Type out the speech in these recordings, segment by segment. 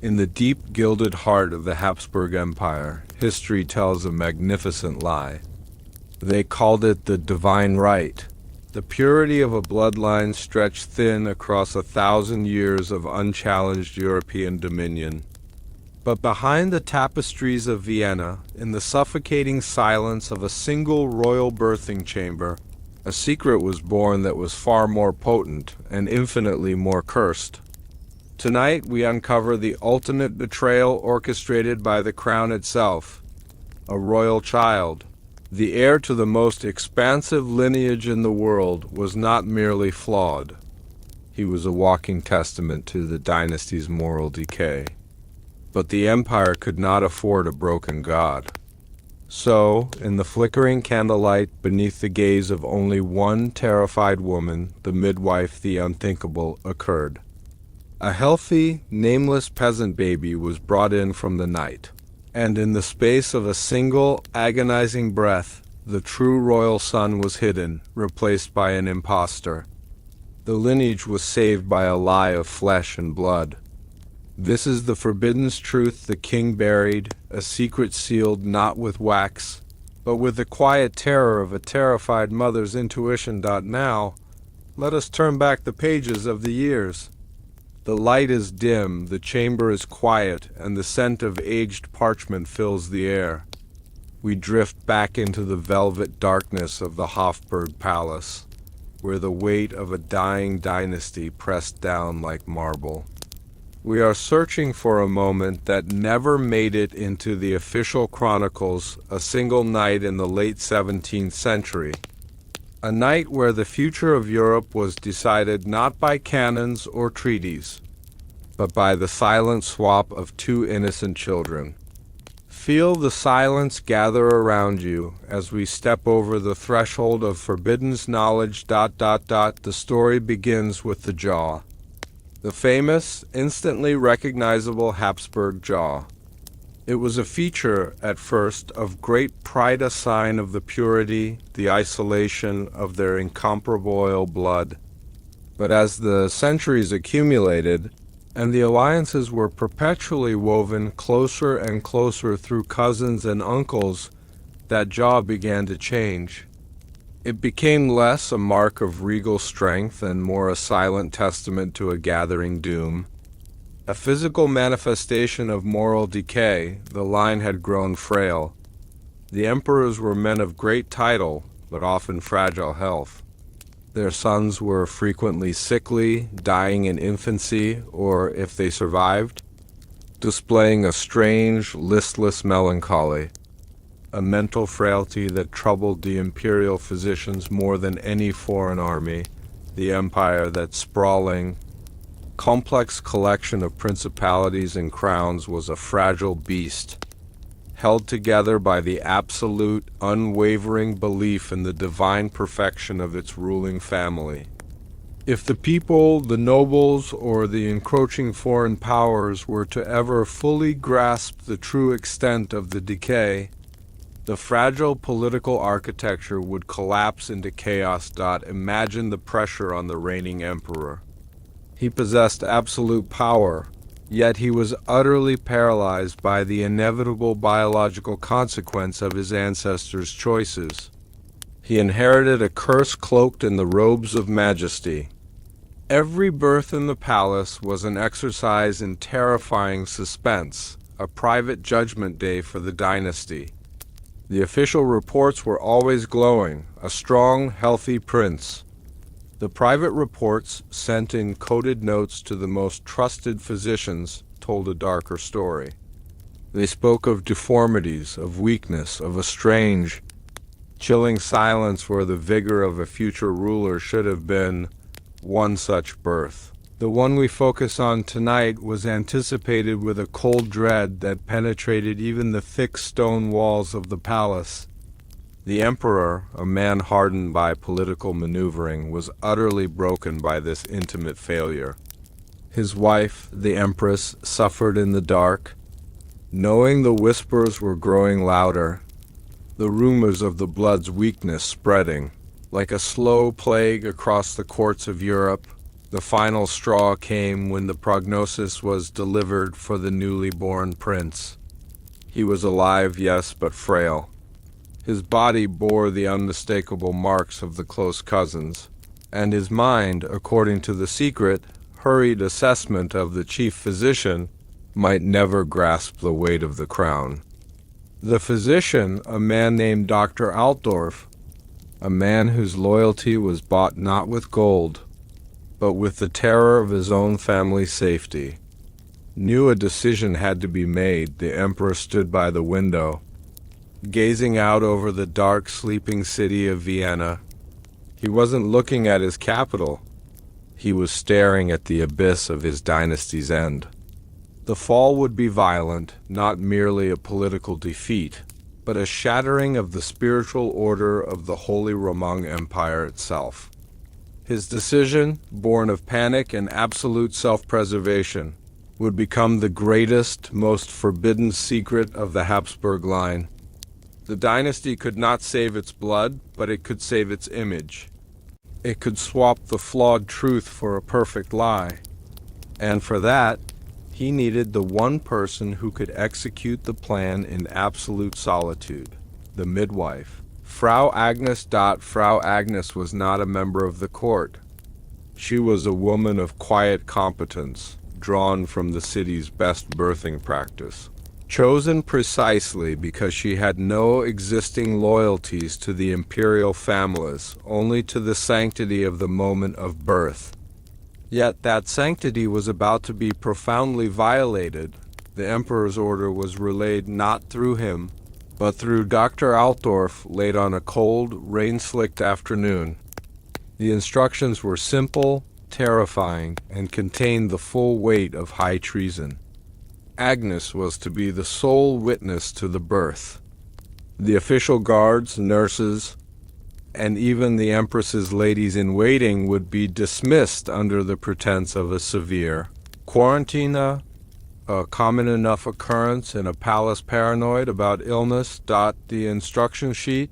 In the deep gilded heart of the Habsburg Empire, history tells a magnificent lie. They called it the divine right, the purity of a bloodline stretched thin across 1,000 years of unchallenged European dominion. But behind the tapestries of Vienna, in the suffocating silence of a single royal birthing chamber, a secret was born that was far more potent and infinitely more cursed. Tonight we uncover the ultimate betrayal orchestrated by the crown itself, a royal child. The heir to the most expansive lineage in the world was not merely flawed. He was a walking testament to the dynasty's moral decay. But the empire could not afford a broken god. So, in the flickering candlelight beneath the gaze of only one terrified woman, the midwife, the unthinkable, occurred. A healthy, nameless peasant baby was brought in from the night, and in the space of a single, agonizing breath, the true royal son was hidden, replaced by an impostor. The lineage was saved by a lie of flesh and blood. This is the forbidden truth the king buried, a secret sealed not with wax, but with the quiet terror of a terrified mother's intuition. Now, let us turn back the pages of the years. The light is dim, the chamber is quiet, and the scent of aged parchment fills the air. We drift back into the velvet darkness of the Hofburg Palace, where the weight of a dying dynasty pressed down like marble. We are searching for a moment that never made it into the official chronicles, a single night in the late 17th century. A night where the future of Europe was decided not by cannons or treaties, but by the silent swap of two innocent children. Feel the silence gather around you as we step over the threshold of forbidden knowledge. The story begins with the jaw. The famous, instantly recognizable Habsburg jaw. It was a feature, at first, of great pride, a sign of the purity, the isolation of their incomparable royal blood. But as the centuries accumulated, and the alliances were perpetually woven closer and closer through cousins and uncles, that jaw began to change. It became less a mark of regal strength and more a silent testament to a gathering doom. A physical manifestation of moral decay, the line had grown frail. The emperors were men of great title, but often fragile health. Their sons were frequently sickly, dying in infancy, or, if they survived, displaying a strange, listless melancholy, a mental frailty that troubled the Imperial Physicians more than any foreign army, the empire that sprawling, complex collection of principalities and crowns was a fragile beast, held together by the absolute, unwavering belief in the divine perfection of its ruling family. If the people, the nobles, or the encroaching foreign powers were to ever fully grasp the true extent of the decay, the fragile political architecture would collapse into chaos. Imagine the pressure on the reigning emperor. He possessed absolute power, yet he was utterly paralyzed by the inevitable biological consequence of his ancestors' choices. He inherited a curse cloaked in the robes of majesty. Every birth in the palace was an exercise in terrifying suspense, a private judgment day for the dynasty. The official reports were always glowing, a strong, healthy prince. The private reports, sent in coded notes to the most trusted physicians, told a darker story. They spoke of deformities, of weakness, of a strange, chilling silence where the vigor of a future ruler should have been one such birth. The one we focus on tonight was anticipated with a cold dread that penetrated even the thick stone walls of the palace. The emperor, a man hardened by political maneuvering, was utterly broken by this intimate failure. His wife, the Empress, suffered in the dark. Knowing the whispers were growing louder, the rumors of the blood's weakness spreading, like a slow plague across the courts of Europe, The final straw came when the prognosis was delivered for the newly born prince. He was alive, yes, but frail. His body bore the unmistakable marks of the close cousins, and his mind, according to the secret, hurried assessment of the chief physician, might never grasp the weight of the crown. The physician, a man named Dr. Altdorf, a man whose loyalty was bought not with gold, but with the terror of his own family's safety, knew a decision had to be made. The emperor stood by the window, gazing out over the dark, sleeping city of Vienna. He wasn't looking at his capital. He was staring at the abyss of his dynasty's end. The fall would be violent, not merely a political defeat, but a shattering of the spiritual order of the Holy Roman Empire itself. His decision, born of panic and absolute self-preservation, would become the greatest, most forbidden secret of the Habsburg line. The dynasty could not save its blood, but it could save its image. It could swap the flawed truth for a perfect lie. And for that, he needed the one person who could execute the plan in absolute solitude, the midwife. Frau Agnes. Frau Agnes was not a member of the court. She was a woman of quiet competence, drawn from the city's best birthing practice, chosen precisely because she had no existing loyalties to the imperial families, only to the sanctity of the moment of birth. Yet that sanctity was about to be profoundly violated. The emperor's order was relayed not through him, but through Dr. Altdorf late on a cold, rain-slicked afternoon. The instructions were simple, terrifying, and contained the full weight of high treason. Agnes was to be the sole witness to the birth. The official guards, nurses, and even the Empress's ladies-in-waiting would be dismissed under the pretense of a severe quarantina, a common enough occurrence in a palace paranoid about illness. The instruction sheet,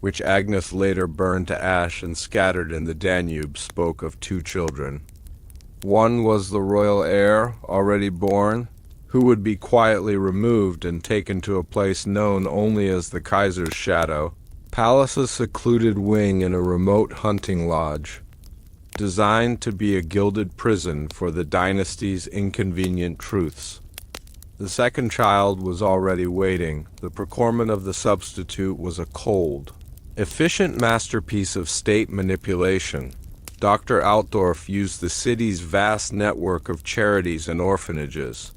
which Agnes later burned to ash and scattered in the Danube, spoke of 2 children. One was the royal heir, already born, who would be quietly removed and taken to a place known only as the Kaiser's shadow, palace's secluded wing in a remote hunting lodge, designed to be a gilded prison for the dynasty's inconvenient truths. The second child was already waiting. The procurement of the substitute was a cold, efficient masterpiece of state manipulation. Dr. Altdorf used the city's vast network of charities and orphanages.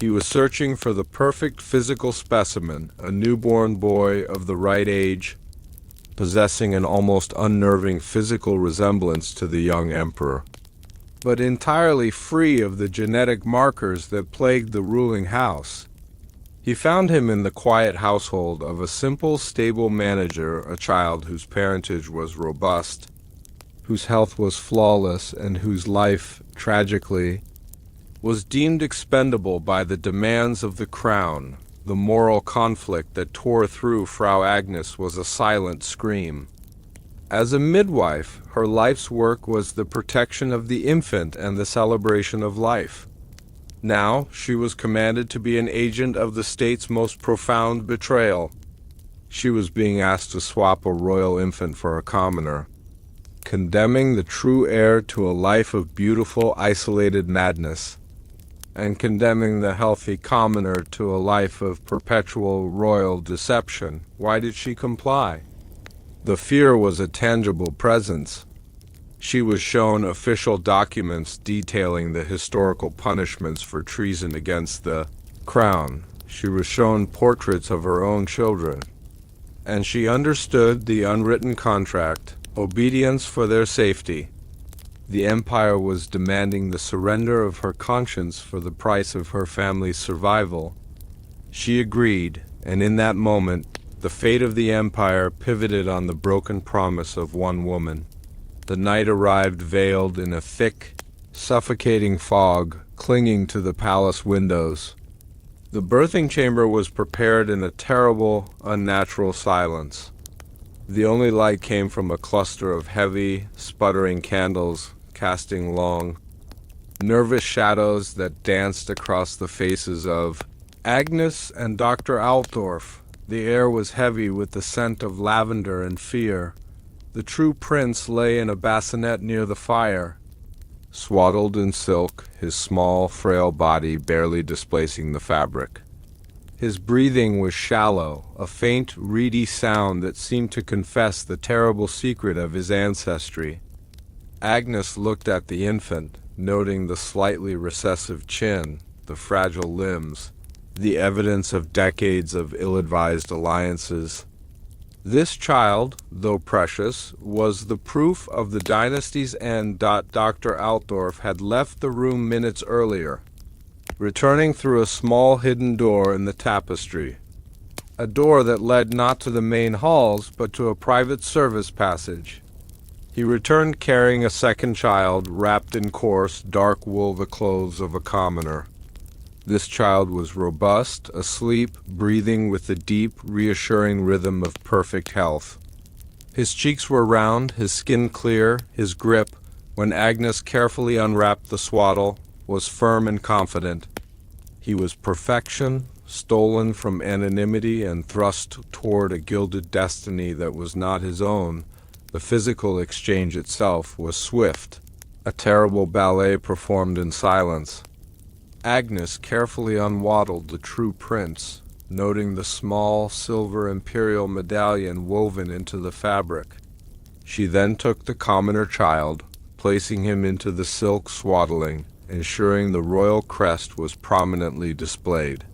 He was searching for the perfect physical specimen, a newborn boy of the right age, possessing an almost unnerving physical resemblance to the young emperor, but entirely free of the genetic markers that plagued the ruling house. He found him in the quiet household of a simple, stable manager, a child whose parentage was robust, whose health was flawless, and whose life, tragically, was deemed expendable by the demands of the crown. The moral conflict that tore through Frau Agnes was a silent scream. As a midwife, her life's work was the protection of the infant and the celebration of life. Now she was commanded to be an agent of the state's most profound betrayal. She was being asked to swap a royal infant for a commoner, condemning the true heir to a life of beautiful, isolated madness, and condemning the healthy commoner to a life of perpetual royal deception. Why did she comply? The fear was a tangible presence. She was shown official documents detailing the historical punishments for treason against the crown. She was shown portraits of her own children, and she understood the unwritten contract, obedience for their safety. The empire was demanding the surrender of her conscience for the price of her family's survival. She agreed, and in that moment, the fate of the empire pivoted on the broken promise of one woman. The night arrived veiled in a thick, suffocating fog, clinging to the palace windows. The birthing chamber was prepared in a terrible, unnatural silence. The only light came from a cluster of heavy, sputtering candles casting long, nervous shadows that danced across the faces of Agnes and Dr. Altdorf. The air was heavy with the scent of lavender and fear. The true prince lay in a bassinet near the fire, swaddled in silk, his small, frail body barely displacing the fabric. His breathing was shallow, a faint, reedy sound that seemed to confess the terrible secret of his ancestry. Agnes looked at the infant, noting the slightly recessive chin, the fragile limbs, the evidence of decades of ill-advised alliances. This child, though precious, was the proof of the dynasty's end. Dr. Altdorf had left the room minutes earlier, returning through a small hidden door in the tapestry, a door that led not to the main halls but to a private service passage. He returned carrying a second child wrapped in coarse, dark wool, the clothes of a commoner. This child was robust, asleep, breathing with the deep, reassuring rhythm of perfect health. His cheeks were round, his skin clear, his grip, when Agnes carefully unwrapped the swaddle, was firm and confident. He was perfection, stolen from anonymity and thrust toward a gilded destiny that was not his own. The physical exchange itself was swift, a terrible ballet performed in silence. Agnes carefully unwaddled the true prince, noting the small silver imperial medallion woven into the fabric. She then took the commoner child, placing him into the silk swaddling, ensuring the royal crest was prominently displayed.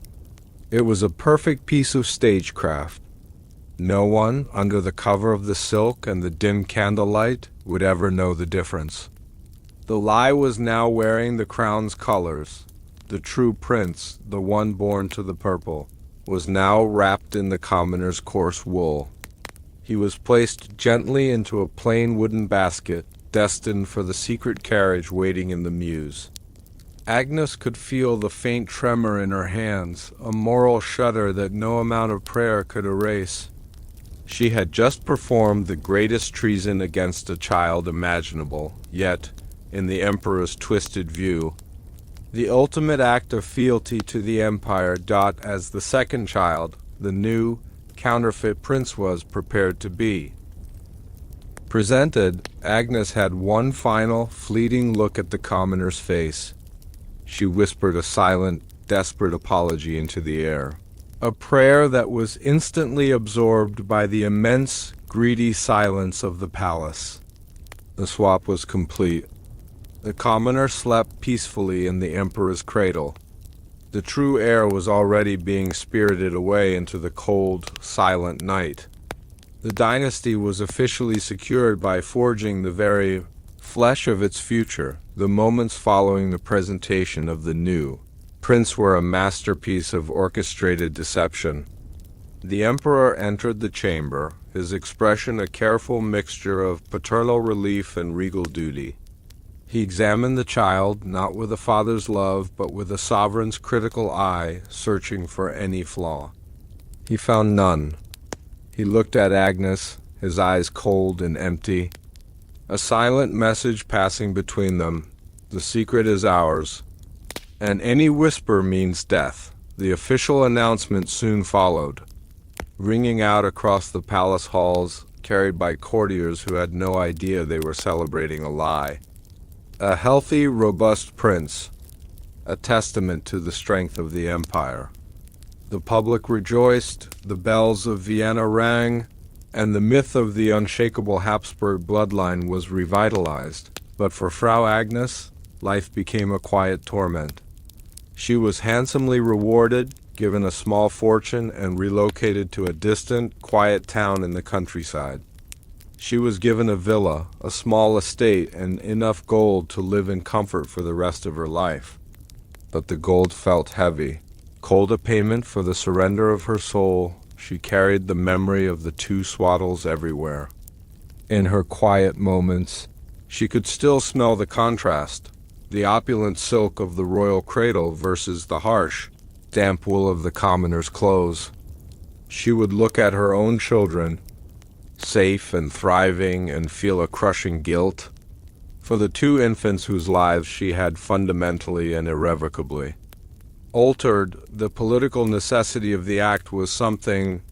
It was a perfect piece of stagecraft. No one, under the cover of the silk and the dim candlelight, would ever know the difference. The lie was now wearing the crown's colors. The true prince, the one born to the purple, was now wrapped in the commoner's coarse wool. He was placed gently into a plain wooden basket, destined for the secret carriage waiting in the mews. Agnes could feel the faint tremor in her hands, a moral shudder that no amount of prayer could erase. She had just performed the greatest treason against a child imaginable, yet, in the Emperor's twisted view, the ultimate act of fealty to the empire. As the second child, the new, counterfeit prince was prepared to be presented, Agnes had one final, fleeting look at the commoner's face. She whispered a silent, desperate apology into the air, a prayer that was instantly absorbed by the immense, greedy silence of the palace. The swap was complete. The commoner slept peacefully in the emperor's cradle. The true heir was already being spirited away into the cold, silent night. The dynasty was officially secured by forging the very flesh of its future. The moments following the presentation of the new prince were a masterpiece of orchestrated deception. The emperor entered the chamber, his expression a careful mixture of paternal relief and regal duty. He examined the child, not with a father's love, but with a sovereign's critical eye, searching for any flaw. He found none. He looked at Agnes, his eyes cold and empty. A silent message passing between them. The secret is ours. And any whisper means death. The official announcement soon followed, ringing out across the palace halls, carried by courtiers who had no idea they were celebrating a lie. A healthy, robust prince, a testament to the strength of the empire. The public rejoiced, the bells of Vienna rang, and the myth of the unshakable Habsburg bloodline was revitalized. But for Frau Agnes, life became a quiet torment. She was handsomely rewarded, given a small fortune, and relocated to a distant, quiet town in the countryside. She was given a villa, a small estate, and enough gold to live in comfort for the rest of her life. But the gold felt heavy. Cold a payment for the surrender of her soul, she carried the memory of the two swaddles everywhere. In her quiet moments, she could still smell the contrast, the opulent silk of the royal cradle versus the harsh, damp wool of the commoner's clothes. She would look at her own children, safe and thriving, and feel a crushing guilt. for the two infants whose lives she had fundamentally and irrevocably altered. The political necessity of the act was something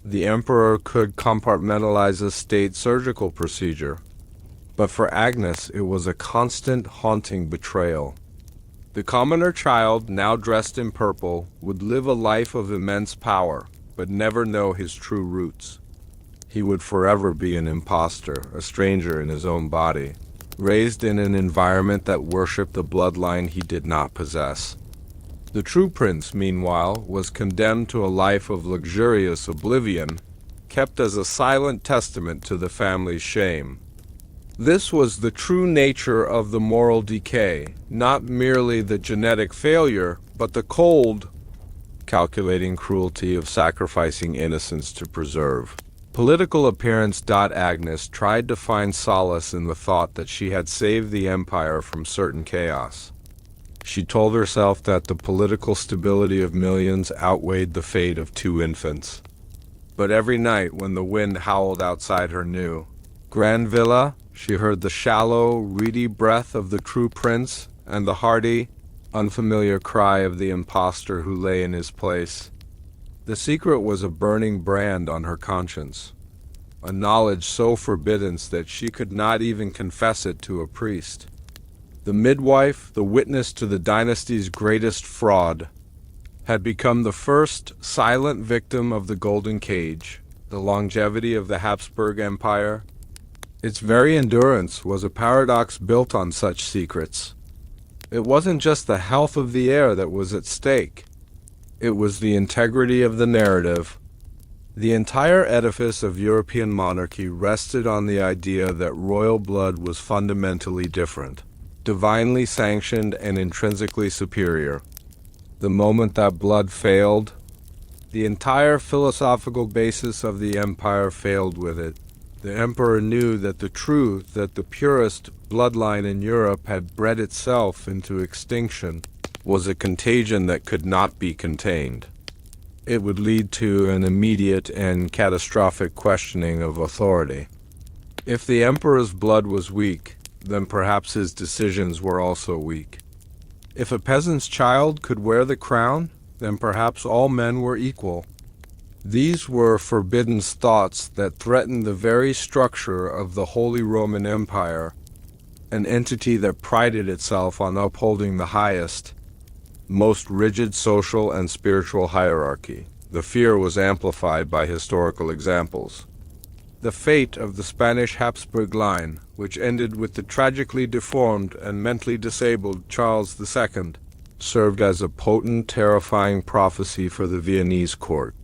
the emperor could compartmentalize as state surgical procedure. But for Agnes, it was a constant, haunting betrayal. The commoner child, now dressed in purple, would live a life of immense power, but never know his true roots. He would forever be an impostor, a stranger in his own body, raised in an environment that worshipped the bloodline he did not possess. The true prince, meanwhile, was condemned to a life of luxurious oblivion, kept as a silent testament to the family's shame. This was the true nature of the moral decay, not merely the genetic failure, but the cold, calculating cruelty of sacrificing innocence to preserve. Political appearance. Agnes tried to find solace in the thought that she had saved the empire from certain chaos. She told herself that the political stability of millions outweighed the fate of two infants. But every night when the wind howled outside her new grand villa, she heard the shallow, reedy breath of the true prince and the hearty, unfamiliar cry of the impostor who lay in his place. The secret was a burning brand on her conscience, a knowledge so forbidden that she could not even confess it to a priest. The midwife, the witness to the dynasty's greatest fraud, had become the first silent victim of the golden cage, the longevity of the Habsburg Empire. Its very endurance was a paradox built on such secrets. It wasn't just the health of the heir that was at stake. It was the integrity of the narrative. The entire edifice of European monarchy rested on the idea that royal blood was fundamentally different, divinely sanctioned and intrinsically superior. The moment that blood failed, the entire philosophical basis of the empire failed with it. The emperor knew that the truth that the purest bloodline in Europe had bred itself into extinction was a contagion that could not be contained. It would lead to an immediate and catastrophic questioning of authority. If the emperor's blood was weak, then perhaps his decisions were also weak. If a peasant's child could wear the crown, then perhaps all men were equal. These were forbidden thoughts that threatened the very structure of the Holy Roman Empire, an entity that prided itself on upholding the highest, most rigid social and spiritual hierarchy. The fear was amplified by historical examples. The fate of the Spanish Habsburg line, which ended with the tragically deformed and mentally disabled Charles II, served as a potent, terrifying prophecy for the Viennese court.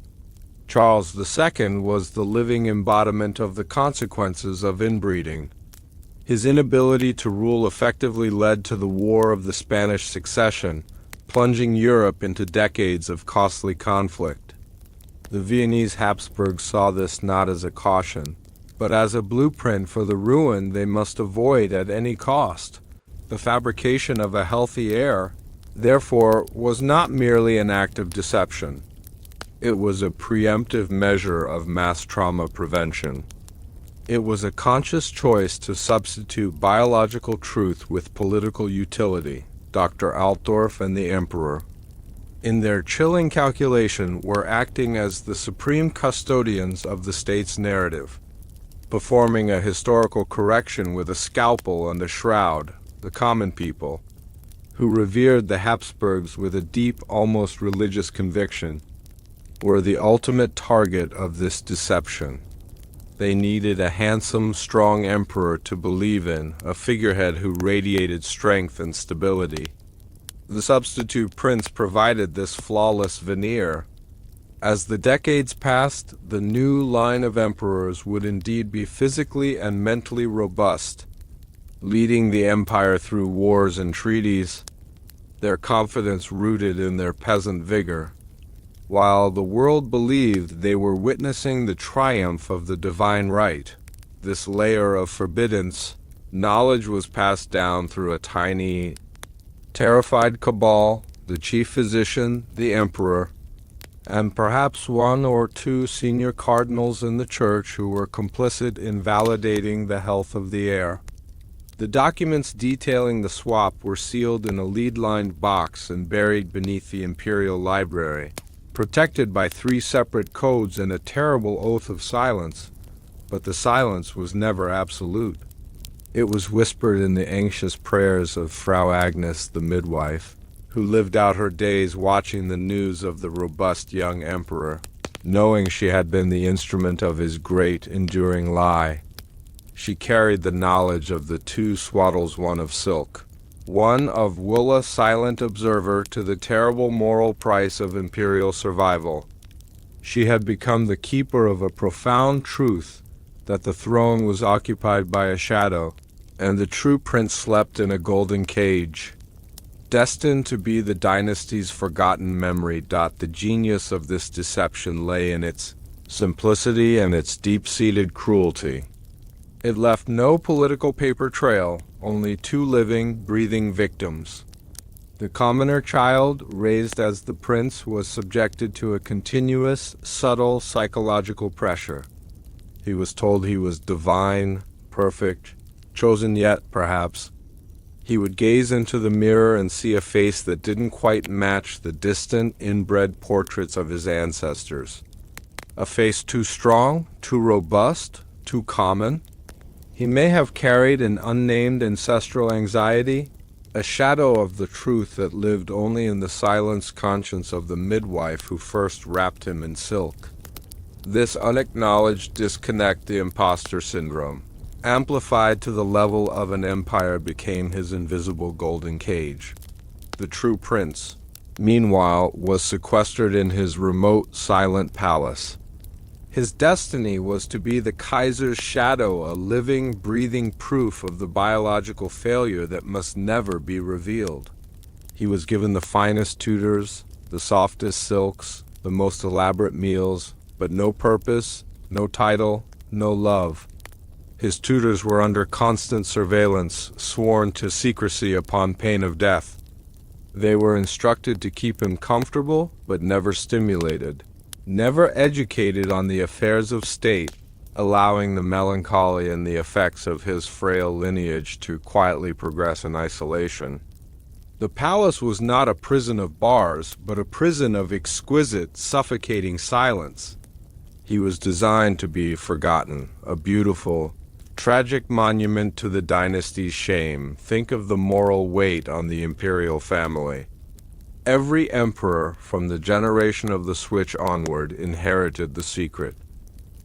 Charles II was the living embodiment of the consequences of inbreeding. His inability to rule effectively led to the War of the Spanish Succession, plunging Europe into decades of costly conflict. The Viennese Habsburgs saw this not as a caution, but as a blueprint for the ruin they must avoid at any cost. The fabrication of a healthy heir, therefore, was not merely an act of deception. It was a preemptive measure of mass trauma prevention. It was a conscious choice to substitute biological truth with political utility. Dr. Altdorf and the Emperor, in their chilling calculation, were acting as the supreme custodians of the state's narrative, performing a historical correction with a scalpel and a shroud. The common people, who revered the Habsburgs with a deep, almost religious conviction, were the ultimate target of this deception. They needed a handsome, strong emperor to believe in, a figurehead who radiated strength and stability. The substitute prince provided this flawless veneer. As the decades passed, the new line of emperors would indeed be physically and mentally robust, leading the empire through wars and treaties, their confidence rooted in their peasant vigor. While the world believed they were witnessing the triumph of the divine right, this layer of forbiddance, knowledge was passed down through a tiny, terrified cabal, the chief physician, the emperor, and perhaps one or two senior cardinals in the church who were complicit in validating the health of the heir. The documents detailing the swap were sealed in a lead-lined box and buried beneath the Imperial Library, protected by 3 separate codes and a terrible oath of silence. But the silence was never absolute. It was whispered in the anxious prayers of Frau Agnes, the midwife, who lived out her days watching the news of the robust young emperor, knowing she had been the instrument of his great, enduring lie. She carried the knowledge of the 2 swaddles, one of silk, one of wool, a silent observer to the terrible moral price of imperial survival. She had become the keeper of a profound truth, that the throne was occupied by a shadow, and the true prince slept in a golden cage. Destined to be the dynasty's forgotten memory. The genius of this deception lay in its simplicity and its deep-seated cruelty. It left no political paper trail, only 2 living, breathing victims. The commoner child, raised as the prince, was subjected to a continuous, subtle psychological pressure. He was told he was divine, perfect, chosen yet, perhaps. He would gaze into the mirror and see a face that didn't quite match the distant, inbred portraits of his ancestors. A face too strong, too robust, too common. He may have carried an unnamed ancestral anxiety, a shadow of the truth that lived only in the silenced conscience of the midwife who first wrapped him in silk. This unacknowledged disconnect, the imposter syndrome, amplified to the level of an empire, became his invisible golden cage. The true prince, meanwhile, was sequestered in his remote, silent palace. His destiny was to be the Kaiser's shadow, a living, breathing proof of the biological failure that must never be revealed. He was given the finest tutors, the softest silks, the most elaborate meals, but no purpose, no title, no love. His tutors were under constant surveillance, sworn to secrecy upon pain of death. They were instructed to keep him comfortable, but never stimulated, never educated on the affairs of state, allowing the melancholy and the effects of his frail lineage to quietly progress in isolation. The palace was not a prison of bars, but a prison of exquisite, suffocating silence. He was designed to be forgotten, a beautiful, tragic monument to the dynasty's shame. Think of the moral weight on the imperial family. Every emperor, from the generation of the Switch onward, inherited the secret.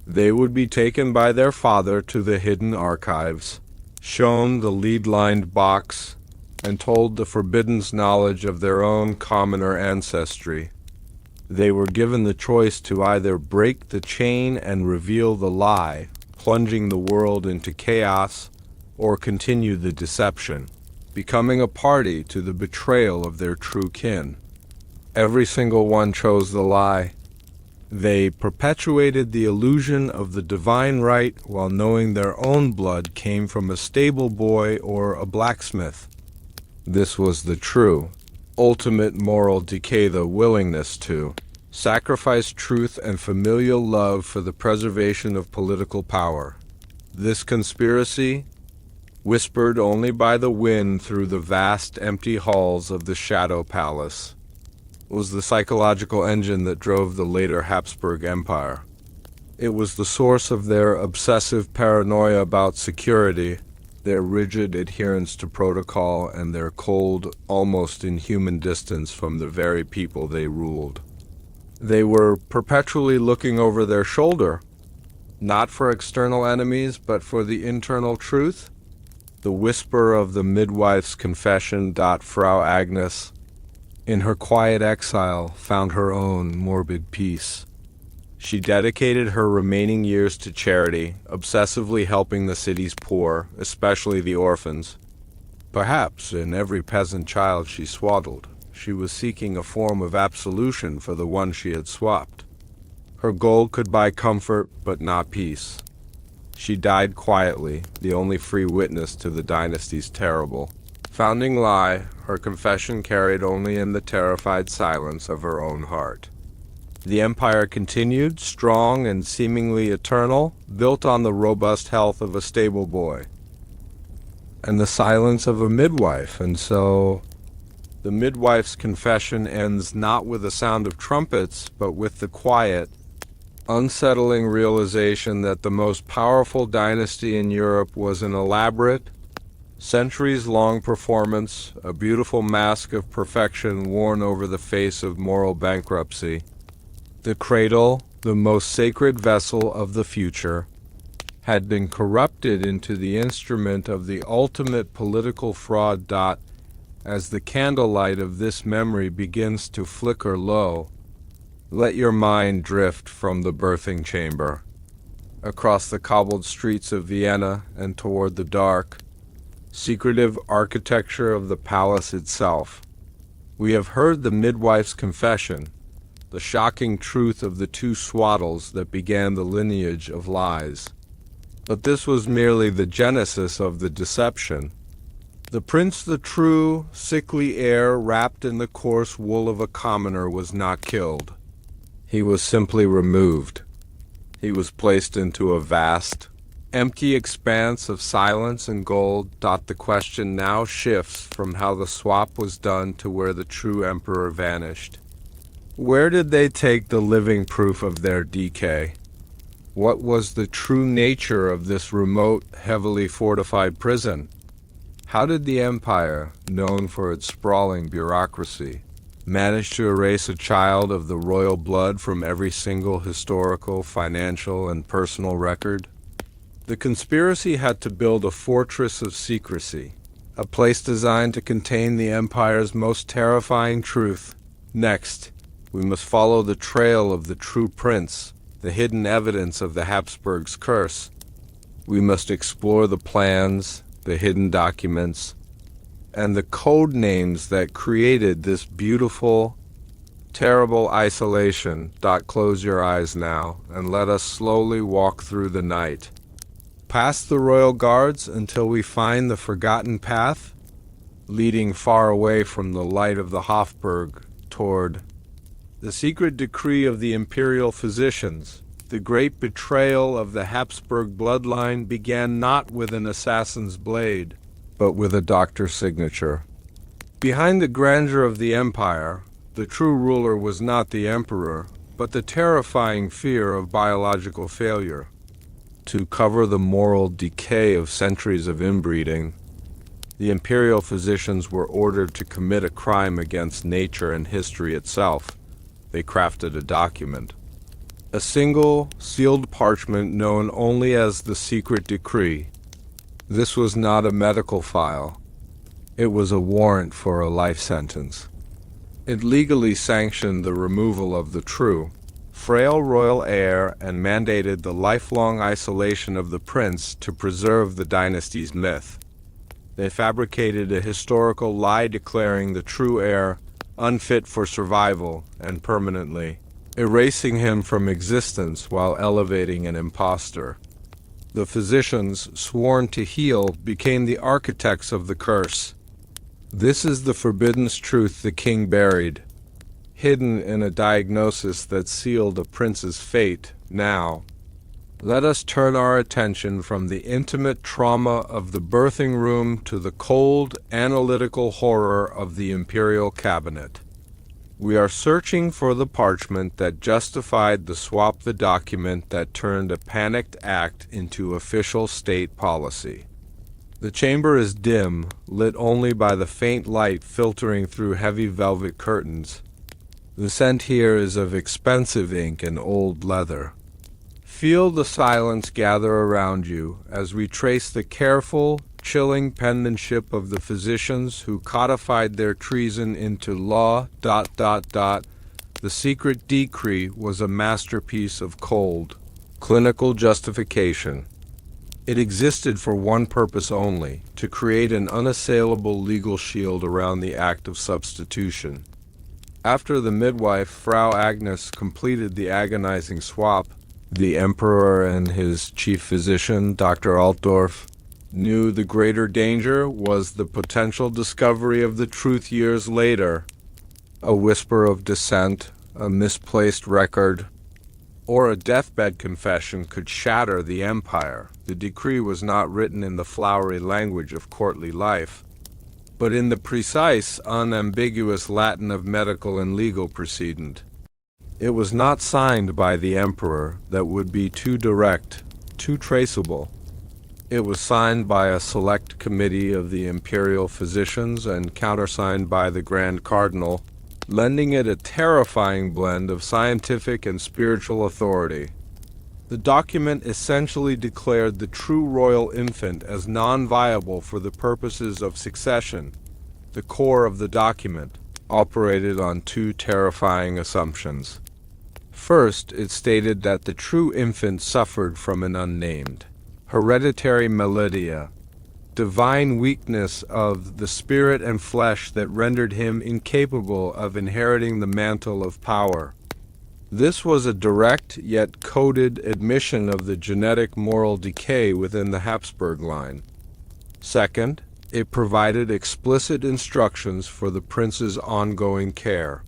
They would be taken by their father to the hidden archives, shown the lead-lined box, and told the forbidden knowledge of their own commoner ancestry. They were given the choice to either break the chain and reveal the lie, plunging the world into chaos, or continue the deception, becoming a party to the betrayal of their true kin. Every single one chose the lie. They perpetuated the illusion of the divine right while knowing their own blood came from a stable boy or a blacksmith. This was the true, ultimate moral decay, the willingness to sacrifice truth and familial love for the preservation of political power. This conspiracy, whispered only by the wind through the vast empty halls of the Shadow Palace, was the psychological engine that drove the later Habsburg Empire. It was the source of their obsessive paranoia about security, their rigid adherence to protocol, and their cold, almost inhuman distance from the very people they ruled. They were perpetually looking over their shoulder, not for external enemies, but for the internal truth. The whisper of the midwife's confession. Frau Agnes, in her quiet exile, found her own morbid peace. She dedicated her remaining years to charity, obsessively helping the city's poor, especially the orphans. Perhaps in every peasant child she swaddled, she was seeking a form of absolution for the one she had swapped. Her gold could buy comfort, but not peace. She died quietly, the only free witness to the dynasty's terrible, founding lie, her confession carried only in the terrified silence of her own heart. The empire continued, strong and seemingly eternal, built on the robust health of a stable boy. and the silence of a midwife. And so the midwife's confession ends not with the sound of trumpets, but with the quiet, unsettling realization that the most powerful dynasty in Europe was an elaborate, centuries-long performance, a beautiful mask of perfection worn over the face of moral bankruptcy. The cradle, the most sacred vessel of the future, had been corrupted into the instrument of the ultimate political fraud. As the candlelight of this memory begins to flicker low, let your mind drift from the birthing chamber, across the cobbled streets of Vienna and toward the dark, secretive architecture of the palace itself. We have heard the midwife's confession, the shocking truth of the two swaddles that began the lineage of lies. But this was merely the genesis of the deception. The prince, the true, sickly heir wrapped in the coarse wool of a commoner, was not killed. He was simply removed. He was placed into a vast, empty expanse of silence and gold. The question now shifts from how the swap was done to where the true emperor vanished. Where did they take the living proof of their decay? What was the true nature of this remote, heavily fortified prison? How did the empire, known for its sprawling bureaucracy, manage to erase a child of the royal blood from every single historical, financial, and personal record? The conspiracy had to build a fortress of secrecy, a place designed to contain the empire's most terrifying truth. Next, we must follow the trail of the true prince, the hidden evidence of the Habsburgs' curse. We must explore the plans, the hidden documents, and the code names that created this beautiful, terrible isolation. Close your eyes now, and let us slowly walk through the night, past the royal guards until we find the forgotten path, leading far away from the light of the Hofburg toward the secret decree of the Imperial Physicians. The great betrayal of the Habsburg bloodline began not with an assassin's blade, but with a doctor's signature. Behind the grandeur of the empire, the true ruler was not the emperor, but the terrifying fear of biological failure. To cover the moral decay of centuries of inbreeding, the Imperial Physicians were ordered to commit a crime against nature and history itself. They crafted a document, a single, sealed parchment known only as the secret decree. This was not a medical file. It was a warrant for a life sentence. It legally sanctioned the removal of the true, frail royal heir and mandated the lifelong isolation of the prince to preserve the dynasty's myth. They fabricated a historical lie declaring the true heir unfit for survival and permanently erasing him from existence while elevating an impostor. The physicians, sworn to heal, became the architects of the curse. This is the forbidden truth the king buried, hidden in a diagnosis that sealed a prince's fate. Now, let us turn our attention from the intimate trauma of the birthing room to the cold, analytical horror of the imperial cabinet. We are searching for the parchment that justified the swap, the document that turned a panicked act into official state policy. The chamber is dim, lit only by the faint light filtering through heavy velvet curtains. The scent here is of expensive ink and old leather. Feel the silence gather around you as we trace the careful, chilling penmanship of the physicians who codified their treason into law. The secret decree was a masterpiece of cold, clinical justification. It existed for one purpose only, to create an unassailable legal shield around the act of substitution. After the midwife, Frau Agnes, completed the agonizing swap, the emperor and his chief physician, Dr. Altdorf, knew the greater danger was the potential discovery of the truth years later. A whisper of dissent, a misplaced record, or a deathbed confession could shatter the empire. The decree was not written in the flowery language of courtly life, but in the precise, unambiguous Latin of medical and legal precedent. It was not signed by the emperor, that would be too direct, too traceable. It was signed by a select committee of the Imperial Physicians and countersigned by the Grand Cardinal, lending it a terrifying blend of scientific and spiritual authority. The document essentially declared the true royal infant as non-viable for the purposes of succession. The core of the document operated on two terrifying assumptions. First, it stated that the true infant suffered from an unnamed hereditary maladia, divine weakness of the spirit and flesh that rendered him incapable of inheriting the mantle of power. This was a direct yet coded admission of the genetic moral decay within the Habsburg line. Second, it provided explicit instructions for the prince's ongoing care,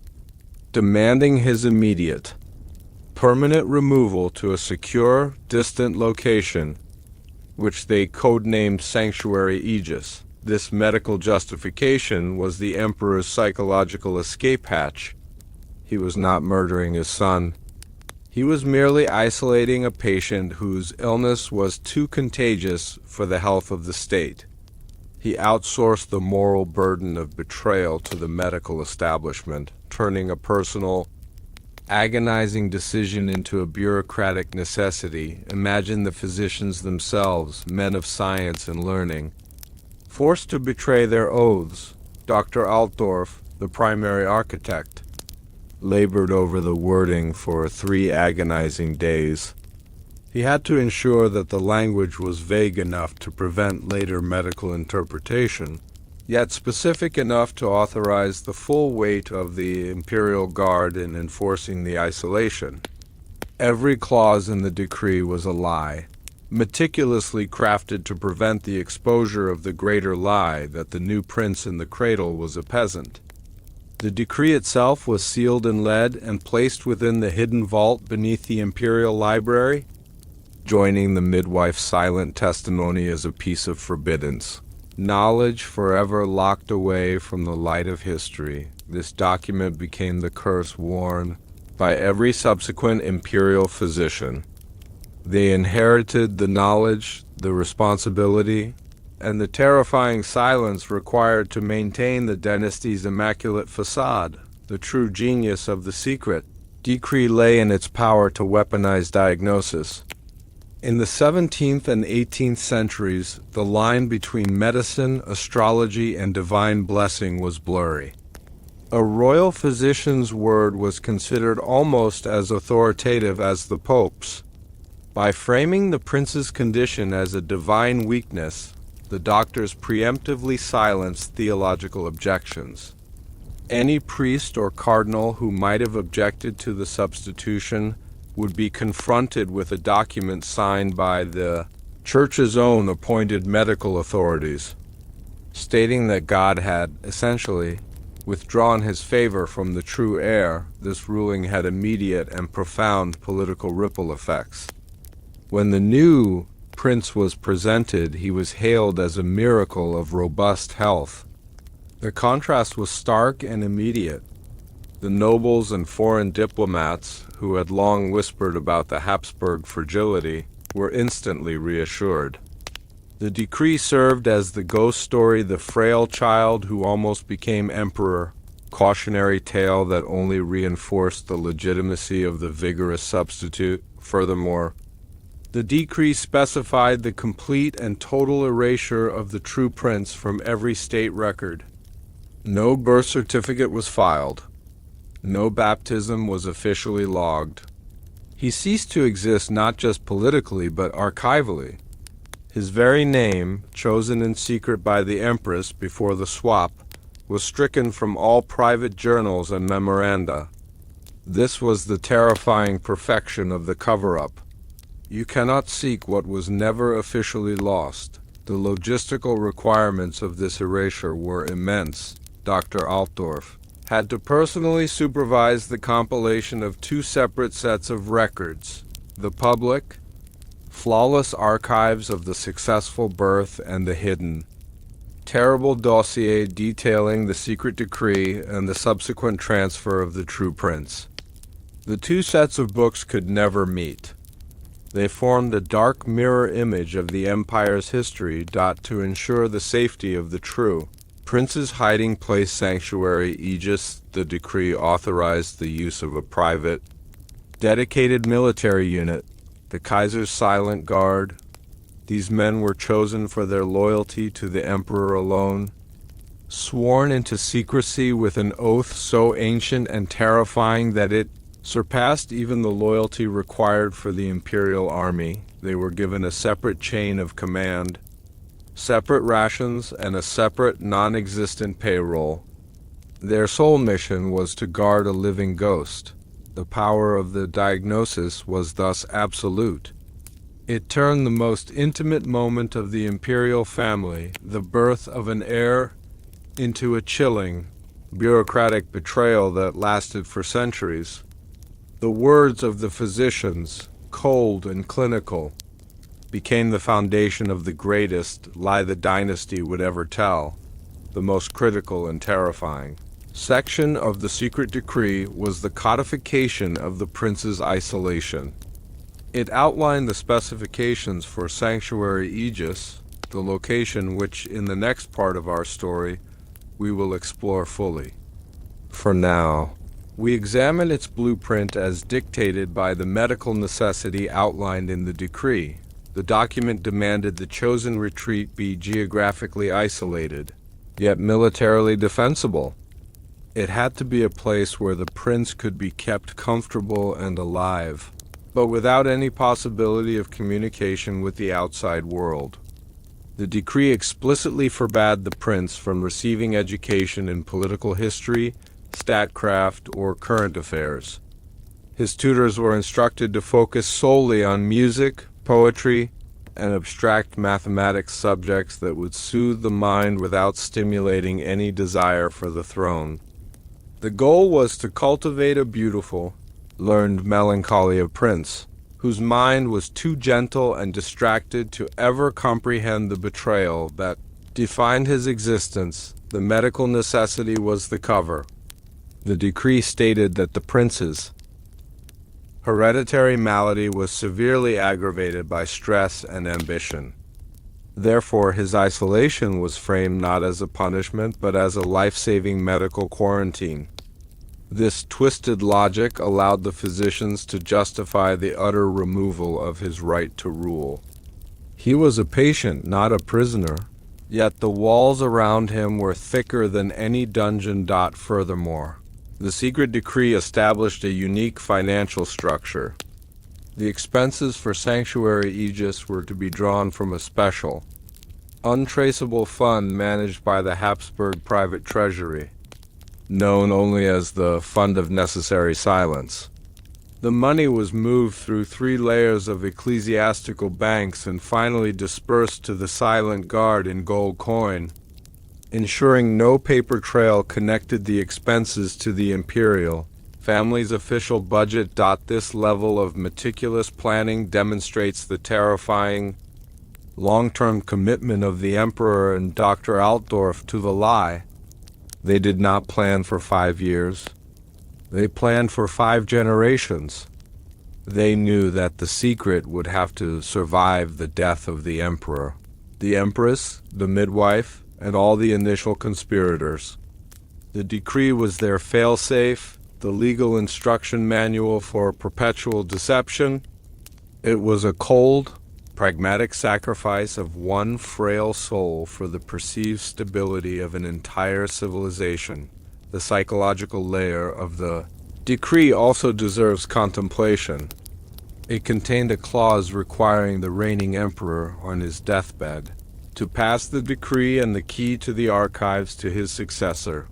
demanding his immediate, permanent removal to a secure, distant location, which they codenamed Sanctuary Aegis. This medical justification was the emperor's psychological escape hatch. He was not murdering his son. He was merely isolating a patient whose illness was too contagious for the health of the state. He outsourced the moral burden of betrayal to the medical establishment, turning a personal, agonizing decision into a bureaucratic necessity. Imagine the physicians themselves, men of science and learning, forced to betray their oaths. Dr. Altdorf, the primary architect, labored over the wording for 3 agonizing days. He had to ensure that the language was vague enough to prevent later medical interpretation, yet specific enough to authorize the full weight of the Imperial Guard in enforcing the isolation. Every clause in the decree was a lie, meticulously crafted to prevent the exposure of the greater lie that the new prince in the cradle was a peasant. The decree itself was sealed in lead and placed within the hidden vault beneath the Imperial Library, joining the midwife's silent testimony as a piece of forbiddance. Knowledge forever locked away from the light of history, this document became the curse worn by every subsequent imperial physician. They inherited the knowledge, the responsibility, and the terrifying silence required to maintain the dynasty's immaculate facade. The true genius of the secret decree lay in its power to weaponize diagnosis. In the 17th and 18th centuries, the line between medicine, astrology, and divine blessing was blurry. A royal physician's word was considered almost as authoritative as the Pope's. By framing the prince's condition as a divine weakness, the doctors preemptively silenced theological objections. Any priest or cardinal who might have objected to the substitution would be confronted with a document signed by the Church's own appointed medical authorities, stating that God had, essentially, withdrawn his favor from the true heir. This ruling had immediate and profound political ripple effects. When the new prince was presented, he was hailed as a miracle of robust health. The contrast was stark and immediate. The nobles and foreign diplomats, who had long whispered about the Habsburg fragility, were instantly reassured. The decree served as the ghost story, the frail child who almost became emperor, cautionary tale that only reinforced the legitimacy of the vigorous substitute. Furthermore, the decree specified the complete and total erasure of the true prince from every state record. No birth certificate was filed. No baptism was officially logged. He ceased to exist not just politically but archivally. His very name, chosen in secret by the Empress before the swap, was stricken from all private journals and memoranda. This was the terrifying perfection of the cover-up. You cannot seek what was never officially lost. The logistical requirements of this erasure were immense. Dr. Altdorf, had to personally supervise the compilation of two separate sets of records: the public, flawless archives of the successful birth, and the hidden, terrible dossier detailing the secret decree and the subsequent transfer of the true prince. The two sets of books could never meet. They formed a dark mirror image of the empire's history to ensure the safety of the true prince's hiding place sanctuary aegis. The decree authorized the use of a private, dedicated military unit, the Kaiser's silent guard. These men were chosen for their loyalty to the emperor alone, sworn into secrecy with an oath so ancient and terrifying that it surpassed even the loyalty required for the imperial army. They were given a separate chain of command, separate rations, and a separate, non-existent payroll. Their sole mission was to guard a living ghost. The power of the diagnosis was thus absolute. It turned the most intimate moment of the imperial family, the birth of an heir, into a chilling, bureaucratic betrayal that lasted for centuries. The words of the physicians, cold and clinical, became the foundation of the greatest lie the dynasty would ever tell, the most critical and terrifying section of the secret decree was the codification of the prince's isolation. It outlined the specifications for sanctuary aegis, the location which in the next part of our story we will explore fully. For now, we examine its blueprint as dictated by the medical necessity outlined in the decree. The document demanded the chosen retreat be geographically isolated, yet militarily defensible. It had to be a place where the prince could be kept comfortable and alive, but without any possibility of communication with the outside world. The decree explicitly forbade the prince from receiving education in political history, statcraft, or current affairs. His tutors were instructed to focus solely on music, poetry, and abstract mathematics subjects that would soothe the mind without stimulating any desire for the throne. The goal was to cultivate a beautiful, learned melancholia prince, whose mind was too gentle and distracted to ever comprehend the betrayal that defined his existence. The medical necessity was the cover. The decree stated that the prince's hereditary malady was severely aggravated by stress and ambition. Therefore, his isolation was framed not as a punishment, but as a life-saving medical quarantine. This twisted logic allowed the physicians to justify the utter removal of his right to rule. He was a patient, not a prisoner, yet the walls around him were thicker than any dungeon. Furthermore, the secret decree established a unique financial structure. The expenses for sanctuary aegis were to be drawn from a special, untraceable fund managed by the Habsburg private treasury, known only as the Fund of Necessary Silence. The money was moved through 3 layers of ecclesiastical banks and finally dispersed to the silent guard in gold coin, ensuring no paper trail connected the expenses to the imperial family's official budget. This level of meticulous planning demonstrates the terrifying, long-term commitment of the emperor and Dr. Altdorf to the lie. They did not plan for 5 years. They planned for 5 generations. They knew that the secret would have to survive the death of the emperor, the empress, the midwife, and all the initial conspirators. The decree was their fail-safe, the legal instruction manual for perpetual deception. It was a cold, pragmatic sacrifice of one frail soul for the perceived stability of an entire civilization. The psychological layer of the decree also deserves contemplation. It contained a clause requiring the reigning emperor on his deathbed to pass the decree and the key to the archives to his successor.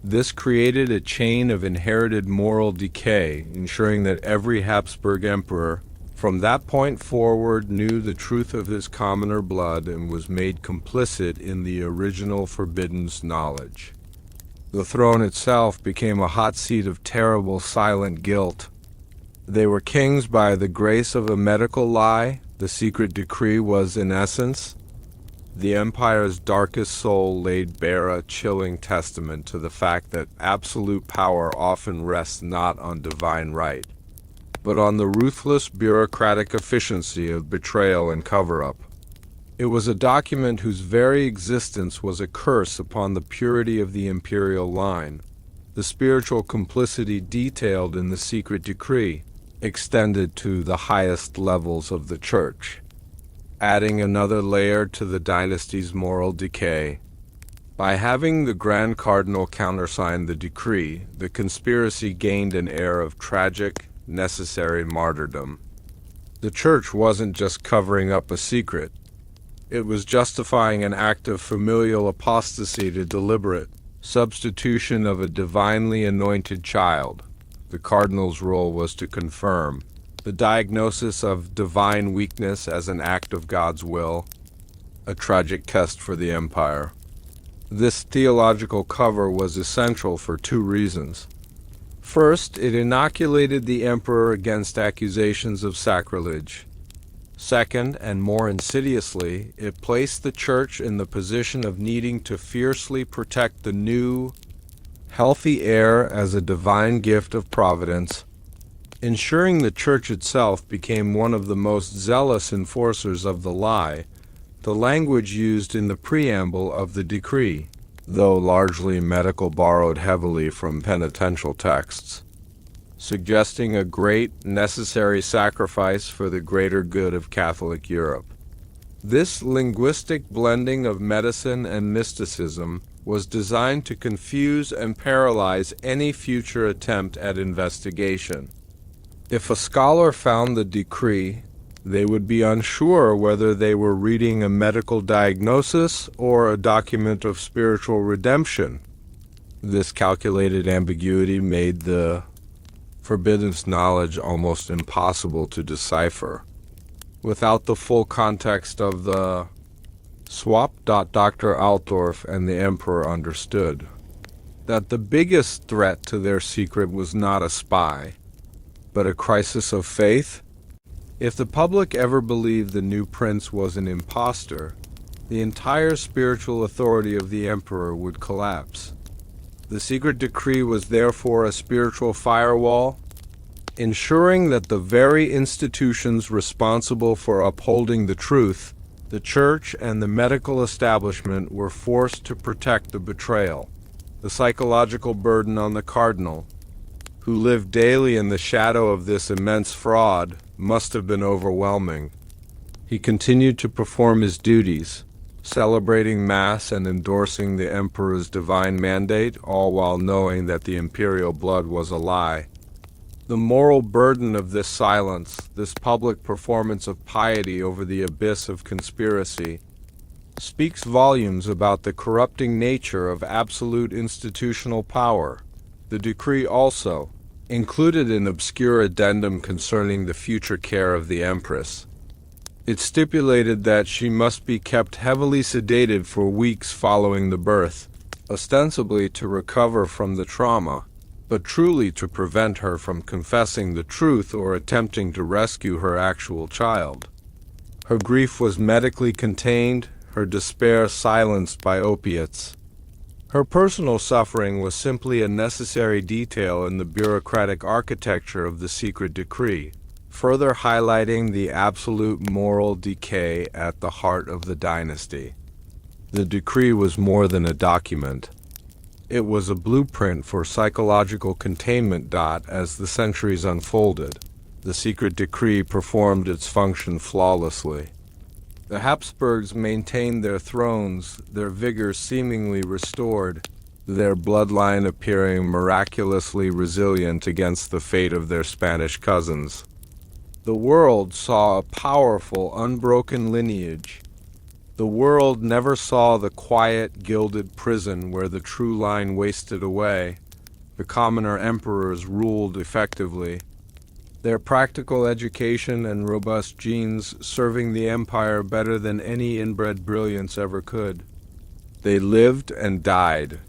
This created a chain of inherited moral decay, ensuring that every Habsburg emperor from that point forward knew the truth of his commoner blood and was made complicit in the original forbidden knowledge. The throne itself became a hot seat of terrible silent guilt. They were kings by the grace of a medical lie. The secret decree was, in essence, the empire's darkest soul laid bare, a chilling testament to the fact that absolute power often rests not on divine right, but on the ruthless bureaucratic efficiency of betrayal and cover-up. It was a document whose very existence was a curse upon the purity of the imperial line. The spiritual complicity detailed in the secret decree extended to the highest levels of the church, adding another layer to the dynasty's moral decay. By having the Grand Cardinal countersign the decree, the conspiracy gained an air of tragic, necessary martyrdom. The church wasn't just covering up a secret. It was justifying an act of familial apostasy to deliberate substitution of a divinely anointed child. The cardinal's role was to confirm the diagnosis of divine weakness as an act of God's will, a tragic test for the empire. This theological cover was essential for two reasons. First, it inoculated the emperor against accusations of sacrilege. Second, and more insidiously, it placed the church in the position of needing to fiercely protect the new, healthy heir as a divine gift of providence. Ensuring the church itself became one of the most zealous enforcers of the lie, the language used in the preamble of the decree, though largely medical, borrowed heavily from penitential texts, suggesting a great, necessary sacrifice for the greater good of Catholic Europe. This linguistic blending of medicine and mysticism was designed to confuse and paralyze any future attempt at investigation. If a scholar found the decree, they would be unsure whether they were reading a medical diagnosis or a document of spiritual redemption. This calculated ambiguity made the forbidden knowledge almost impossible to decipher. Without the full context of the swap, Dr. Altdorf and the emperor understood that the biggest threat to their secret was not a spy, but a crisis of faith. If the public ever believed the new prince was an impostor, the entire spiritual authority of the emperor would collapse. The secret decree was therefore a spiritual firewall, ensuring that the very institutions responsible for upholding the truth, the church and the medical establishment, were forced to protect the betrayal. The psychological burden on the cardinal, who lived daily in the shadow of this immense fraud, must have been overwhelming. He continued to perform his duties, celebrating Mass and endorsing the emperor's divine mandate, all while knowing that the imperial blood was a lie. The moral burden of this silence, this public performance of piety over the abyss of conspiracy, speaks volumes about the corrupting nature of absolute institutional power. The decree also included an obscure addendum concerning the future care of the Empress. It stipulated that she must be kept heavily sedated for weeks following the birth, ostensibly to recover from the trauma, but truly to prevent her from confessing the truth or attempting to rescue her actual child. Her grief was medically contained, her despair silenced by opiates. Her personal suffering was simply a necessary detail in the bureaucratic architecture of the secret decree, further highlighting the absolute moral decay at the heart of the dynasty. The decree was more than a document. It was a blueprint for psychological containment. As the centuries unfolded, the secret decree performed its function flawlessly. The Habsburgs maintained their thrones, their vigor seemingly restored, their bloodline appearing miraculously resilient against the fate of their Spanish cousins. The world saw a powerful, unbroken lineage. The world never saw the quiet, gilded prison where the true line wasted away. The commoner emperors ruled effectively, their practical education and robust genes serving the empire better than any inbred brilliance ever could. They lived and died,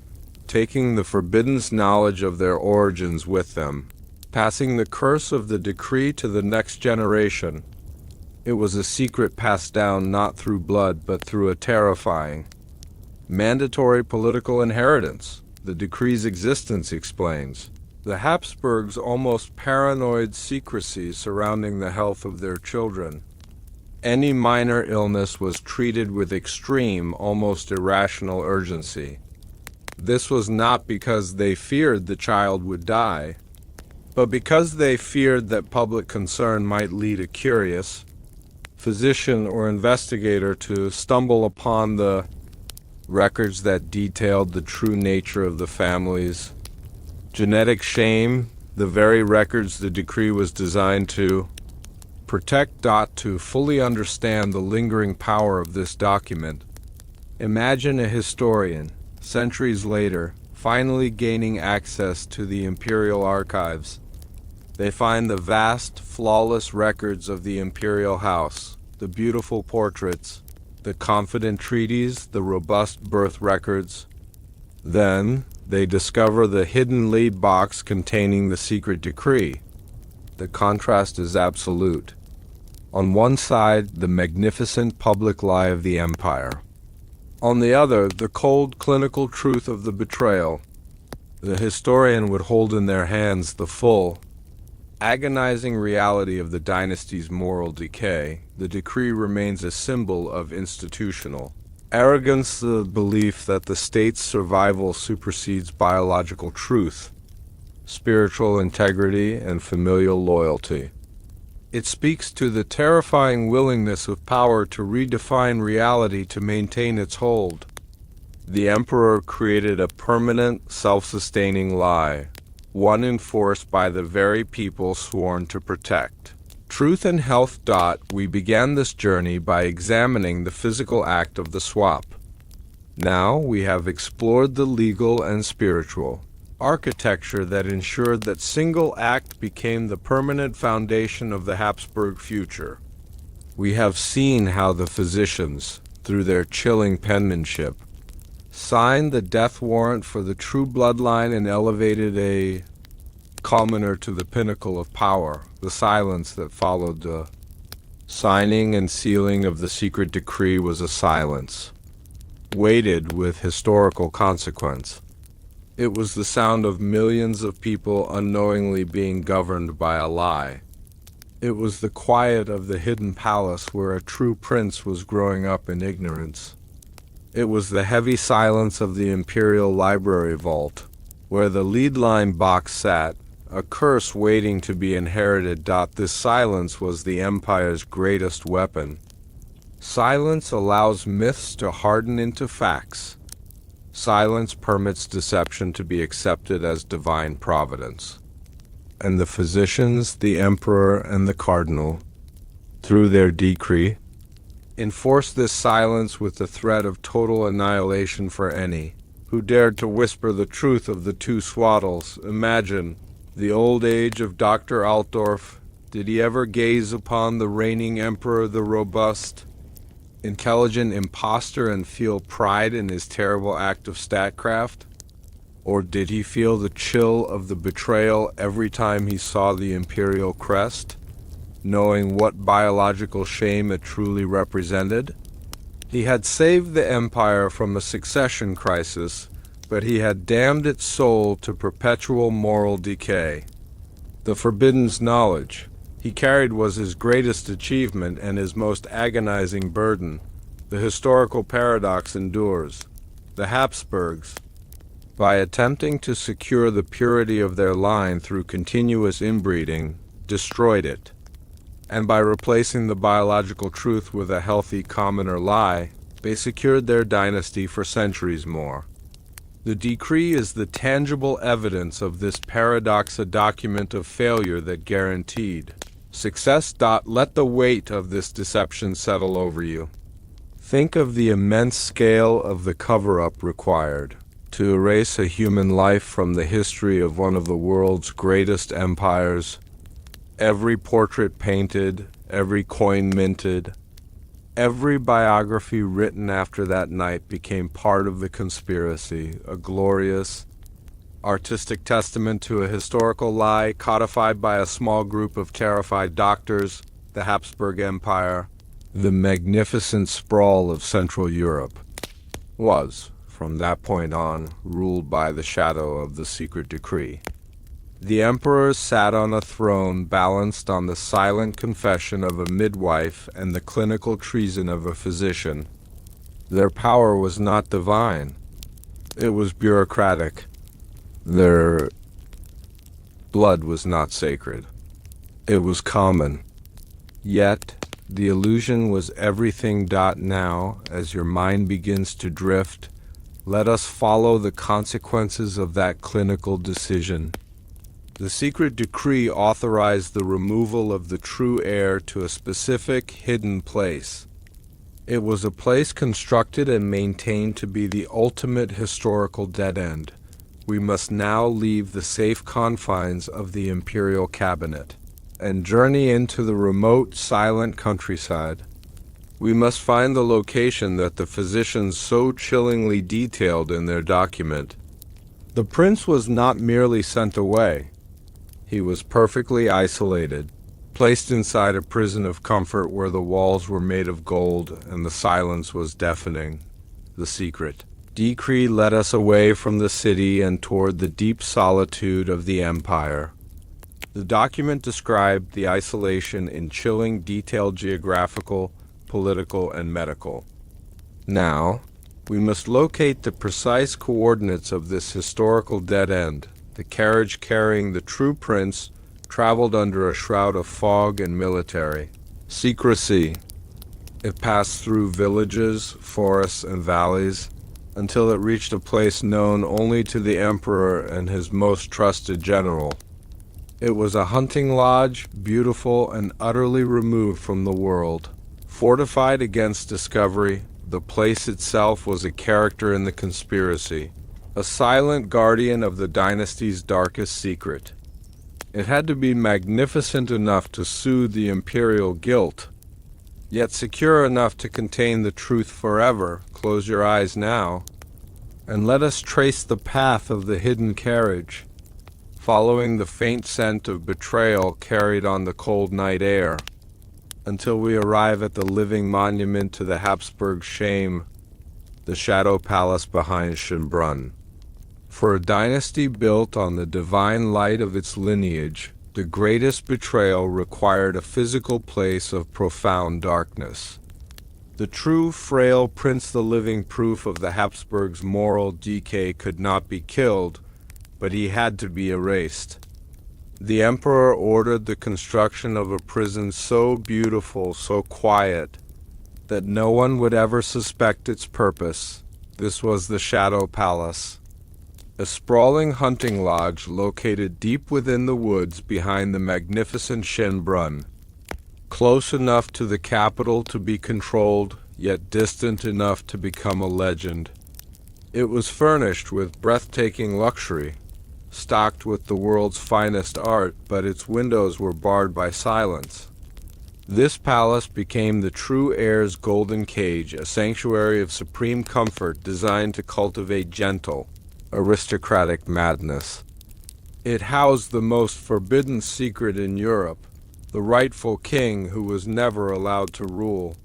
taking the forbidden knowledge of their origins with them, passing the curse of the decree to the next generation. It was a secret passed down not through blood but through a terrifying, mandatory political inheritance. The decree's existence explains the Habsburgs' almost paranoid secrecy surrounding the health of their children. Any minor illness was treated with extreme, almost irrational urgency. This was not because they feared the child would die, but because they feared that public concern might lead a curious physician or investigator to stumble upon the records that detailed the true nature of the family's genetic shame, the very records the decree was designed to protect. To fully understand the lingering power of this document, imagine a historian, centuries later, finally gaining access to the imperial archives. They find the vast, flawless records of the imperial house, the beautiful portraits, the confident treaties, the robust birth records. Then, they discover the hidden lead box containing the secret decree. The contrast is absolute. On one side, the magnificent public lie of the empire. On the other, the cold, clinical truth of the betrayal. The historian would hold in their hands the full, agonizing reality of the dynasty's moral decay. The decree remains a symbol of institutional arrogance, the belief that the state's survival supersedes biological truth, spiritual integrity, and familial loyalty. It speaks to the terrifying willingness of power to redefine reality to maintain its hold. The emperor created a permanent, self-sustaining lie, one enforced by the very people sworn to protect. Truth and health. We began this journey by examining the physical act of the swap. Now we have explored the legal and spiritual architecture that ensured that single act became the permanent foundation of the Habsburg future. We have seen how the physicians, through their chilling penmanship, signed the death warrant for the true bloodline and elevated a commoner to the pinnacle of power. The silence that followed the signing and sealing of the secret decree was a silence, weighted with historical consequence. It was the sound of millions of people unknowingly being governed by a lie. It was the quiet of the hidden palace where a true prince was growing up in ignorance. It was the heavy silence of the imperial library vault, where the lead line box sat, a curse waiting to be inherited. This silence was the empire's greatest weapon. Silence allows myths to harden into facts. Silence permits deception to be accepted as divine providence. And the physicians, the emperor, and the cardinal, through their decree, enforced this silence with the threat of total annihilation for any who dared to whisper the truth of the two swaddles. Imagine the old age of Dr. Altdorf. Did he ever gaze upon the reigning emperor, the robust, intelligent impostor, and feel pride in his terrible act of statecraft? Or did he feel the chill of the betrayal every time he saw the imperial crest, knowing what biological shame it truly represented? He had saved the empire from a succession crisis, but he had damned its soul to perpetual moral decay. The forbidden knowledge he carried was his greatest achievement and his most agonizing burden. The historical paradox endures. The Habsburgs, by attempting to secure the purity of their line through continuous inbreeding, destroyed it. And by replacing the biological truth with a healthy commoner lie, they secured their dynasty for centuries more. The decree is the tangible evidence of this paradox, a document of failure that guaranteed success. Let the weight of this deception settle over you. Think of the immense scale of the cover-up required to erase a human life from the history of one of the world's greatest empires. Every portrait painted, every coin minted, Every biography written after that night became part of the conspiracy, a glorious, artistic testament to a historical lie codified by a small group of terrified doctors, the Habsburg Empire. The magnificent sprawl of Central Europe was, from that point on, ruled by the shadow of the secret decree. The emperors sat on a throne balanced on the silent confession of a midwife and the clinical treason of a physician. Their power was not divine. It was bureaucratic. Their blood was not sacred. It was common. Yet, the illusion was everything. Now, as your mind begins to drift, let us follow the consequences of that clinical decision. The secret decree authorized the removal of the true heir to a specific, hidden place. It was a place constructed and maintained to be the ultimate historical dead end. We must now leave the safe confines of the imperial cabinet and journey into the remote, silent countryside. We must find the location that the physicians so chillingly detailed in their document. The prince was not merely sent away. He was perfectly isolated, placed inside a prison of comfort where the walls were made of gold and the silence was deafening. The secret decree led us away from the city and toward the deep solitude of the empire. The document described the isolation in chilling detail, geographical, political, and medical. Now, we must locate the precise coordinates of this historical dead end. The carriage carrying the true prince traveled under a shroud of fog and military secrecy. It passed through villages, forests, and valleys until it reached a place known only to the emperor and his most trusted general. It was a hunting lodge, beautiful and utterly removed from the world. Fortified against discovery, the place itself was a character in the conspiracy, a silent guardian of the dynasty's darkest secret. It had to be magnificent enough to soothe the imperial guilt, yet secure enough to contain the truth forever. Close your eyes now, and let us trace the path of the hidden carriage, following the faint scent of betrayal carried on the cold night air, until we arrive at the living monument to the Habsburg shame, the shadow palace behind Schönbrunn. For a dynasty built on the divine light of its lineage, the greatest betrayal required a physical place of profound darkness. The true, frail prince, the living proof of the Habsburgs' moral decay, could not be killed, but he had to be erased. The emperor ordered the construction of a prison so beautiful, so quiet, that no one would ever suspect its purpose. This was the Shadow Palace, a sprawling hunting lodge located deep within the woods behind the magnificent Schönbrunn, close enough to the capital to be controlled, yet distant enough to become a legend. It was furnished with breathtaking luxury, stocked with the world's finest art, but its windows were barred by silence. This palace became the true heir's golden cage, a sanctuary of supreme comfort designed to cultivate gentle, aristocratic madness. It housed the most forbidden secret in Europe, the rightful king who was never allowed to rule.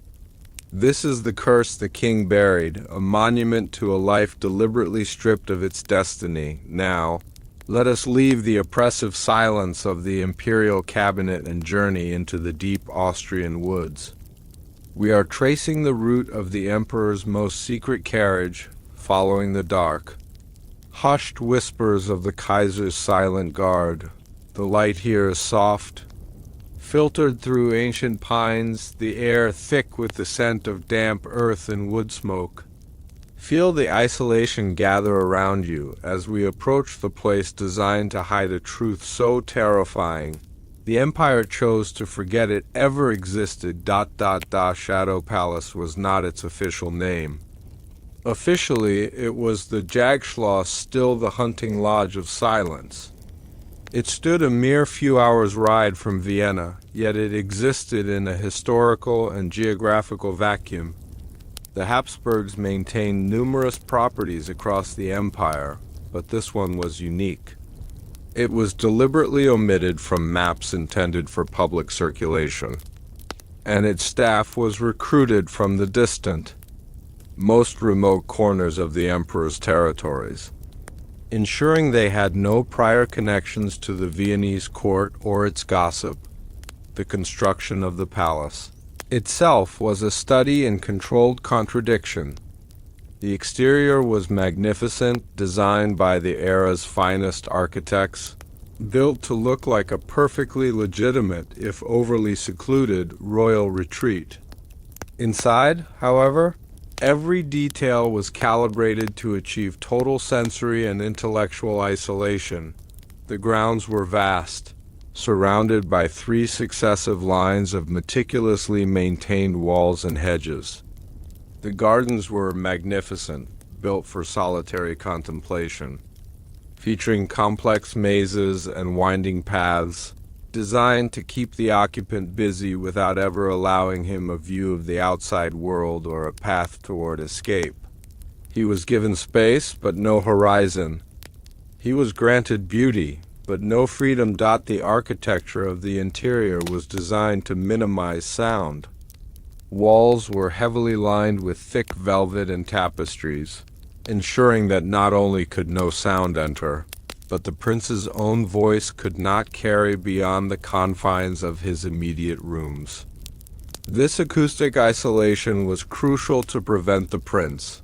This is the curse the king buried, a monument to a life deliberately stripped of its destiny. Now, let us leave the oppressive silence of the imperial cabinet and journey into the deep Austrian woods. We are tracing the route of the emperor's most secret carriage, following the dark, hushed whispers of the Kaiser's silent guard. The light here is soft, filtered through ancient pines, the air thick with the scent of damp earth and wood smoke. Feel the isolation gather around you as we approach the place designed to hide a truth so terrifying. The Empire chose to forget it ever existed. Shadow Palace was not its official name. Officially, it was the Jagdschloss, still the hunting lodge of silence. It stood a mere few hours' ride from Vienna, yet it existed in a historical and geographical vacuum. The Habsburgs maintained numerous properties across the empire, but this one was unique. It was deliberately omitted from maps intended for public circulation, and its staff was recruited from the distant, most remote corners of the emperor's territories, ensuring they had no prior connections to the Viennese court or its gossip. The construction of the palace itself was a study in controlled contradiction. The exterior was magnificent, designed by the era's finest architects, built to look like a perfectly legitimate, if overly secluded, royal retreat. Inside, however, every detail was calibrated to achieve total sensory and intellectual isolation. The grounds were vast, surrounded by 3 successive lines of meticulously maintained walls and hedges. The gardens were magnificent, built for solitary contemplation, featuring complex mazes and winding paths, designed to keep the occupant busy without ever allowing him a view of the outside world or a path toward escape. He was given space, but no horizon. He was granted beauty, but no freedom. The architecture of the interior was designed to minimize sound. Walls were heavily lined with thick velvet and tapestries, ensuring that not only could no sound enter, but the prince's own voice could not carry beyond the confines of his immediate rooms. This acoustic isolation was crucial to prevent the prince,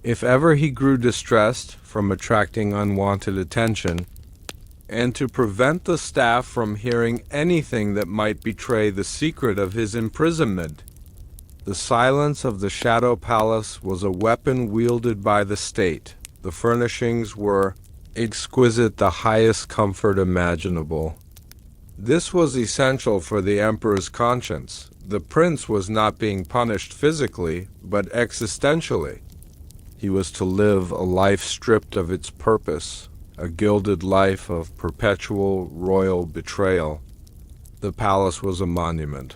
if ever he grew distressed, from attracting unwanted attention, and to prevent the staff from hearing anything that might betray the secret of his imprisonment. The silence of the Shadow Palace was a weapon wielded by the state. The furnishings were exquisite, the highest comfort imaginable. This was essential for the emperor's conscience. The prince was not being punished physically, but existentially. He was to live a life stripped of its purpose, a gilded life of perpetual royal betrayal. The palace was a monument,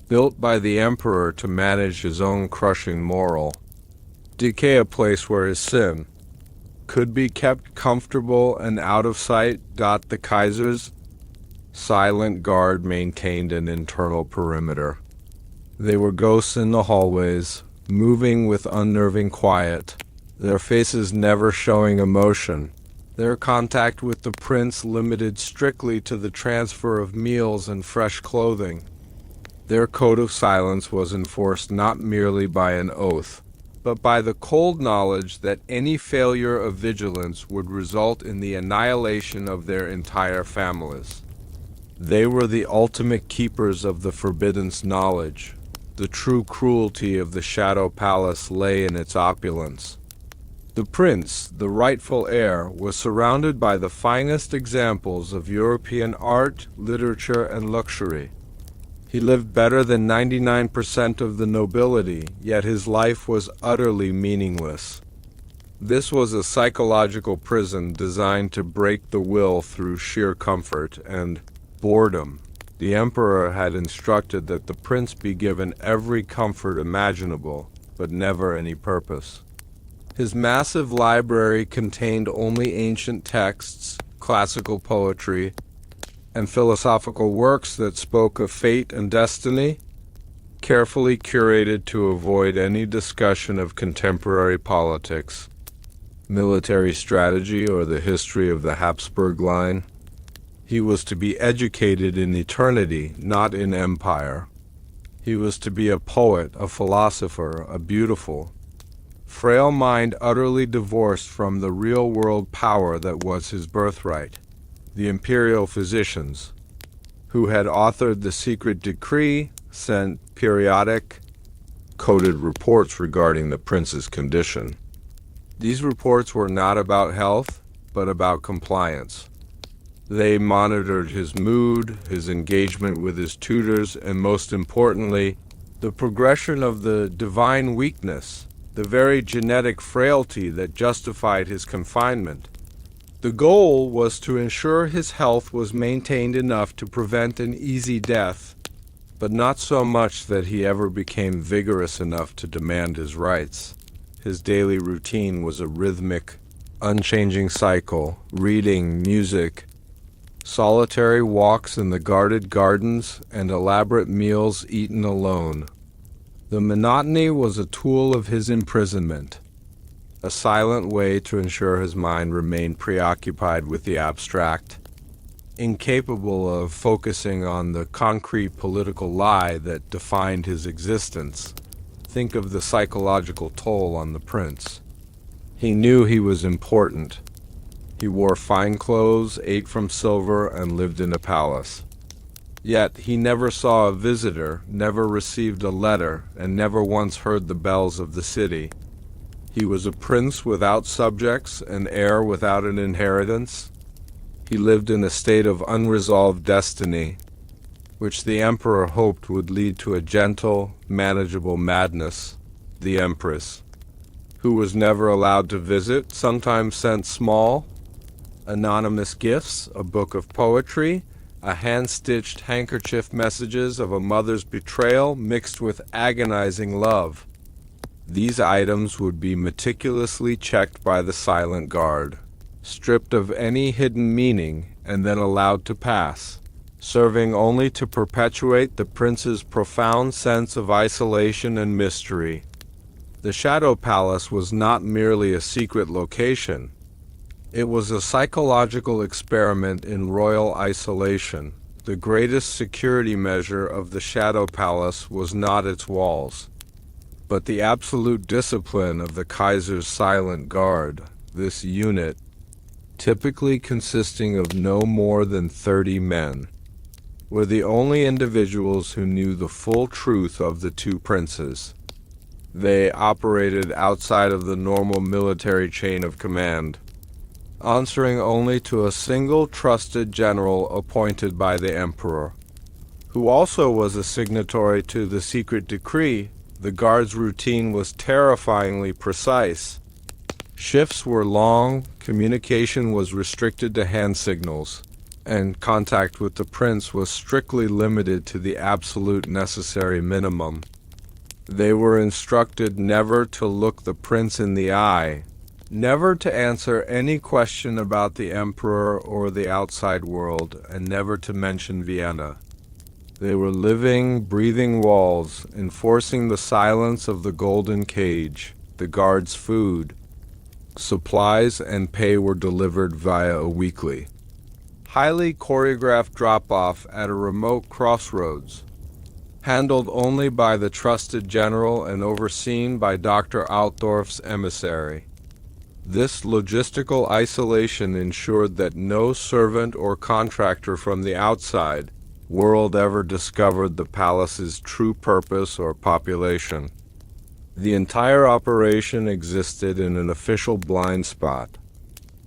built by the emperor to manage his own crushing moral decay, a place where his sin could be kept comfortable and out of sight. The Kaiser's silent guard maintained an internal perimeter. They were ghosts in the hallways, moving with unnerving quiet, their faces never showing emotion. Their contact with the prince limited strictly to the transfer of meals and fresh clothing. Their code of silence was enforced not merely by an oath, but by the cold knowledge that any failure of vigilance would result in the annihilation of their entire families. They were the ultimate keepers of the forbidden knowledge. The true cruelty of the Shadow Palace lay in its opulence. The prince, the rightful heir, was surrounded by the finest examples of European art, literature, and luxury. He lived better than 99% of the nobility, yet his life was utterly meaningless. This was a psychological prison designed to break the will through sheer comfort and boredom. The emperor had instructed that the prince be given every comfort imaginable, but never any purpose. His massive library contained only ancient texts, classical poetry, and philosophical works that spoke of fate and destiny, carefully curated to avoid any discussion of contemporary politics, military strategy, or the history of the Habsburg line. He was to be educated in eternity, not in empire. He was to be a poet, a philosopher, a beautiful, frail mind utterly divorced from the real-world power that was his birthright. The Imperial Physicians, who had authored the secret decree, sent periodic, coded reports regarding the prince's condition. These reports were not about health, but about compliance. They monitored his mood, his engagement with his tutors, and most importantly, the progression of the divine weakness, the very genetic frailty that justified his confinement. The goal was to ensure his health was maintained enough to prevent an easy death, but not so much that he ever became vigorous enough to demand his rights. His daily routine was a rhythmic, unchanging cycle: reading, music, solitary walks in the guarded gardens, and elaborate meals eaten alone. The monotony was a tool of his imprisonment, a silent way to ensure his mind remained preoccupied with the abstract, incapable of focusing on the concrete political lie that defined his existence. Think of the psychological toll on the prince. He knew he was important. He wore fine clothes, ate from silver, and lived in a palace. Yet he never saw a visitor, never received a letter, and never once heard the bells of the city. He was a prince without subjects, an heir without an inheritance. He lived in a state of unresolved destiny, which the emperor hoped would lead to a gentle, manageable madness, the Empress, who was never allowed to visit, sometimes sent small, anonymous gifts, a book of poetry, a hand-stitched handkerchief, messages of a mother's betrayal mixed with agonizing love. These items would be meticulously checked by the silent guard, stripped of any hidden meaning, and then allowed to pass, serving only to perpetuate the prince's profound sense of isolation and mystery. The Shadow Palace was not merely a secret location. It was a psychological experiment in royal isolation. The greatest security measure of the Shadow Palace was not its walls, but the absolute discipline of the Kaiser's silent guard. This unit, typically consisting of no more than 30 men, were the only individuals who knew the full truth of the two princes. They operated outside of the normal military chain of command, answering only to a single trusted general appointed by the emperor, who also was a signatory to the secret decree. The guard's routine was terrifyingly precise. Shifts were long, communication was restricted to hand signals, and contact with the prince was strictly limited to the absolute necessary minimum. They were instructed never to look the prince in the eye, never to answer any question about the emperor or the outside world, and never to mention Vienna. They were living, breathing walls, enforcing the silence of the golden cage. The guard's food, supplies, and pay were delivered via a weekly, highly choreographed drop-off at a remote crossroads, handled only by the trusted general and overseen by Dr. Altdorf's emissary. This logistical isolation ensured that no servant or contractor from the outside world ever discovered the palace's true purpose or population. The entire operation existed in an official blind spot,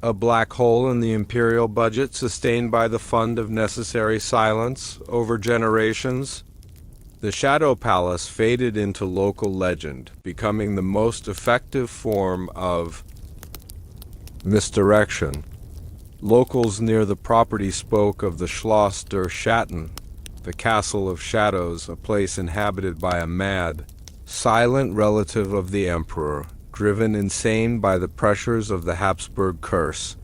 a black hole in the imperial budget sustained by the Fund of Necessary Silence over generations. The Shadow Palace faded into local legend, becoming the most effective form of misdirection. Locals near the property spoke of the Schloss der Schatten, the Castle of Shadows, a place inhabited by a mad, silent relative of the emperor, driven insane by the pressures of the Habsburg curse.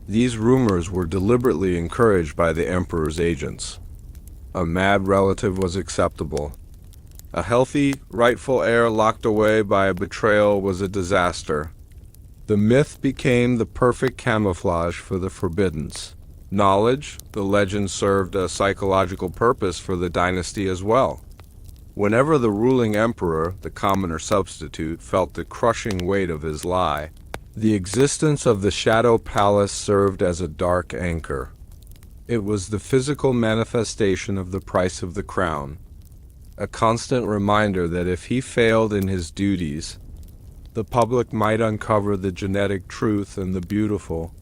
These rumors were deliberately encouraged by the emperor's agents. A mad relative was acceptable. A healthy, rightful heir locked away by a betrayal was a disaster. The myth became the perfect camouflage for the forbiddance. Knowledge, the legend served a psychological purpose for the dynasty as well. Whenever the ruling emperor, the commoner substitute, felt the crushing weight of his lie, the existence of the Shadow Palace served as a dark anchor. It was the physical manifestation of the price of the crown, a constant reminder that if he failed in his duties, the public might uncover the genetic truth, and the beautiful,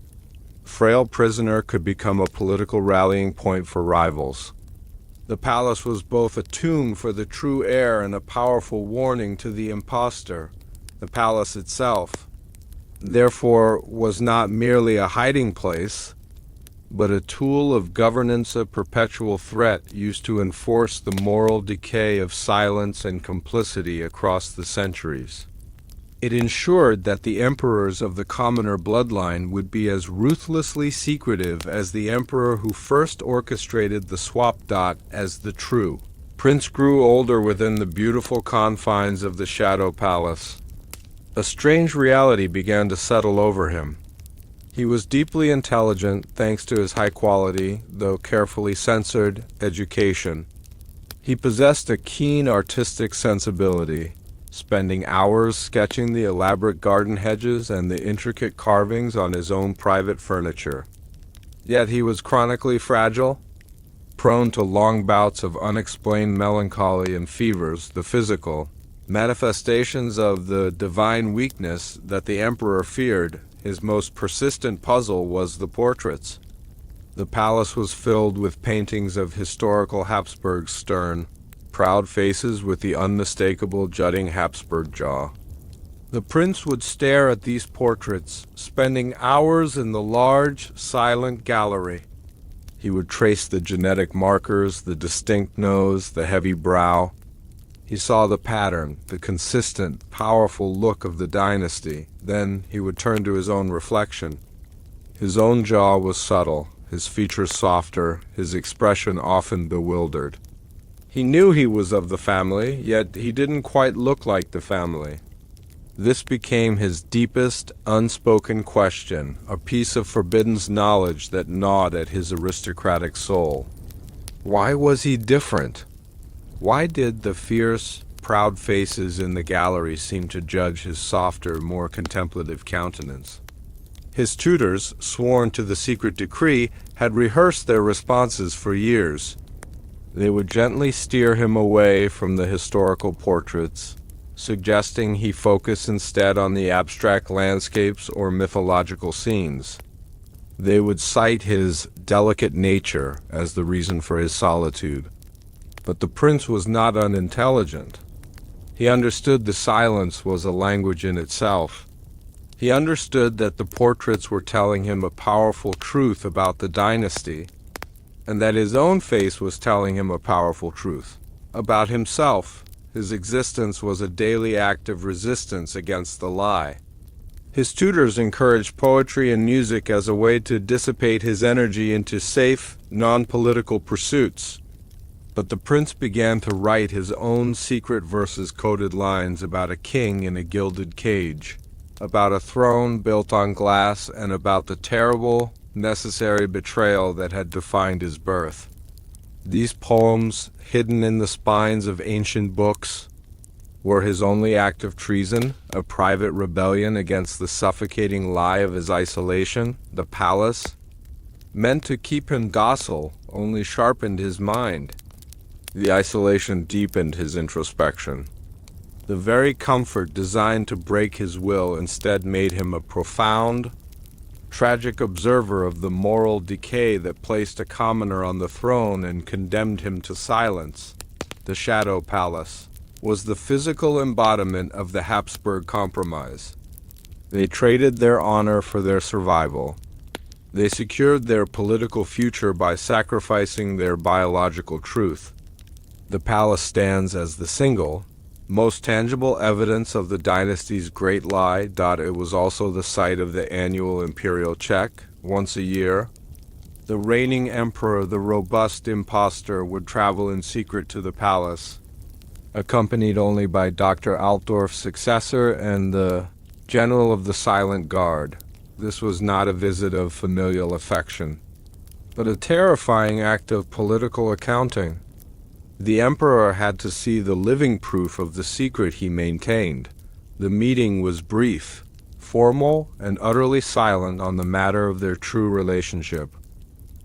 frail prisoner could become a political rallying point for rivals. The palace was both a tomb for the true heir and a powerful warning to the impostor. The palace itself, therefore was not merely a hiding place, but a tool of governance, a perpetual threat used to enforce the moral decay of silence and complicity across the centuries. It ensured that the emperors of the commoner bloodline would be as ruthlessly secretive as the emperor who first orchestrated the swap. As the true prince grew older within the beautiful confines of the Shadow Palace, a strange reality began to settle over him. He was deeply intelligent thanks to his high-quality, though carefully censored, education. He possessed a keen artistic sensibility, spending hours sketching the elaborate garden hedges and the intricate carvings on his own private furniture. Yet he was chronically fragile, prone to long bouts of unexplained melancholy and fevers, the physical manifestations of the divine weakness that the emperor feared. His most persistent puzzle was the portraits. The palace was filled with paintings of historical Habsburgs, stern, proud faces with the unmistakable jutting Habsburg jaw. The prince would stare at these portraits, spending hours in the large, silent gallery. He would trace the genetic markers, the distinct nose, the heavy brow. He saw the pattern, the consistent, powerful look of the dynasty. Then he would turn to his own reflection. His own jaw was subtle, his features softer, his expression often bewildered. He knew he was of the family, yet he didn't quite look like the family. This became his deepest, unspoken question, a piece of forbidden knowledge that gnawed at his aristocratic soul. Why was he different? Why did the fierce, proud faces in the gallery seem to judge his softer, more contemplative countenance? His tutors, sworn to the secret decree, had rehearsed their responses for years. They would gently steer him away from the historical portraits, suggesting he focus instead on the abstract landscapes or mythological scenes. They would cite his delicate nature as the reason for his solitude. But the prince was not unintelligent. He understood the silence was a language in itself. He understood that the portraits were telling him a powerful truth about the dynasty, and that his own face was telling him a powerful truth about himself. His existence was a daily act of resistance against the lie. His tutors encouraged poetry and music as a way to dissipate his energy into safe, non-political pursuits. But the prince began to write his own secret verses, coded lines about a king in a gilded cage, about a throne built on glass, and about the terrible, necessary betrayal that had defined his birth. These poems, hidden in the spines of ancient books, were his only act of treason, a private rebellion against the suffocating lie of his isolation. The palace, meant to keep him docile, only sharpened his mind. The isolation deepened his introspection. The very comfort designed to break his will instead made him a profound, tragic observer of the moral decay that placed a commoner on the throne and condemned him to silence. The Shadow Palace was the physical embodiment of the Habsburg Compromise. They traded their honor for their survival. They secured their political future by sacrificing their biological truth. The palace stands as the single, most tangible evidence of the dynasty's great lie. It was also the site of the annual imperial check, once a year. The reigning emperor, the robust impostor, would travel in secret to the palace, accompanied only by Dr. Altdorf's successor and the general of the Silent Guard. This was not a visit of familial affection, but a terrifying act of political accounting. The emperor had to see the living proof of the secret he maintained. The meeting was brief, formal, and utterly silent on the matter of their true relationship.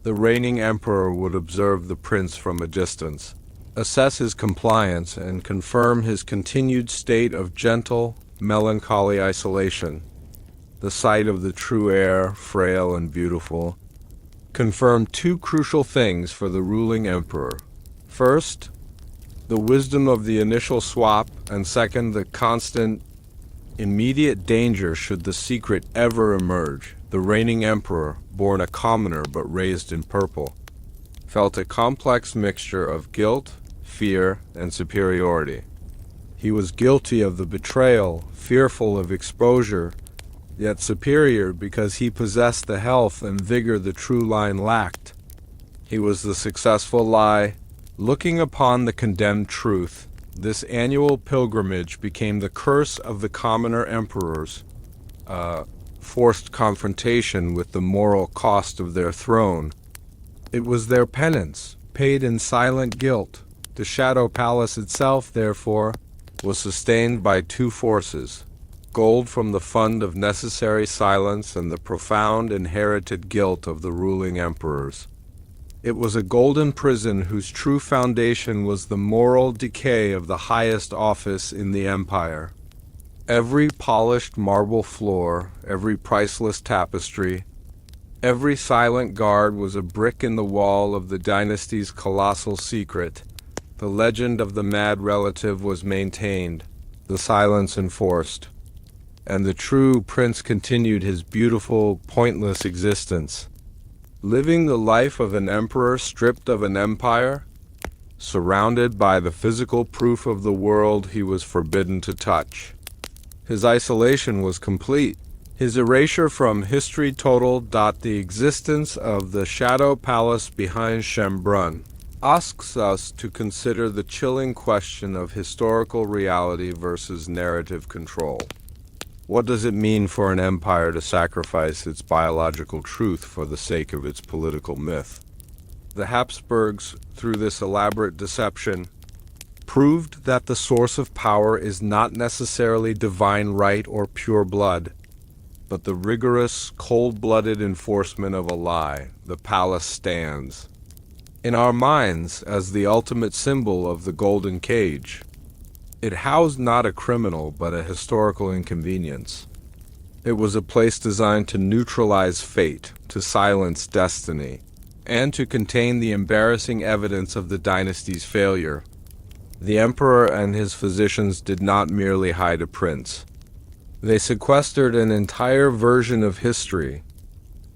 The reigning emperor would observe the prince from a distance, assess his compliance, and confirm his continued state of gentle, melancholy isolation. The sight of the true heir, frail and beautiful, confirmed two crucial things for the ruling emperor. First, the wisdom of the initial swap, and second, the constant immediate danger should the secret ever emerge. The reigning emperor, born a commoner but raised in purple, felt a complex mixture of guilt, fear, and superiority. He was guilty of the betrayal, fearful of exposure, yet superior because he possessed the health and vigor the true line lacked. He was the successful lie, looking upon the condemned truth. This annual pilgrimage became the curse of the commoner emperors, forced confrontation with the moral cost of their throne. It was their penance, paid in silent guilt. The Shadow Palace itself, therefore, was sustained by two forces: gold from the fund of necessary silence and the profound inherited guilt of the ruling emperors. It was a golden prison whose true foundation was the moral decay of the highest office in the empire. Every polished marble floor, every priceless tapestry, every silent guard was a brick in the wall of the dynasty's colossal secret. The legend of the mad relative was maintained, the silence enforced, and the true prince continued his beautiful, pointless existence, living the life of an emperor stripped of an empire, surrounded by the physical proof of the world he was forbidden to touch. His isolation was complete. His erasure from history total. The existence of the Shadow Palace behind Schönbrunn asks us to consider the chilling question of historical reality versus narrative control. What does it mean for an empire to sacrifice its biological truth for the sake of its political myth? The Habsburgs, through this elaborate deception, proved that the source of power is not necessarily divine right or pure blood, but the rigorous, cold-blooded enforcement of a lie. The palace stands in our minds as the ultimate symbol of the golden cage. It housed not a criminal, but a historical inconvenience. It was a place designed to neutralize fate, to silence destiny, and to contain the embarrassing evidence of the dynasty's failure. The emperor and his physicians did not merely hide a prince. They sequestered an entire version of history,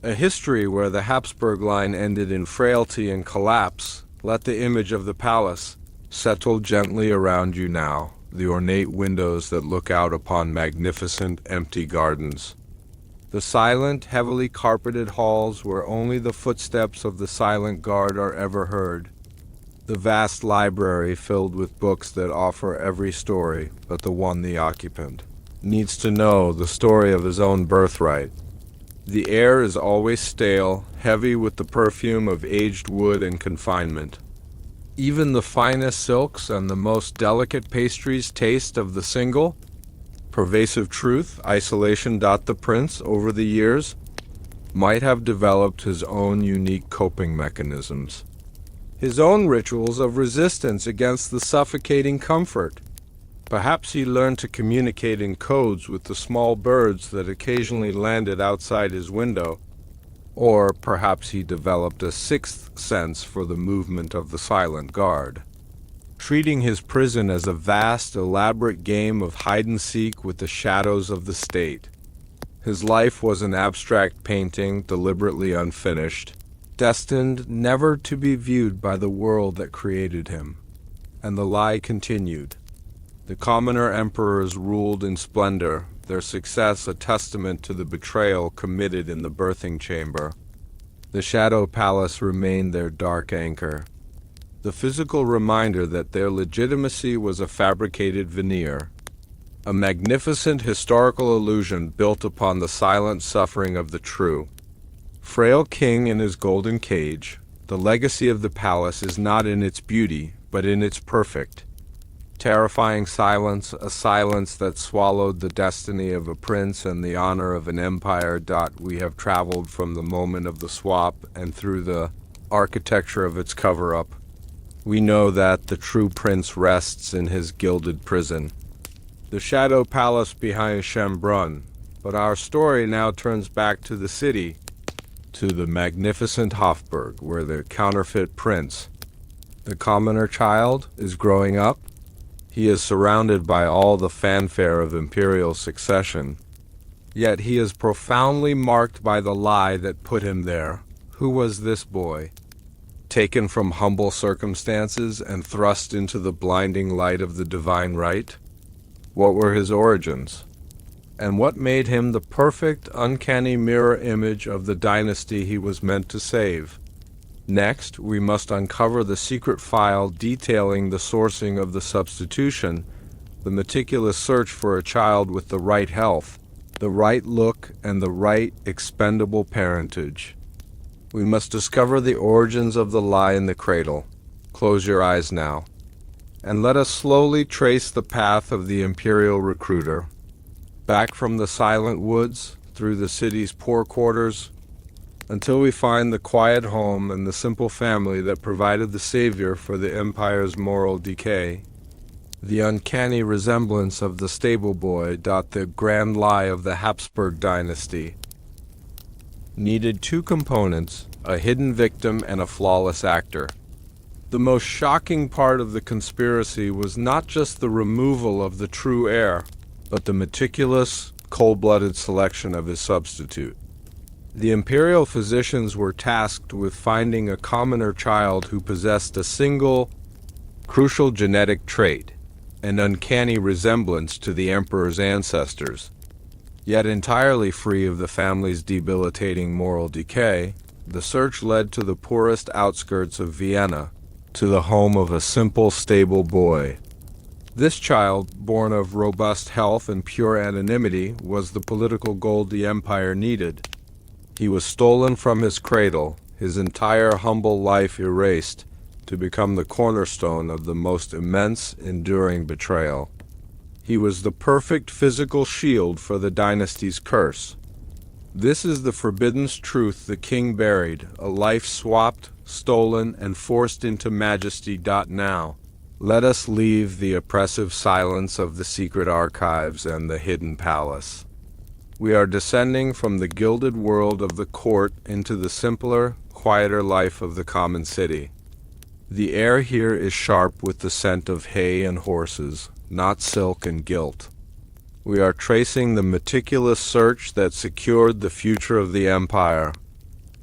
a history where the Habsburg line ended in frailty and collapse. Let the image of the palace settle gently around you now, the ornate windows that look out upon magnificent, empty gardens. The silent, heavily carpeted halls where only the footsteps of the silent guard are ever heard. The vast library filled with books that offer every story but the one the occupant needs to know, the story of his own birthright. The air is always stale, heavy with the perfume of aged wood and confinement. Even the finest silks and the most delicate pastries taste of the single, pervasive truth, isolation. The prince, over the years, might have developed his own unique coping mechanisms, his own rituals of resistance against the suffocating comfort. Perhaps he learned to communicate in codes with the small birds that occasionally landed outside his window, or perhaps he developed a sixth sense for the movement of the silent guard, treating his prison as a vast, elaborate game of hide-and-seek with the shadows of the state. His life was an abstract painting, deliberately unfinished, destined never to be viewed by the world that created him. And the lie continued. The commoner emperors ruled in splendor, their success a testament to the betrayal committed in the birthing chamber. The Shadow Palace remained their dark anchor, the physical reminder that their legitimacy was a fabricated veneer, a magnificent historical illusion built upon the silent suffering of the true. Frail king in his golden cage, the legacy of the palace is not in its beauty, but in its perfect, terrifying silence, a silence that swallowed the destiny of a prince and the honor of an empire. We have traveled from the moment of the swap and through the architecture of its cover-up. We know that the true prince rests in his gilded prison, the Shadow Palace behind Schönbrunn. But our story now turns back to the city, to the magnificent Hofburg, where the counterfeit prince, the commoner child, is growing up. He is surrounded by all the fanfare of imperial succession, yet he is profoundly marked by the lie that put him there. Who was this boy? Taken from humble circumstances and thrust into the blinding light of the divine right? What were his origins? And what made him the perfect, uncanny mirror image of the dynasty he was meant to save? Next, we must uncover the secret file detailing the sourcing of the substitution, the meticulous search for a child with the right health, the right look, and the right expendable parentage. We must discover the origins of the lie in the cradle. Close your eyes now, and let us slowly trace the path of the imperial recruiter. Back from the silent woods, through the city's poor quarters, until we find the quiet home and the simple family that provided the savior for the empire's moral decay. The uncanny resemblance of the stable boy, the grand lie of the Habsburg Dynasty, needed two components, a hidden victim and a flawless actor. The most shocking part of the conspiracy was not just the removal of the true heir, but the meticulous, cold-blooded selection of his substitute. The Imperial Physicians were tasked with finding a commoner child who possessed a single, crucial genetic trait, an uncanny resemblance to the Emperor's ancestors. Yet entirely free of the family's debilitating moral decay, the search led to the poorest outskirts of Vienna, to the home of a simple, stable boy. This child, born of robust health and pure anonymity, was the political gold the empire needed. He was stolen from his cradle, his entire humble life erased, to become the cornerstone of the most immense, enduring betrayal. He was the perfect physical shield for the dynasty's curse. This is the forbidden truth the king buried, a life swapped, stolen, and forced into majesty. Now, let us leave the oppressive silence of the secret archives and the hidden palace. We are descending from the gilded world of the court into the simpler, quieter life of the common city. The air here is sharp with the scent of hay and horses, not silk and gilt. We are tracing the meticulous search that secured the future of the empire,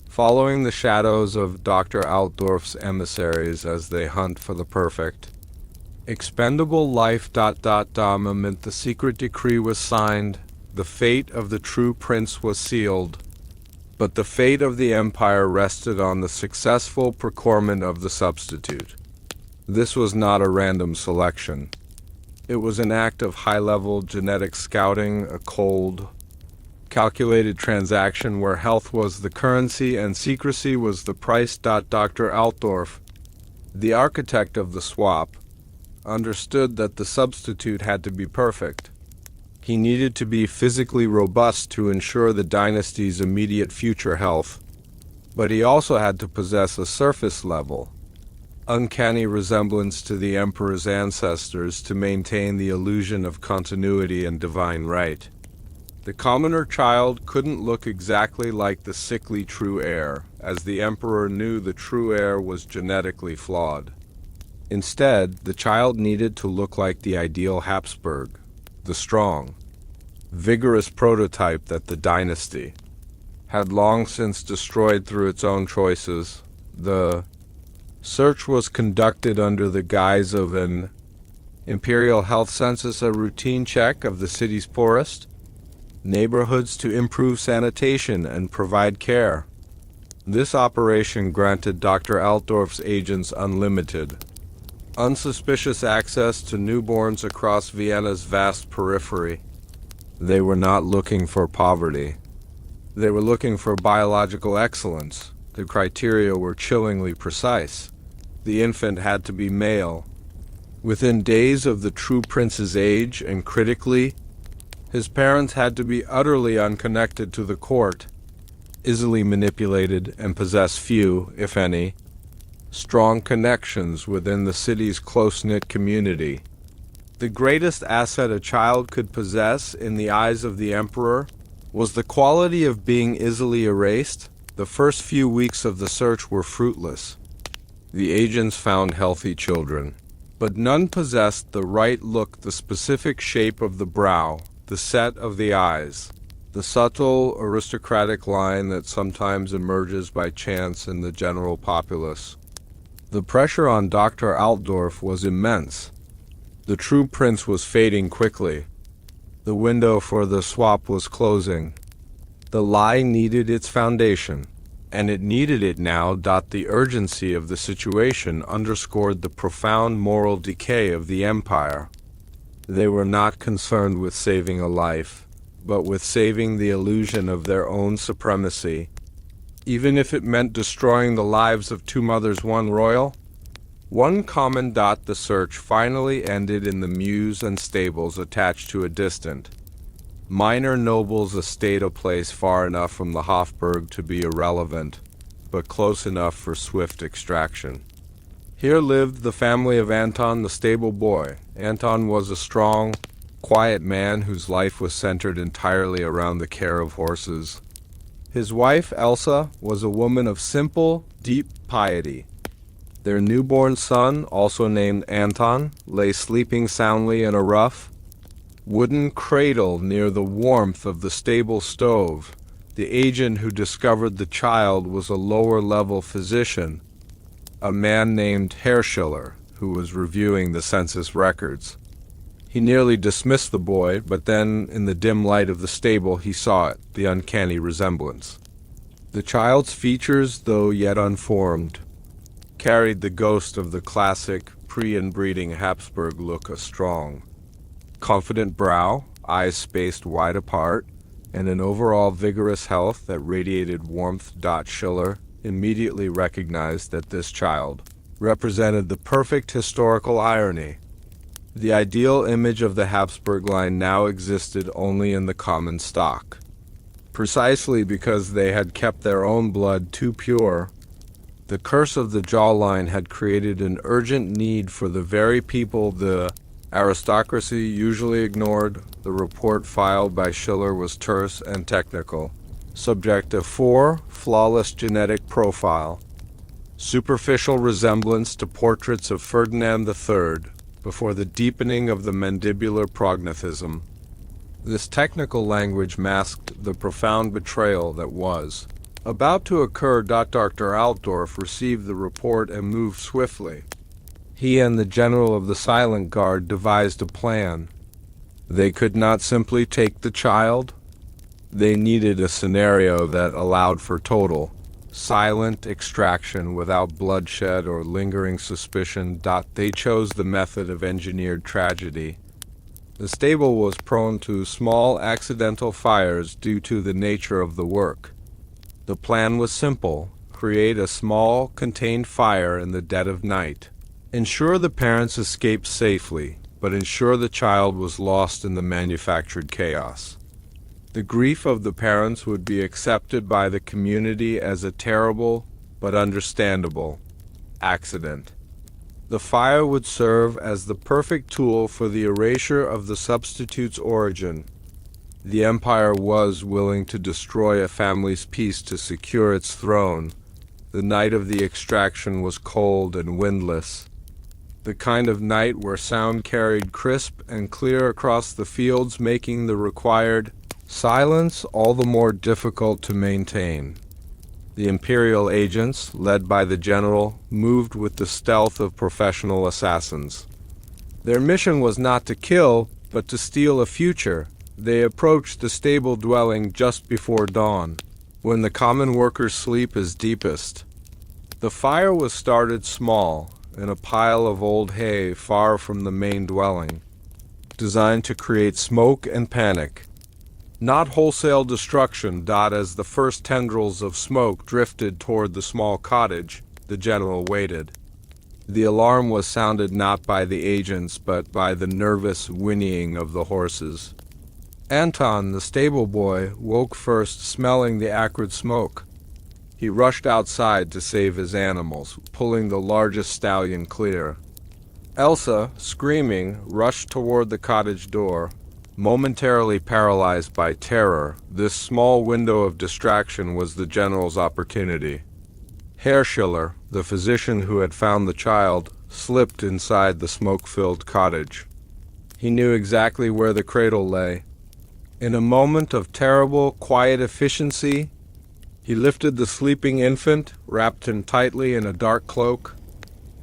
following the shadows of Dr. Altdorf's emissaries as they hunt for the perfect, expendable life. The moment the secret decree was signed, the fate of the true prince was sealed. But the fate of the empire rested on the successful procurement of the substitute. This was not a random selection. It was an act of high-level genetic scouting, a cold, calculated transaction where health was the currency and secrecy was the price. Dr. Altdorf, the architect of the swap, understood that the substitute had to be perfect. He needed to be physically robust to ensure the dynasty's immediate future health, but he also had to possess a surface-level, uncanny resemblance to the emperor's ancestors to maintain the illusion of continuity and divine right. The commoner child couldn't look exactly like the sickly true heir, as the emperor knew the true heir was genetically flawed. Instead, the child needed to look like the ideal Habsburg, the strong, vigorous prototype that the dynasty had long since destroyed through its own choices. The search was conducted under the guise of an imperial health census, a routine check of the city's poorest neighborhoods to improve sanitation and provide care. This operation granted Dr. Altdorf's agents unlimited, unsuspicious access to newborns across Vienna's vast periphery. They were not looking for poverty. They were looking for biological excellence. The criteria were chillingly precise. The infant had to be male, within days of the true prince's age, and critically, his parents had to be utterly unconnected to the court, easily manipulated, and possess few, if any, strong connections within the city's close-knit community. The greatest asset a child could possess in the eyes of the emperor was the quality of being easily erased. The first few weeks of the search were fruitless. The agents found healthy children, but none possessed the right look, the specific shape of the brow, the set of the eyes, the subtle aristocratic line that sometimes emerges by chance in the general populace. The pressure on Dr. Altdorf was immense. The true prince was fading quickly. The window for the swap was closing. The lie needed its foundation, and it needed it now. The urgency of the situation underscored the profound moral decay of the empire. They were not concerned with saving a life, but with saving the illusion of their own supremacy, even if it meant destroying the lives of two mothers, one royal. One common. The search finally ended in the mews and stables attached to a distant, minor noble's estate, a place far enough from the Hofburg to be irrelevant, but close enough for swift extraction. Here lived the family of Anton, the stable boy. Anton was a strong, quiet man whose life was centered entirely around the care of horses. His wife, Elsa, was a woman of simple, deep piety. Their newborn son, also named Anton, lay sleeping soundly in a rough, wooden cradle near the warmth of the stable stove. The agent who discovered the child was a lower-level physician, a man named Herr, who was reviewing the census records. He nearly dismissed the boy, but then, in the dim light of the stable, he saw it, the uncanny resemblance. The child's features, though yet unformed, carried the ghost of the classic pre-inbreeding Habsburg look, a strong, confident brow, eyes spaced wide apart, and an overall vigorous health that radiated warmth. Schiller immediately recognized that this child represented the perfect historical irony. The ideal image of the Habsburg line now existed only in the common stock. Precisely because they had kept their own blood too pure, the curse of the jawline had created an urgent need for the very people the aristocracy usually ignored. The report filed by Schiller was terse and technical. Subjective 4, flawless genetic profile. Superficial resemblance to portraits of Ferdinand III before the deepening of the mandibular prognathism. This technical language masked the profound betrayal that was about to occur. Dr. Altdorf received the report and moved swiftly. He and the general of the Silent Guard devised a plan. They could not simply take the child. They needed a scenario that allowed for total, silent extraction without bloodshed or lingering suspicion. They chose the method of engineered tragedy. The stable was prone to small accidental fires due to the nature of the work. The plan was simple: create a small, contained fire in the dead of night. Ensure the parents escaped safely, but ensure the child was lost in the manufactured chaos. The grief of the parents would be accepted by the community as a terrible, but understandable, accident. The fire would serve as the perfect tool for the erasure of the substitute's origin. The empire was willing to destroy a family's peace to secure its throne. The night of the extraction was cold and windless, the kind of night where sound carried crisp and clear across the fields, making the required silence all the more difficult to maintain. The imperial agents, led by the general, moved with the stealth of professional assassins. Their mission was not to kill, but to steal a future. They approached the stable dwelling just before dawn, when the common worker's sleep is deepest. The fire was started small, in a pile of old hay far from the main dwelling, designed to create smoke and panic. Not wholesale destruction. As the first tendrils of smoke drifted toward the small cottage, the general waited. The alarm was sounded not by the agents, but by the nervous whinnying of the horses. Anton, the stable boy, woke first, smelling the acrid smoke. He rushed outside to save his animals, pulling the largest stallion clear. Elsa, screaming, rushed toward the cottage door. Momentarily paralyzed by terror, this small window of distraction was the general's opportunity. Herr, the physician who had found the child, slipped inside the smoke-filled cottage. He knew exactly where the cradle lay. In a moment of terrible, quiet efficiency, he lifted the sleeping infant, wrapped him tightly in a dark cloak,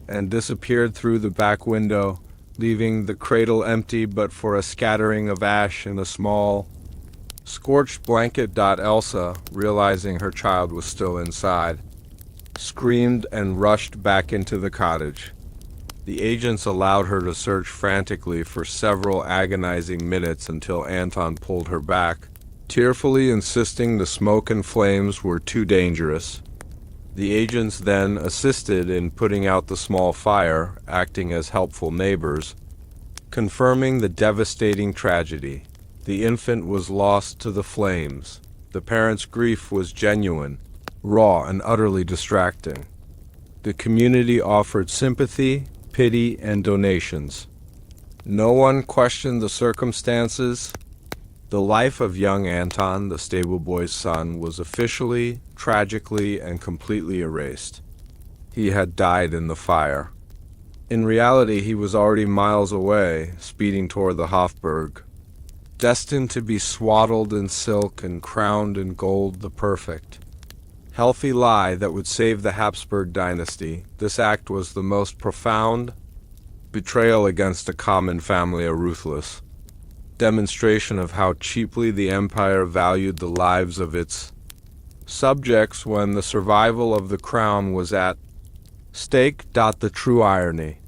and disappeared through the back window, leaving the cradle empty but for a scattering of ash in a small, scorched blanket. Elsa, realizing her child was still inside, screamed and rushed back into the cottage. The agents allowed her to search frantically for several agonizing minutes until Anton pulled her back, tearfully insisting the smoke and flames were too dangerous. The agents then assisted in putting out the small fire, acting as helpful neighbors, confirming the devastating tragedy. The infant was lost to the flames. The parents' grief was genuine, raw, and utterly distracting. The community offered sympathy, pity, and donations. No one questioned the circumstances. The life of young Anton, the stable boy's son, was officially, tragically, and completely erased. He had died in the fire. In reality, he was already miles away, speeding toward the Habsburg, destined to be swaddled in silk and crowned in gold, the perfect, healthy lie that would save the Habsburg Dynasty. This act was the most profound betrayal against a common family, a ruthless demonstration of how cheaply the empire valued the lives of its subjects when the survival of the crown was at stake. The true irony.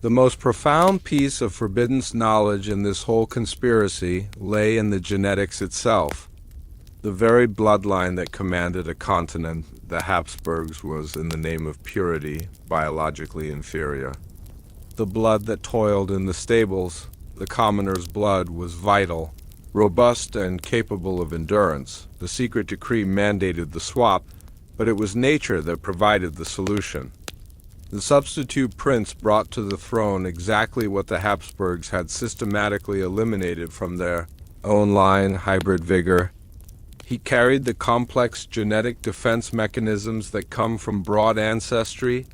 The most profound piece of forbidden knowledge in this whole conspiracy lay in the genetics itself. The very bloodline that commanded a continent, the Habsburgs, was, in the name of purity, biologically inferior. The blood that toiled in the stables, the commoner's blood, was vital, robust, and capable of endurance. The secret decree mandated the swap, but it was nature that provided the solution. The substitute prince brought to the throne exactly what the Habsburgs had systematically eliminated from their own line: hybrid vigor. He carried the complex genetic defense mechanisms that come from broad ancestry,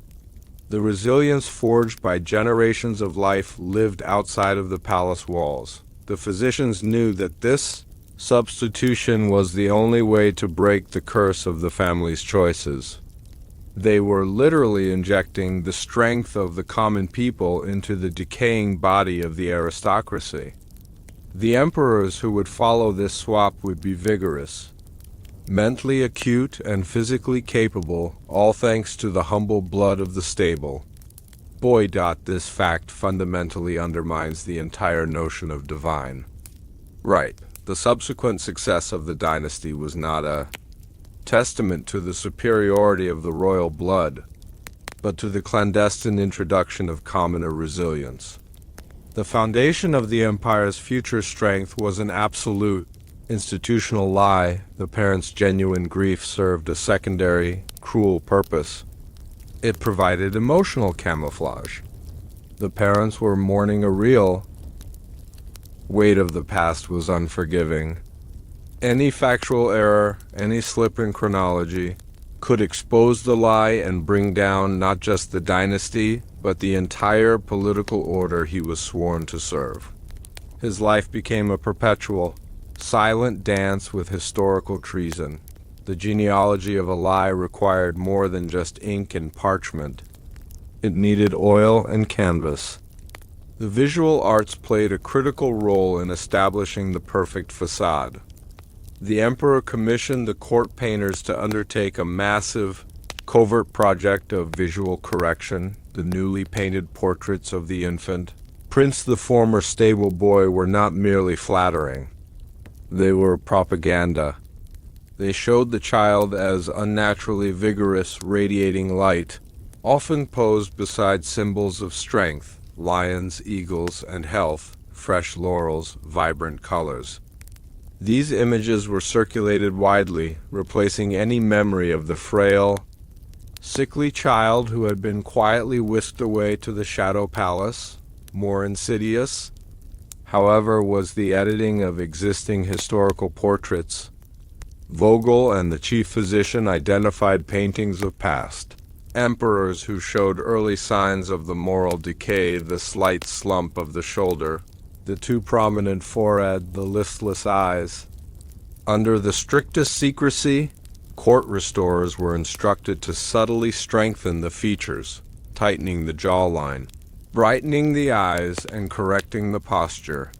the resilience forged by generations of life lived outside of the palace walls. The physicians knew that this substitution was the only way to break the curse of the family's choices. They were literally injecting the strength of the common people into the decaying body of the aristocracy. The emperors who would follow this swap would be vigorous, mentally acute, and physically capable, all thanks to the humble blood of the stable. Boy, this fact fundamentally undermines the entire notion of divine right. The subsequent success of the dynasty was not a testament to the superiority of the royal blood, but to the clandestine introduction of commoner resilience. The foundation of the empire's future strength was an absolute, institutional lie. The parents' genuine grief served a secondary, cruel purpose. It provided emotional camouflage. The parents were mourning a real weight of the past was unforgiving. Any factual error, any slip in chronology, could expose the lie and bring down not just the dynasty, but the entire political order he was sworn to serve. His life became a perpetual, silent dance with historical treason. The genealogy of a lie required more than just ink and parchment. It needed oil and canvas. The visual arts played a critical role in establishing the perfect facade. The emperor commissioned the court painters to undertake a massive, covert project of visual correction. The newly painted portraits of the infant Prince, the former stable boy, were not merely flattering. They were propaganda. They showed the child as unnaturally vigorous, radiating light, often posed beside symbols of strength: lions, eagles, and health, fresh laurels, vibrant colors. These images were circulated widely, replacing any memory of the frail, sickly child who had been quietly whisked away to the Shadow Palace. More insidious, however, was the editing of existing historical portraits. Vogel and the chief physician identified paintings of past emperors who showed early signs of the moral decay, the slight slump of the shoulder, the too prominent forehead, the listless eyes. Under the strictest secrecy, court restorers were instructed to subtly strengthen the features, tightening the jawline, brightening the eyes, and correcting the posture.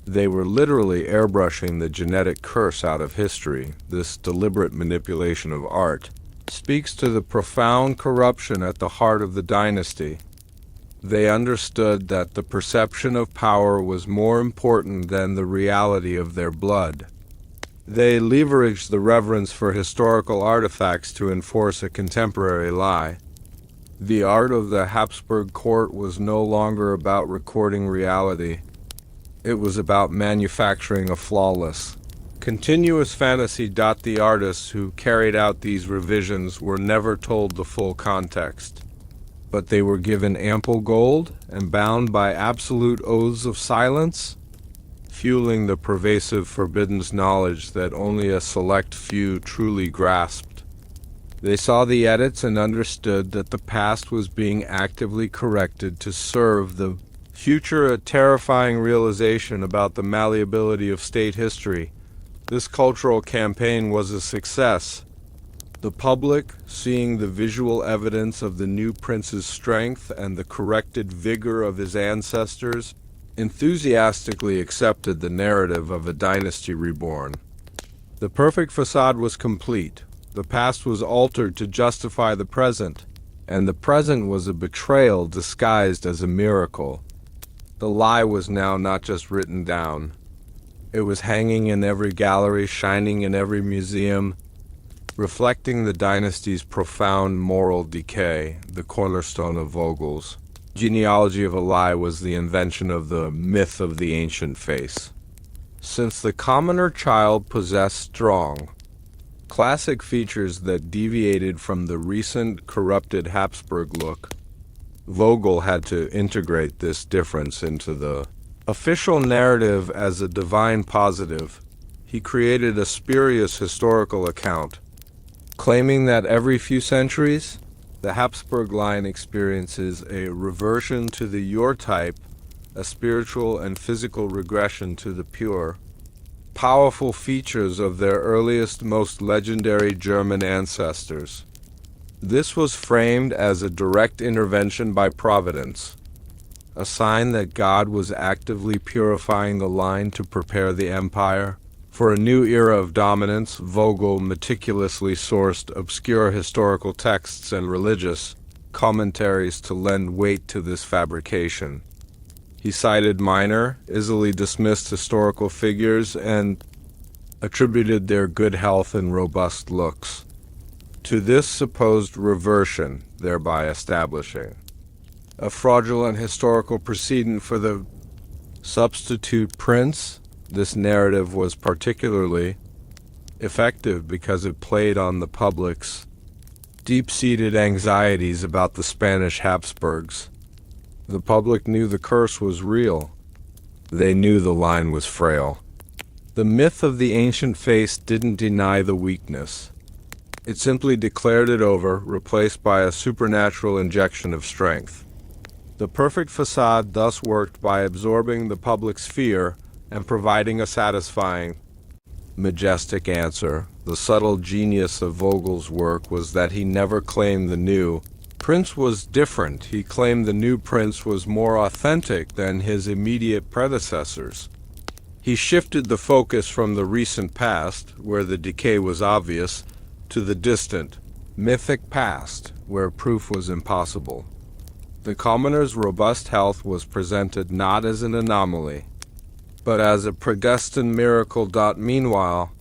They were literally airbrushing the genetic curse out of history. This deliberate manipulation of art speaks to the profound corruption at the heart of the dynasty. They understood that the perception of power was more important than the reality of their blood. They leveraged the reverence for historical artifacts to enforce a contemporary lie. The art of the Habsburg court was no longer about recording reality. It was about manufacturing a flawless, continuous fantasy. The artists who carried out these revisions were never told the full context, but they were given ample gold and bound by absolute oaths of silence, fueling the pervasive forbidden knowledge that only a select few truly grasped. They saw the edits and understood that the past was being actively corrected to serve the future, a terrifying realization about the malleability of state history. This cultural campaign was a success. The public, seeing the visual evidence of the new prince's strength and the corrected vigor of his ancestors, enthusiastically accepted the narrative of a dynasty reborn. The perfect facade was complete. The past was altered to justify the present, and the present was a betrayal disguised as a miracle. The lie was now not just written down. It was hanging in every gallery, shining in every museum, reflecting the dynasty's profound moral decay, the cornerstone of Vogel's Genealogy of a Lie was the invention of the myth of the ancient face. Since the commoner child possessed strong, classic features that deviated from the recent corrupted Habsburg look, Vogel had to integrate this difference into the official narrative as a divine positive. He created a spurious historical account, claiming that every few centuries, the Habsburg line experiences a reversion to the your type, a spiritual and physical regression to the pure, powerful features of their earliest, most legendary German ancestors. This was framed as a direct intervention by Providence, a sign that God was actively purifying the line to prepare the empire for a new era of dominance. Vogel meticulously sourced obscure historical texts and religious commentaries to lend weight to this fabrication. He cited minor, easily dismissed historical figures and attributed their good health and robust looks to this supposed reversion, thereby establishing a fraudulent historical precedent for the substitute prince. This narrative was particularly effective because it played on the public's deep-seated anxieties about the Spanish Habsburgs. The public knew the curse was real. They knew the line was frail. The myth of the ancient face didn't deny the weakness. It simply declared it over, replaced by a supernatural injection of strength. The perfect facade thus worked by absorbing the public's fear and providing a satisfying, majestic answer. The subtle genius of Vogel's work was that he never claimed the new prince was different. He claimed the new prince was more authentic than his immediate predecessors. He shifted the focus from the recent past, where the decay was obvious, to the distant, mythic past, where proof was impossible. The commoner's robust health was presented not as an anomaly, but as a predestined miracle. Meanwhile,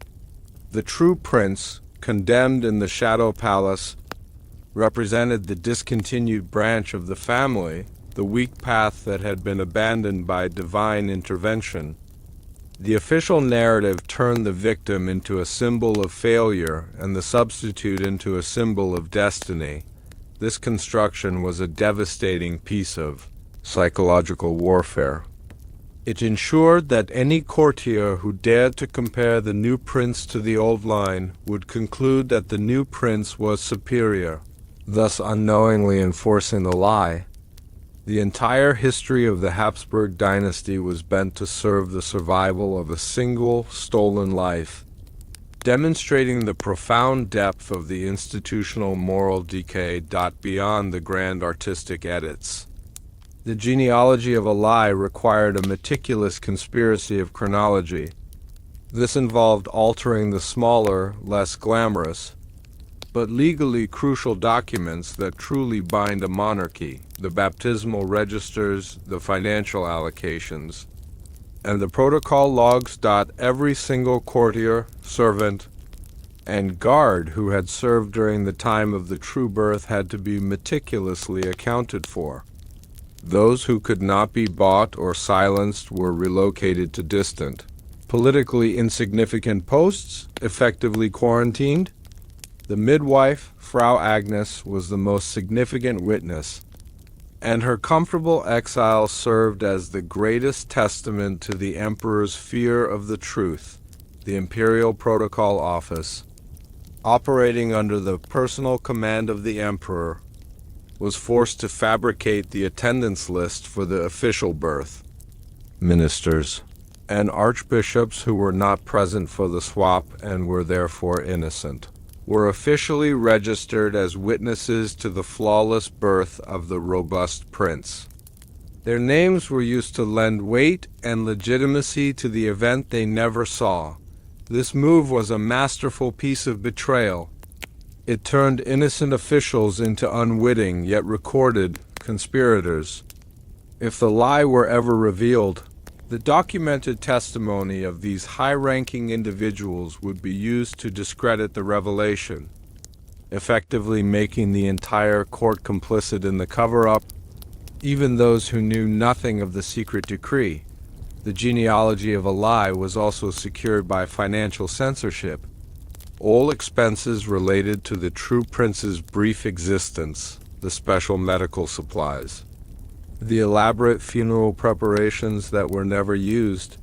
the true prince, condemned in the Shadow Palace, represented the discontinued branch of the family, the weak path that had been abandoned by divine intervention. The official narrative turned the victim into a symbol of failure and the substitute into a symbol of destiny. This construction was a devastating piece of psychological warfare. It ensured that any courtier who dared to compare the new prince to the old line would conclude that the new prince was superior. thus unknowingly enforcing the lie. The entire history of the Habsburg dynasty was bent to serve the survival of a single stolen life, demonstrating the profound depth of the institutional moral decay beyond the grand artistic edits. The genealogy of a lie required a meticulous conspiracy of chronology. This involved altering the smaller, less glamorous, but legally crucial documents that truly bind a monarchy: the baptismal registers, the financial allocations, and the protocol logs. Every single courtier, servant, and guard who had served during the time of the true birth had to be meticulously accounted for. Those who could not be bought or silenced were relocated to distant, politically insignificant posts, effectively quarantined. The midwife, Frau Agnes, was the most significant witness, and her comfortable exile served as the greatest testament to the emperor's fear of the truth. The Imperial Protocol Office, operating under the personal command of the emperor, was forced to fabricate the attendance list for the official birth. Ministers and archbishops who were not present for the swap and were therefore innocent were officially registered as witnesses to the flawless birth of the robust prince. Their names were used to lend weight and legitimacy to the event they never saw. This move was a masterful piece of betrayal. It turned innocent officials into unwitting yet recorded conspirators. If the lie were ever revealed, the documented testimony of these high-ranking individuals would be used to discredit the revelation, effectively making the entire court complicit in the cover-up, even those who knew nothing of the secret decree. The genealogy of a lie was also secured by financial censorship. All expenses related to the true prince's brief existence, the special medical supplies, the elaborate funeral preparations that were never used,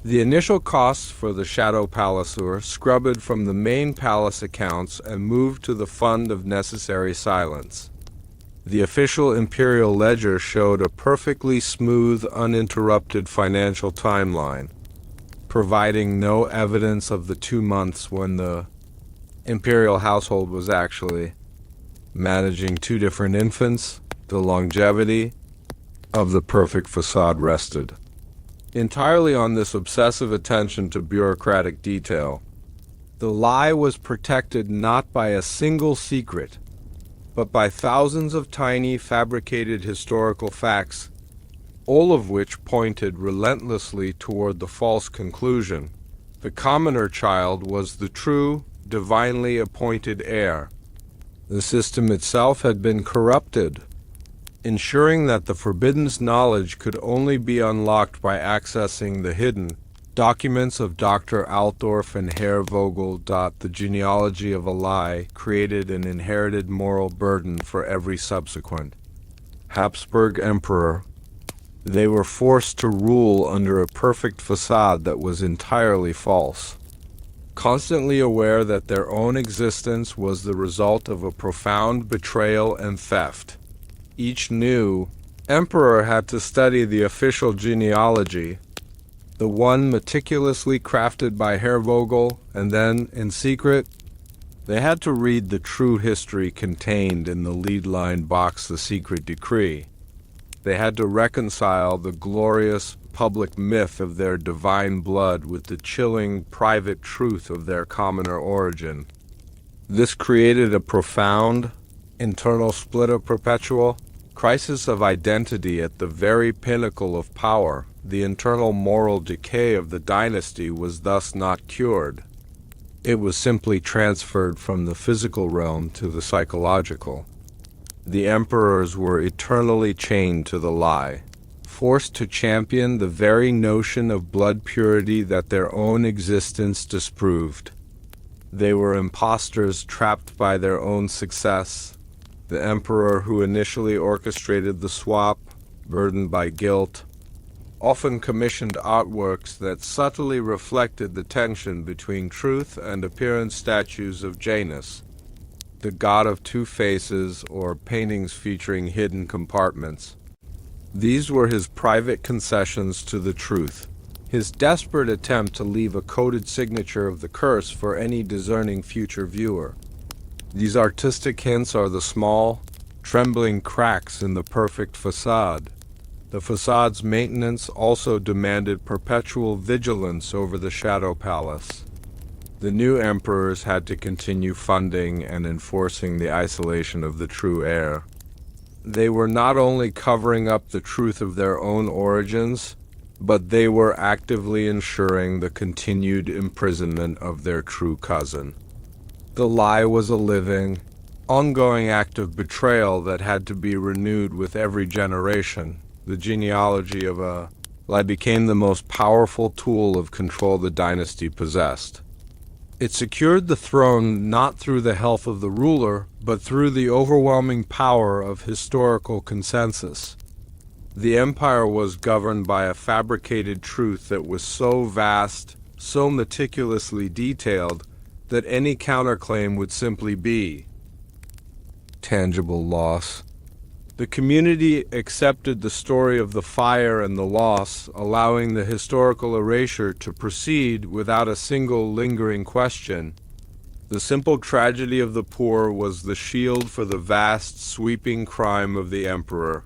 the initial costs for the shadow palace were scrubbed from the main palace accounts and moved to the fund of necessary silence. The official imperial ledger showed a perfectly smooth, uninterrupted financial timeline, providing no evidence of the 2 months when the imperial household was actually managing 2 different infants. The longevity of the perfect facade rested entirely on this obsessive attention to bureaucratic detail. The lie was protected not by a single secret, but by thousands of tiny fabricated historical facts, all of which pointed relentlessly toward the false conclusion. The commoner child was the true, divinely appointed heir. The system itself had been corrupted, ensuring that the forbidden knowledge could only be unlocked by accessing the hidden documents of Dr. Altdorf and Herr Vogel. The genealogy of a lie created an inherited moral burden for every subsequent Habsburg emperor. They were forced to rule under a perfect facade that was entirely false, constantly aware that their own existence was the result of a profound betrayal and theft. Each new emperor had to study the official genealogy, the one meticulously crafted by Herr Vogel, and then, in secret, they had to read the true history contained in the lead-line box, the secret decree. They had to reconcile the glorious public myth of their divine blood with the chilling private truth of their commoner origin. This created a profound internal split, of perpetual crisis of identity at the very pinnacle of power. The internal moral decay of the dynasty was thus not cured. It was simply transferred from the physical realm to the psychological. The emperors were eternally chained to the lie, forced to champion the very notion of blood purity that their own existence disproved. They were impostors trapped by their own success. The emperor who initially orchestrated the swap, burdened by guilt, often commissioned artworks that subtly reflected the tension between truth and appearance, statues of Janus, the god of two faces, or paintings featuring hidden compartments. These were his private concessions to the truth, his desperate attempt to leave a coded signature of the curse for any discerning future viewer. These artistic hints are the small, trembling cracks in the perfect facade. The facade's maintenance also demanded perpetual vigilance over the Shadow Palace. The new emperors had to continue funding and enforcing the isolation of the true heir. They were not only covering up the truth of their own origins, but they were actively ensuring the continued imprisonment of their true cousin. The lie was a living, ongoing act of betrayal that had to be renewed with every generation. The genealogy of a lie became the most powerful tool of control the dynasty possessed. It secured the throne not through the health of the ruler, but through the overwhelming power of historical consensus. The empire was governed by a fabricated truth that was so vast, so meticulously detailed, that any counterclaim would simply be tangible loss. The community accepted the story of the fire and the loss, allowing the historical erasure to proceed without a single lingering question. The simple tragedy of the poor was the shield for the vast, sweeping crime of the emperor.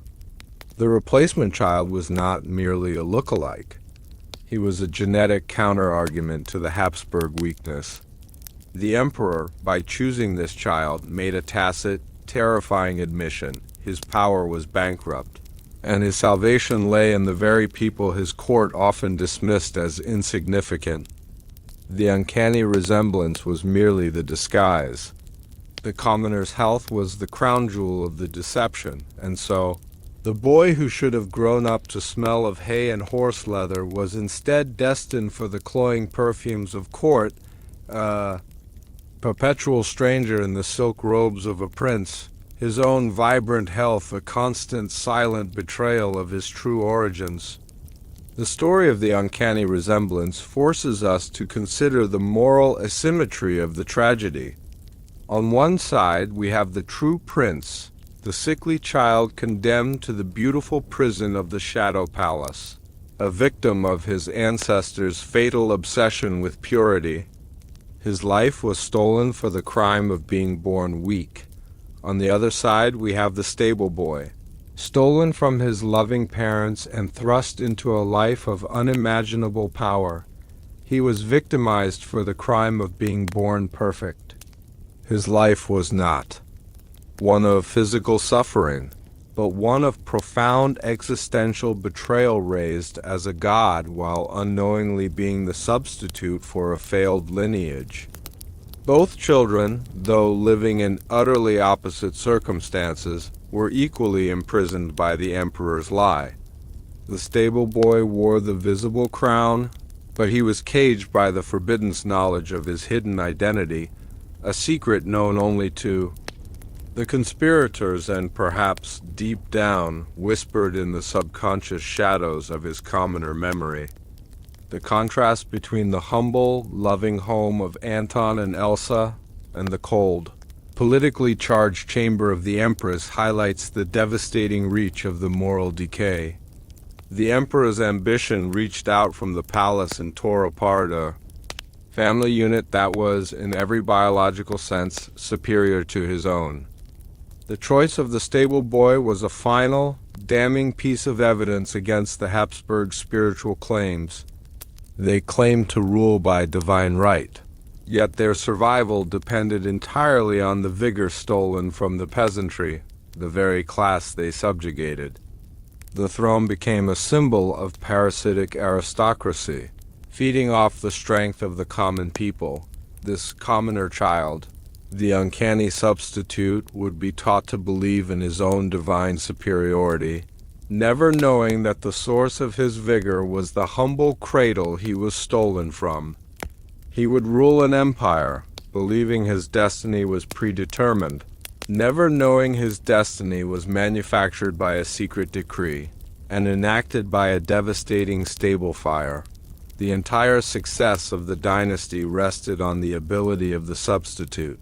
The replacement child was not merely a look-alike. He was a genetic counter-argument to the Habsburg weakness. The emperor, by choosing this child, made a tacit, terrifying admission. His power was bankrupt, and his salvation lay in the very people his court often dismissed as insignificant. The uncanny resemblance was merely the disguise. The commoner's health was the crown jewel of the deception, and so the boy who should have grown up to smell of hay and horse leather was instead destined for the cloying perfumes of court, a perpetual stranger in the silk robes of a prince. His own vibrant health a constant, silent betrayal of his true origins. The story of the uncanny resemblance forces us to consider the moral asymmetry of the tragedy. On one side, we have the true prince, the sickly child condemned to the beautiful prison of the Shadow Palace, a victim of his ancestors' fatal obsession with purity. His life was stolen for the crime of being born weak. On the other side, we have the stable boy, stolen from his loving parents and thrust into a life of unimaginable power. He was victimized for the crime of being born perfect. His life was not one of physical suffering, but one of profound existential betrayal, raised as a god while unknowingly being the substitute for a failed lineage. Both children, though living in utterly opposite circumstances, were equally imprisoned by the emperor's lie. The stable boy wore the visible crown, but he was caged by the forbidden knowledge of his hidden identity, a secret known only to the conspirators and perhaps, deep down, whispered in the subconscious shadows of his commoner memory. The contrast between the humble, loving home of Anton and Elsa and the cold, politically charged chamber of the Empress highlights the devastating reach of the moral decay. The emperor's ambition reached out from the palace and tore apart a family unit that was, in every biological sense, superior to his own. The choice of the stable boy was a final, damning piece of evidence against the Habsburg spiritual claims. They claimed to rule by divine right, yet their survival depended entirely on the vigor stolen from the peasantry, the very class they subjugated. The throne became a symbol of parasitic aristocracy, feeding off the strength of the common people. This commoner child, the uncanny substitute, would be taught to believe in his own divine superiority, never knowing that the source of his vigor was the humble cradle he was stolen from. He would rule an empire, believing his destiny was predetermined, never knowing his destiny was manufactured by a secret decree and enacted by a devastating stable fire. The entire success of the dynasty rested on the ability of the substitute.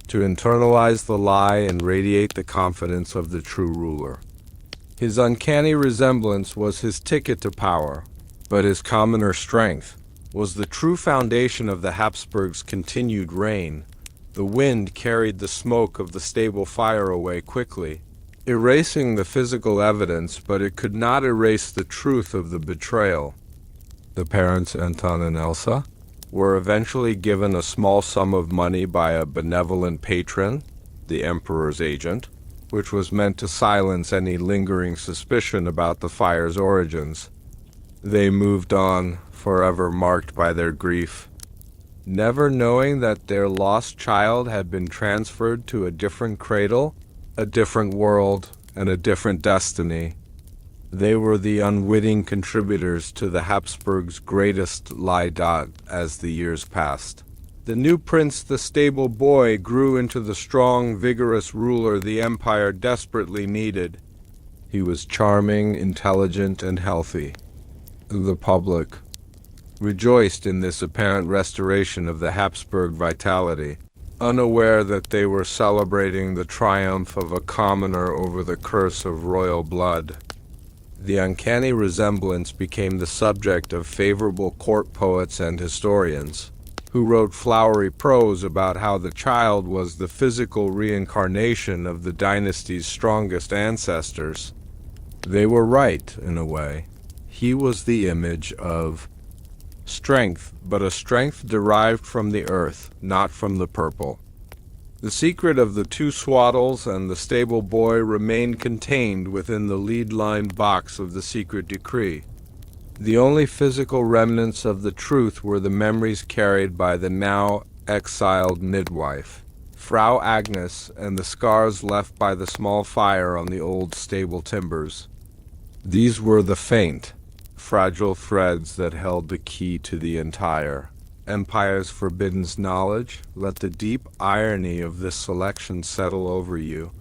to internalize the lie and radiate the confidence of the true ruler. His uncanny resemblance was his ticket to power, but his commoner strength was the true foundation of the Habsburgs' continued reign. The wind carried the smoke of the stable fire away quickly, erasing the physical evidence, but it could not erase the truth of the betrayal. The parents, Anton and Elsa, were eventually given a small sum of money by a benevolent patron, the Emperor's agent, which was meant to silence any lingering suspicion about the fire's origins. They moved on, forever marked by their grief, never knowing that their lost child had been transferred to a different cradle, a different world, and a different destiny. They were the unwitting contributors to the Habsburgs' greatest lie. As the years passed, the new prince, the stable boy, grew into the strong, vigorous ruler the empire desperately needed. He was charming, intelligent, and healthy. The public rejoiced in this apparent restoration of the Habsburg vitality, unaware that they were celebrating the triumph of a commoner over the curse of royal blood. The uncanny resemblance became the subject of favorable court poets and historians, who wrote flowery prose about how the child was the physical reincarnation of the dynasty's strongest ancestors. They were right, in a way. He was the image of strength, but a strength derived from the earth, not from the purple. The secret of the two swaddles and the stable boy remained contained within the lead-lined box of the secret decree. The only physical remnants of the truth were the memories carried by the now exiled midwife, Frau Agnes, and the scars left by the small fire on the old stable timbers. These were the faint, fragile threads that held the key to the entire empire's forbidden knowledge. Let the deep irony of this selection settle over you,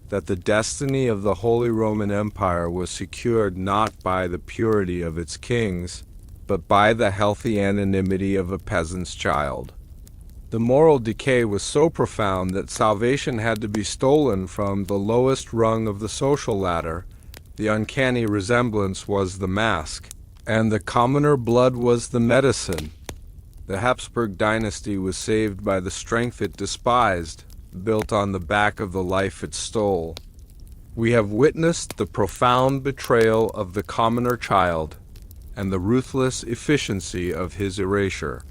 that the destiny of the Holy Roman Empire was secured not by the purity of its kings, but by the healthy anonymity of a peasant's child. The moral decay was so profound that salvation had to be stolen from the lowest rung of the social ladder. The uncanny resemblance was the mask, and the commoner blood was the medicine. The Habsburg dynasty was saved by the strength it despised, built on the back of the life it stole. We have witnessed the profound betrayal of the commoner child and the ruthless efficiency of his erasure.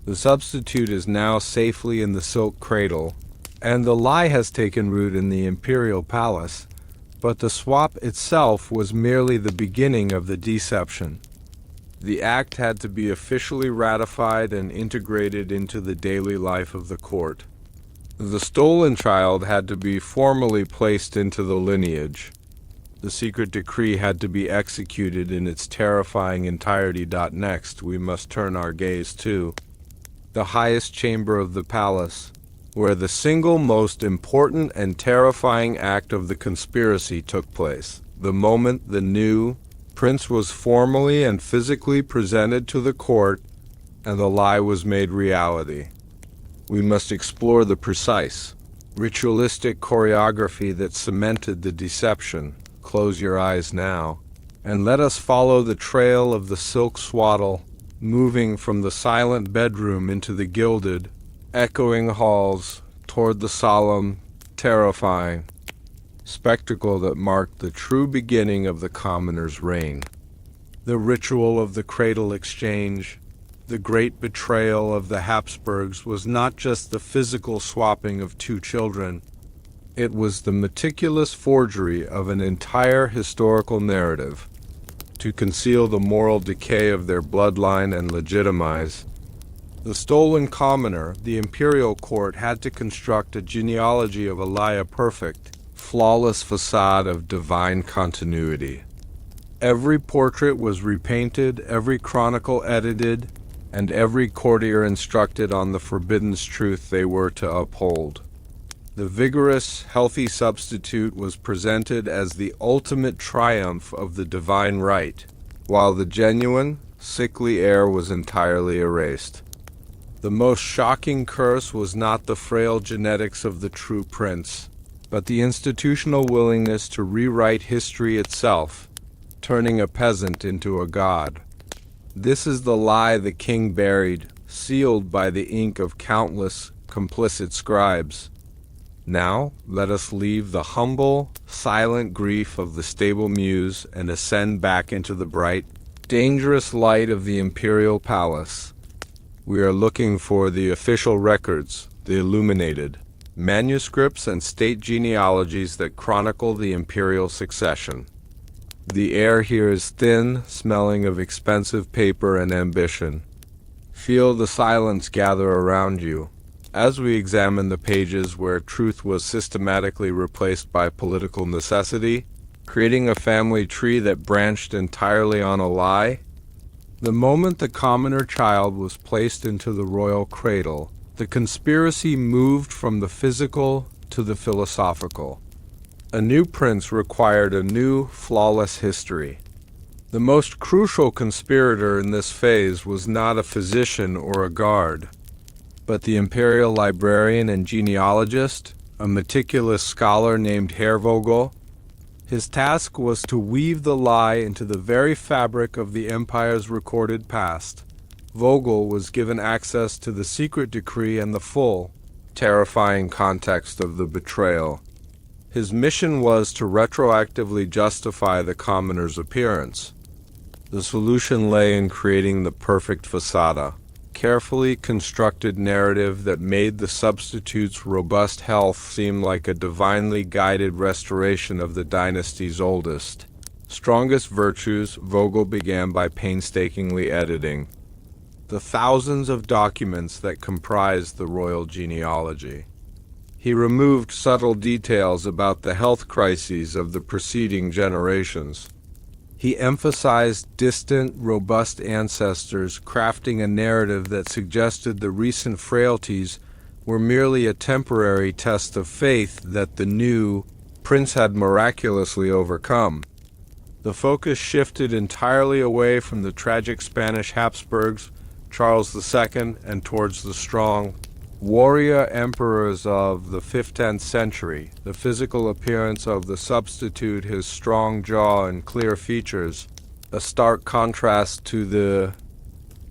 The substitute is now safely in the silk cradle, and the lie has taken root in the imperial palace, but the swap itself was merely the beginning of the deception. The act had to be officially ratified and integrated into the daily life of the court. The stolen child had to be formally placed into the lineage. The secret decree had to be executed in its terrifying entirety. Next, we must turn our gaze to the highest chamber of the palace, where the single most important and terrifying act of the conspiracy took place. The moment the new prince was formally and physically presented to the court, and the lie was made reality. We must explore the precise, ritualistic choreography that cemented the deception. Close your eyes now, and let us follow the trail of the silk swaddle, moving from the silent bedroom into the gilded, echoing halls, toward the solemn, terrifying spectacle that marked the true beginning of the commoner's reign. The ritual of the cradle exchange, the great betrayal of the Habsburgs, was not just the physical swapping of two children. It was the meticulous forgery of an entire historical narrative to conceal the moral decay of their bloodline and legitimize the stolen commoner. The imperial court had to construct a genealogy of a perfect, flawless facade of divine continuity. Every portrait was repainted, every chronicle edited, and every courtier instructed on the forbidden truth they were to uphold. The vigorous, healthy substitute was presented as the ultimate triumph of the divine right, while the genuine, sickly heir was entirely erased. The most shocking curse was not the frail genetics of the true prince, but the institutional willingness to rewrite history itself, turning a peasant into a god. This is the lie the king buried, sealed by the ink of countless complicit scribes. Now, let us leave the humble, silent grief of the stable muse and ascend back into the bright, dangerous light of the imperial palace. We are looking for the official records, the illuminated, manuscripts and state genealogies that chronicle the imperial succession. The air here is thin, smelling of expensive paper and ambition. Feel the silence gather around you as we examine the pages where truth was systematically replaced by political necessity, creating a family tree that branched entirely on a lie. The moment the commoner child was placed into the royal cradle, the conspiracy moved from the physical to the philosophical. A new prince required a new, flawless history. The most crucial conspirator in this phase was not a physician or a guard, but the imperial librarian and genealogist, a meticulous scholar named Herr. His task was to weave the lie into the very fabric of the empire's recorded past. Vogel was given access to the secret decree and the full, terrifying context of the betrayal. His mission was to retroactively justify the commoner's appearance. The solution lay in creating the perfect facade, carefully constructed narrative that made the substitute's robust health seem like a divinely guided restoration of the dynasty's oldest, strongest virtues. Vogel began by painstakingly editing the thousands of documents that comprised the royal genealogy. He removed subtle details about the health crises of the preceding generations. He emphasized distant, robust ancestors, crafting a narrative that suggested the recent frailties were merely a temporary test of faith that the new prince had miraculously overcome. The focus shifted entirely away from the tragic Spanish Habsburgs, Charles II, and towards the strong, warrior emperors of the 15th century. The physical appearance of the substitute, his strong jaw and clear features, a stark contrast to the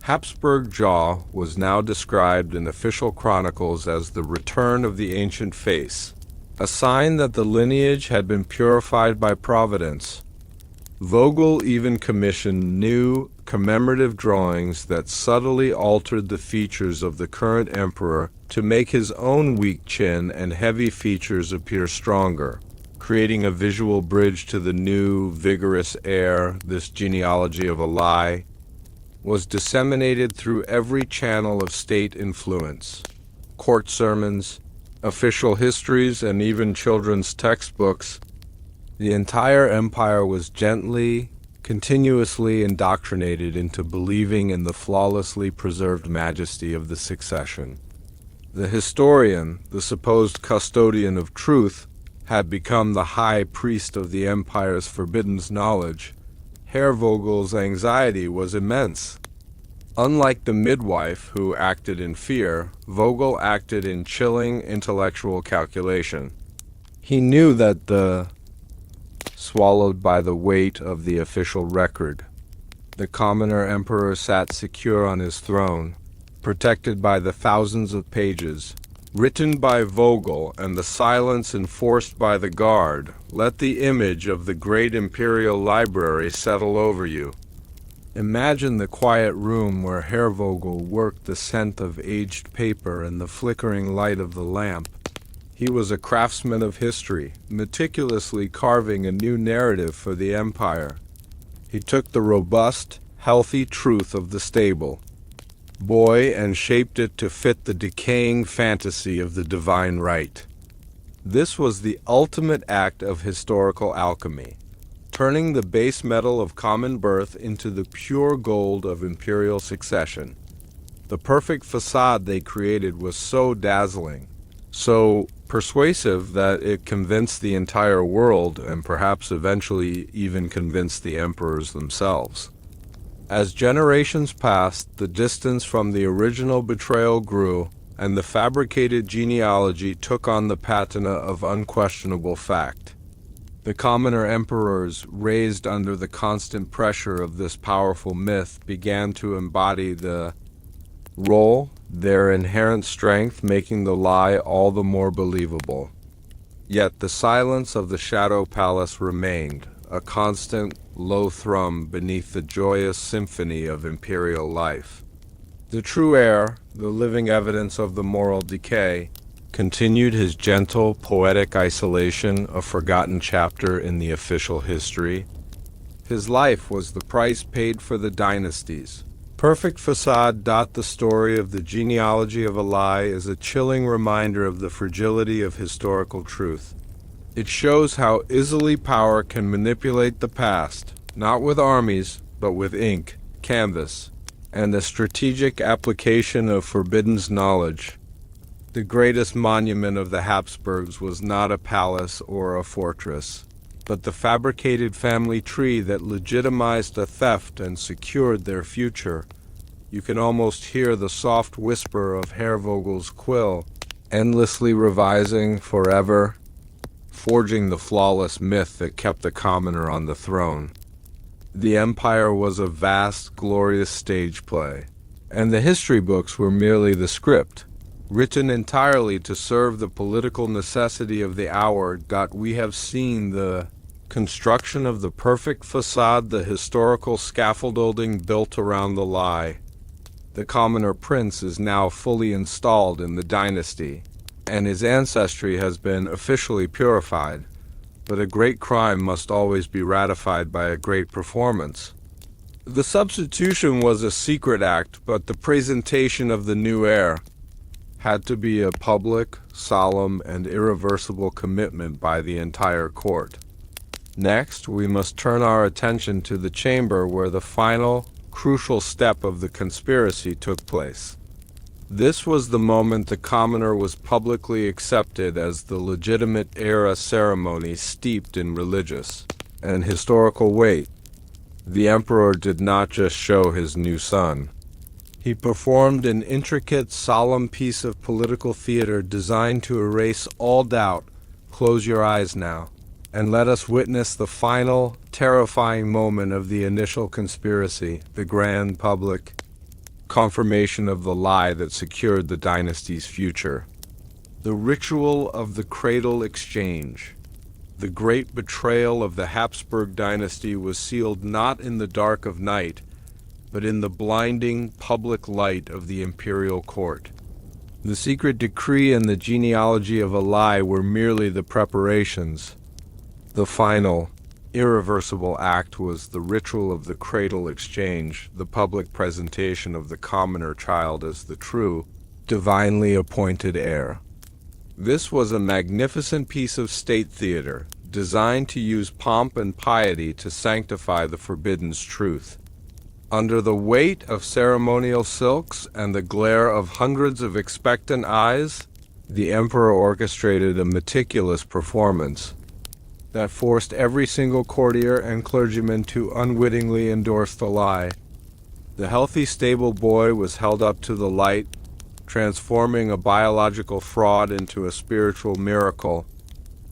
Habsburg jaw, was now described in official chronicles as the return of the ancient face, a sign that the lineage had been purified by providence. Vogel even commissioned new commemorative drawings that subtly altered the features of the current emperor to make his own weak chin and heavy features appear stronger, creating a visual bridge to the new, vigorous heir. This genealogy of a lie was disseminated through every channel of state influence: court sermons, official histories, and even children's textbooks. The entire empire was gently, continuously indoctrinated into believing in the flawlessly preserved majesty of the succession. The historian, the supposed custodian of truth, had become the high priest of the empire's forbidden knowledge. Herr Vogel's anxiety was immense. Unlike the midwife, who acted in fear, Vogel acted in chilling intellectual calculation. He knew that swallowed by the weight of the official record, the commoner emperor sat secure on his throne, protected by the thousands of pages written by Vogel and the silence enforced by the guard. Let the image of the great imperial library settle over you. Imagine the quiet room where Herr Vogel worked, the scent of aged paper and the flickering light of the lamp. He was a craftsman of history, meticulously carving a new narrative for the empire. He took the robust, healthy truth of the stable boy and shaped it to fit the decaying fantasy of the divine right. This was the ultimate act of historical alchemy, turning the base metal of common birth into the pure gold of imperial succession. The perfect facade they created was so dazzling, so persuasive, that it convinced the entire world, and perhaps eventually even convinced the emperors themselves. As generations passed, the distance from the original betrayal grew, and the fabricated genealogy took on the patina of unquestionable fact. The commoner emperors, raised under the constant pressure of this powerful myth, began to embody the role, their inherent strength making the lie all the more believable. Yet the silence of the Shadow Palace remained, a constant, low thrum beneath the joyous symphony of imperial life. The true heir, the living evidence of the moral decay, continued his gentle, poetic isolation, a forgotten chapter in the official history. His life was the price paid for the dynasties. Perfect facade. The story of the genealogy of a lie is a chilling reminder of the fragility of historical truth. It shows how easily power can manipulate the past, not with armies, but with ink, canvas, and the strategic application of forbidden knowledge. The greatest monument of the Habsburgs was not a palace or a fortress, but the fabricated family tree that legitimized a theft and secured their future. You can almost hear the soft whisper of Herr quill, endlessly revising forever, forging the flawless myth that kept the commoner on the throne. The empire was a vast, glorious stage play, and the history books were merely the script, written entirely to serve the political necessity of the hour. We have seen the construction of the perfect facade, the historical scaffolding built around the lie. The commoner prince is now fully installed in the dynasty, and his ancestry has been officially purified. But a great crime must always be ratified by a great performance. The substitution was a secret act, but the presentation of the new heir had to be a public, solemn, and irreversible commitment by the entire court. Next, we must turn our attention to the chamber where the final, crucial step of the conspiracy took place. This was the moment the commoner was publicly accepted as the legitimate heir, a ceremony steeped in religious and historical weight. The emperor did not just show his new son. He performed an intricate, solemn piece of political theater designed to erase all doubt. Close your eyes now, and let us witness the final, terrifying moment of the initial conspiracy, the grand public confirmation of the lie that secured the dynasty's future. The ritual of the cradle exchange. The great betrayal of the Habsburg dynasty was sealed not in the dark of night, but in the blinding public light of the imperial court. The secret decree and the genealogy of a lie were merely the preparations. The final, irreversible act was the ritual of the cradle exchange, the public presentation of the commoner child as the true, divinely appointed heir. This was a magnificent piece of state theater, designed to use pomp and piety to sanctify the forbidden truth. Under the weight of ceremonial silks and the glare of hundreds of expectant eyes, the emperor orchestrated a meticulous performance that forced every single courtier and clergyman to unwittingly endorse the lie. The healthy, stable boy was held up to the light, transforming a biological fraud into a spiritual miracle.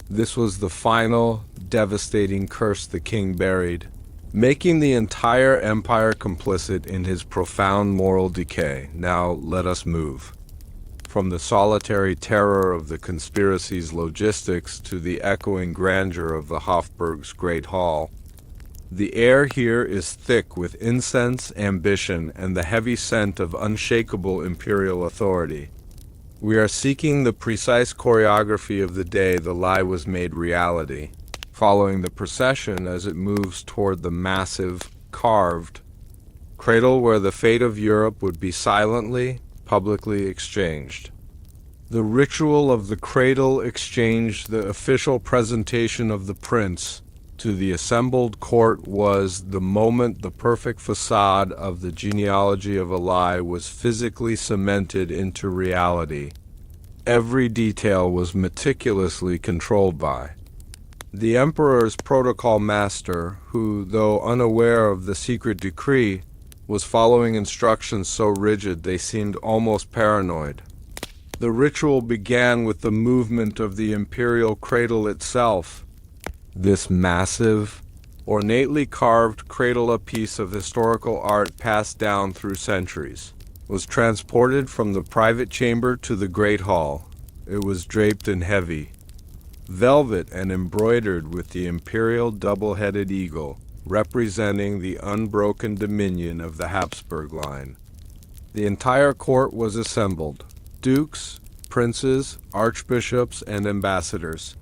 This was the final, devastating curse the king buried, making the entire empire complicit in his profound moral decay. Now let us move from the solitary terror of the conspiracy's logistics to the echoing grandeur of the Habsburgs' great hall. The air here is thick with incense, ambition, and the heavy scent of unshakable imperial authority. We are seeking the precise choreography of the day the lie was made reality, following the procession as it moves toward the massive, carved cradle where the fate of Europe would be silently, publicly exchanged. The ritual of the cradle exchange, the official presentation of the prince to the assembled court, was the moment the perfect facade of the genealogy of a lie was physically cemented into reality. Every detail was meticulously controlled by the emperor's protocol master, who, though unaware of the secret decree, was following instructions so rigid they seemed almost paranoid. The ritual began with the movement of the imperial cradle itself. This massive, ornately carved cradle, a piece of historical art passed down through centuries, was transported from the private chamber to the great hall. It was draped in heavy velvet and embroidered with the imperial double-headed eagle, representing the unbroken dominion of the Habsburg line. The entire court was assembled: dukes, princes, archbishops, and ambassadors.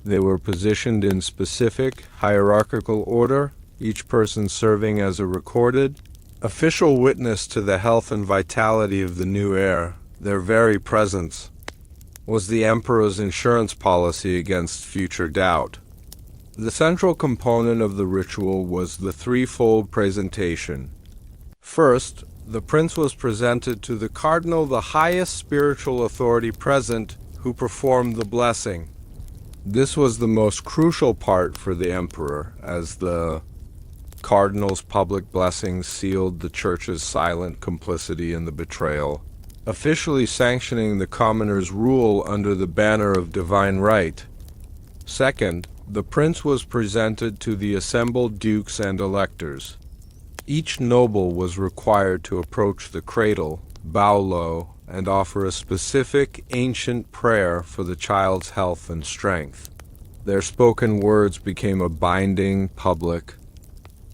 They were positioned in specific hierarchical order, each person serving as a recorded, official witness to the health and vitality of the new heir. Their very presence was the emperor's insurance policy against future doubt. The central component of the ritual was the threefold presentation. First, the prince was presented to the cardinal, the highest spiritual authority present, who performed the blessing. This was the most crucial part for the emperor, as the cardinal's public blessings sealed the church's silent complicity in the betrayal, officially sanctioning the commoner's rule under the banner of divine right. Second, the prince was presented to the assembled dukes and electors. Each noble was required to approach the cradle, bow low, and offer a specific ancient prayer for the child's health and strength. Their spoken words became a binding, public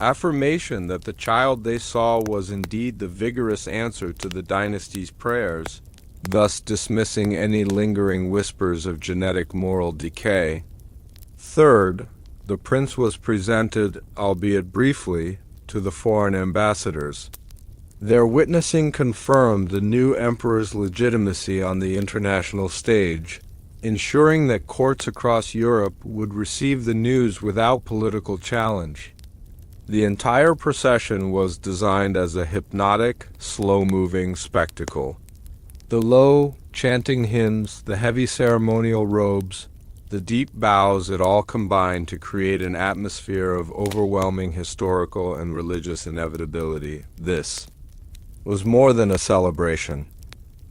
affirmation that the child they saw was indeed the vigorous answer to the dynasty's prayers, thus dismissing any lingering whispers of genetic moral decay. Third, the prince was presented, albeit briefly, to the foreign ambassadors. Their witnessing confirmed the new emperor's legitimacy on the international stage, ensuring that courts across Europe would receive the news without political challenge. The entire procession was designed as a hypnotic, slow-moving spectacle. The low, chanting hymns, the heavy ceremonial robes, the deep bows, it all combined to create an atmosphere of overwhelming historical and religious inevitability. This was more than a celebration.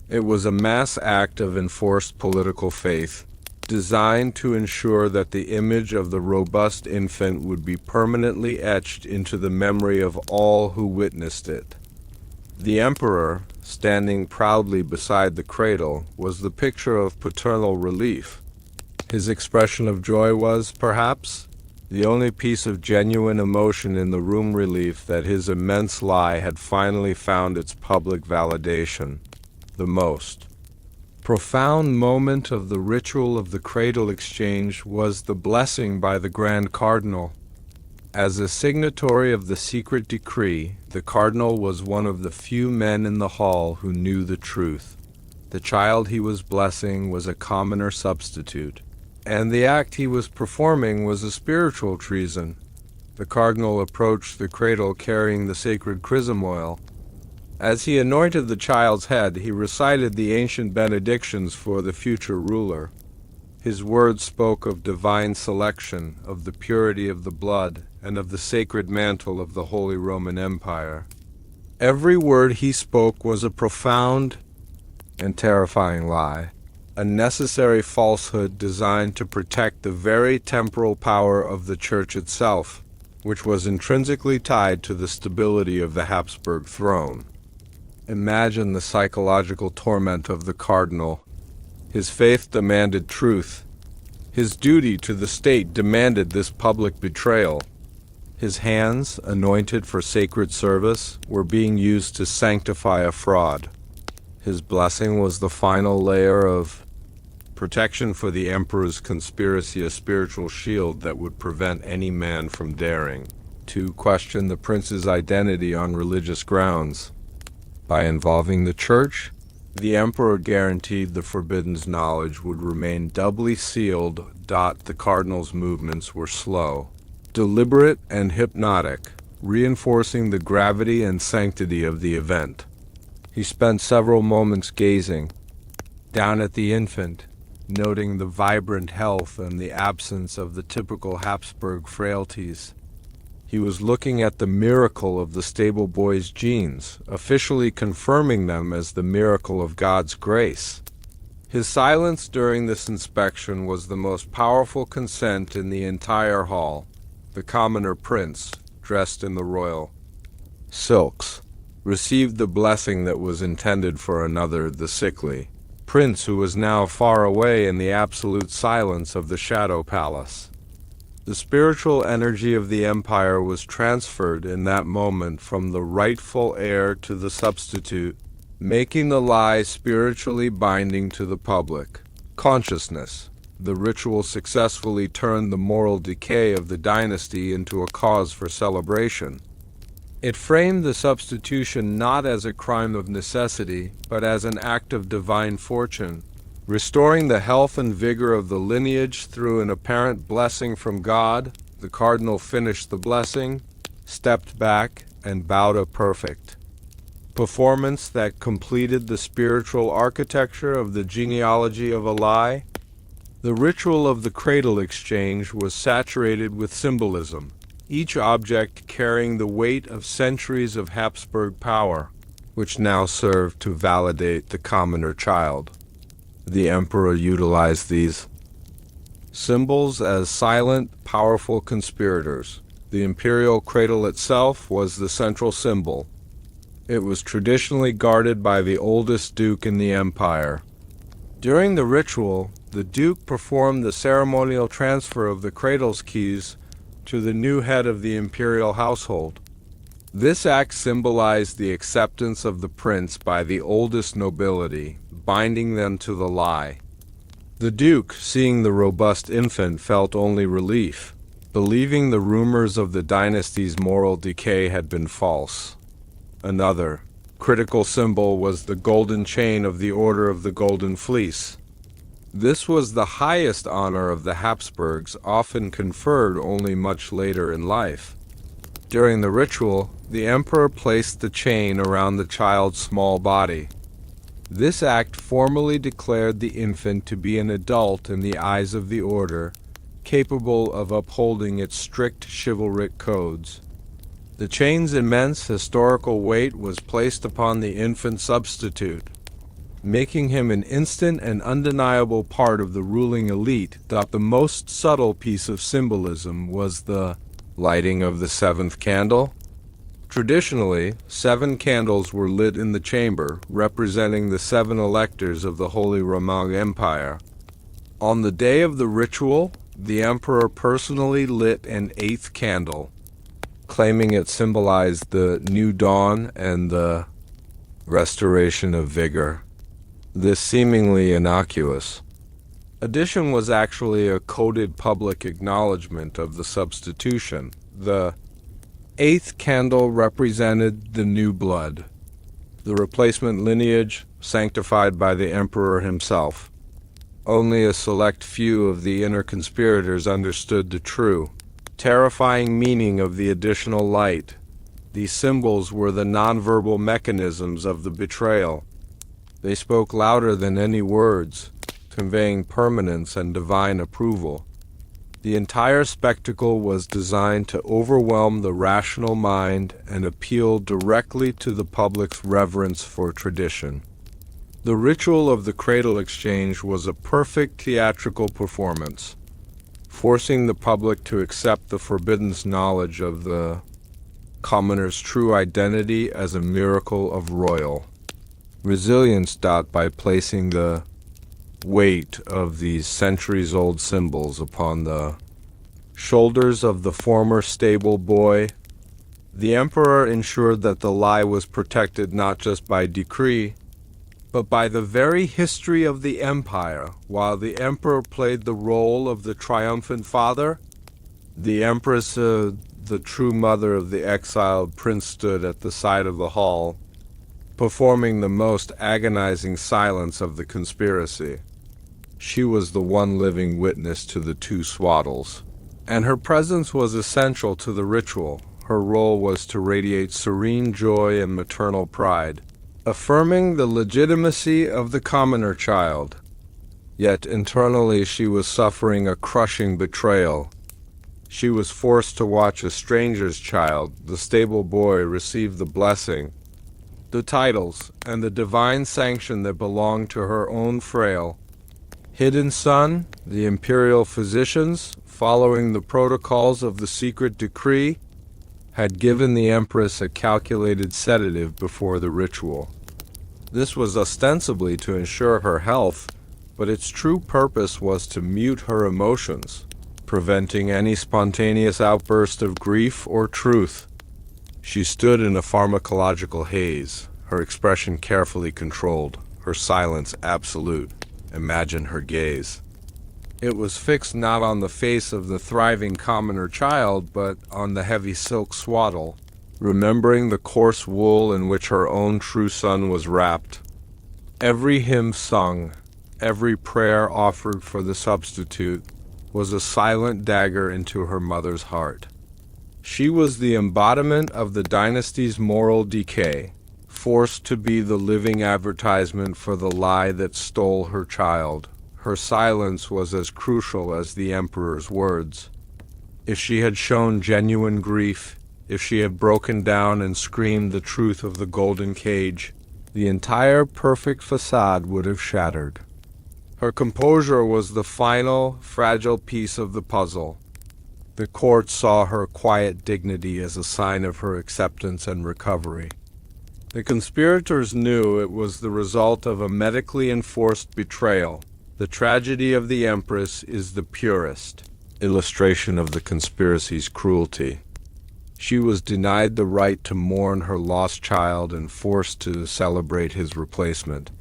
It was a mass act of enforced political faith, designed to ensure that the image of the robust infant would be permanently etched into the memory of all who witnessed it. The emperor, standing proudly beside the cradle, was the picture of paternal relief. His expression of joy was, perhaps, the only piece of genuine emotion in the room, relief that his immense lie had finally found its public validation. The most profound moment of the ritual of the cradle exchange was the blessing by the Grand Cardinal. As a signatory of the secret decree, the cardinal was one of the few men in the hall who knew the truth. The child he was blessing was a commoner substitute, and the act he was performing was a spiritual treason. The cardinal approached the cradle carrying the sacred chrism oil. As he anointed the child's head, he recited the ancient benedictions for the future ruler. His words spoke of divine selection, of the purity of the blood, and of the sacred mantle of the Holy Roman Empire. Every word he spoke was a profound and terrifying lie, a necessary falsehood designed to protect the very temporal power of the Church itself, which was intrinsically tied to the stability of the Habsburg throne. Imagine the psychological torment of the cardinal. His faith demanded truth. His duty to the state demanded this public betrayal. His hands, anointed for sacred service, were being used to sanctify a fraud. His blessing was the final layer of protection for the emperor's conspiracy, a spiritual shield that would prevent any man from daring to question the prince's identity on religious grounds. By involving the church, the emperor guaranteed the forbidden's knowledge would remain doubly sealed. The cardinal's movements were slow, deliberate, and hypnotic, reinforcing the gravity and sanctity of the event. He spent several moments gazing down at the infant, noting the vibrant health and the absence of the typical Habsburg frailties. He was looking at the miracle of the stable boy's genes, officially confirming them as the miracle of God's grace. His silence during this inspection was the most powerful consent in the entire hall. The commoner prince, dressed in the royal silks, received the blessing that was intended for another, the sickly prince, who was now far away in the absolute silence of the Shadow Palace. The spiritual energy of the empire was transferred in that moment from the rightful heir to the substitute, making the lie spiritually binding to the public consciousness. The ritual successfully turned the moral decay of the dynasty into a cause for celebration. It framed the substitution not as a crime of necessity, but as an act of divine fortune, restoring the health and vigor of the lineage through an apparent blessing from God. The cardinal finished the blessing, stepped back, and bowed a perfect performance that completed the spiritual architecture of the genealogy of a lie. The ritual of the cradle exchange was saturated with symbolism, each object carrying the weight of centuries of Habsburg power, which now served to validate the commoner child. The emperor utilized these symbols as silent, powerful conspirators. The imperial cradle itself was the central symbol. It was traditionally guarded by the oldest duke in the empire. During the ritual, the duke performed the ceremonial transfer of the cradle's keys to the new head of the imperial household. This act symbolized the acceptance of the prince by the oldest nobility, binding them to the lie. The duke, seeing the robust infant, felt only relief, believing the rumors of the dynasty's moral decay had been false. Another critical symbol was the golden chain of the Order of the Golden Fleece. This was the highest honor of the Habsburgs, often conferred only much later in life. During the ritual, the emperor placed the chain around the child's small body. This act formally declared the infant to be an adult in the eyes of the order, capable of upholding its strict chivalric codes. The chain's immense historical weight was placed upon the infant substitute, making him an instant and undeniable part of the ruling elite. The most subtle piece of symbolism was the lighting of the seventh candle. Traditionally, 7 candles were lit in the chamber, representing the 7 electors of the Holy Roman Empire. On the day of the ritual, the emperor personally lit an 8th candle, claiming it symbolized the new dawn and the restoration of vigor. This seemingly innocuous addition was actually a coded public acknowledgement of the substitution. The 8th candle represented the new blood, the replacement lineage sanctified by the emperor himself. Only a select few of the inner conspirators understood the true, terrifying meaning of the additional light. These symbols were the nonverbal mechanisms of the betrayal. They spoke louder than any words, conveying permanence and divine approval. The entire spectacle was designed to overwhelm the rational mind and appeal directly to the public's reverence for tradition. The ritual of the cradle exchange was a perfect theatrical performance, forcing the public to accept the forbidden knowledge of the commoner's true identity as a miracle of royal resilience. By placing the weight of these centuries-old symbols upon the shoulders of the former stable boy, the emperor ensured that the lie was protected not just by decree, but by the very history of the empire. While the emperor played the role of the triumphant father, the Empress, the true mother of the exiled prince, stood at the side of the hall, performing the most agonizing silence of the conspiracy. She was the one living witness to the 2 swaddles, and her presence was essential to the ritual. Her role was to radiate serene joy and maternal pride, affirming the legitimacy of the commoner child. Yet internally she was suffering a crushing betrayal. She was forced to watch a stranger's child, the stable boy, receive the blessing, the titles, and the divine sanction that belonged to her own frail, hidden son. The Imperial Physicians, following the protocols of the secret decree, had given the Empress a calculated sedative before the ritual. This was ostensibly to ensure her health, but its true purpose was to mute her emotions, preventing any spontaneous outburst of grief or truth. She stood in a pharmacological haze, her expression carefully controlled, her silence absolute. Imagine her gaze. It was fixed not on the face of the thriving commoner child, but on the heavy silk swaddle, remembering the coarse wool in which her own true son was wrapped. Every hymn sung, every prayer offered for the substitute, was a silent dagger into her mother's heart. She was the embodiment of the dynasty's moral decay, forced to be the living advertisement for the lie that stole her child. Her silence was as crucial as the emperor's words. If she had shown genuine grief, if she had broken down and screamed the truth of the golden cage, the entire perfect facade would have shattered. Her composure was the final, fragile piece of the puzzle. The court saw her quiet dignity as a sign of her acceptance and recovery. The conspirators knew it was the result of a medically enforced betrayal. The tragedy of the Empress is the purest illustration of the conspiracy's cruelty. She was denied the right to mourn her lost child and forced to celebrate his replacement.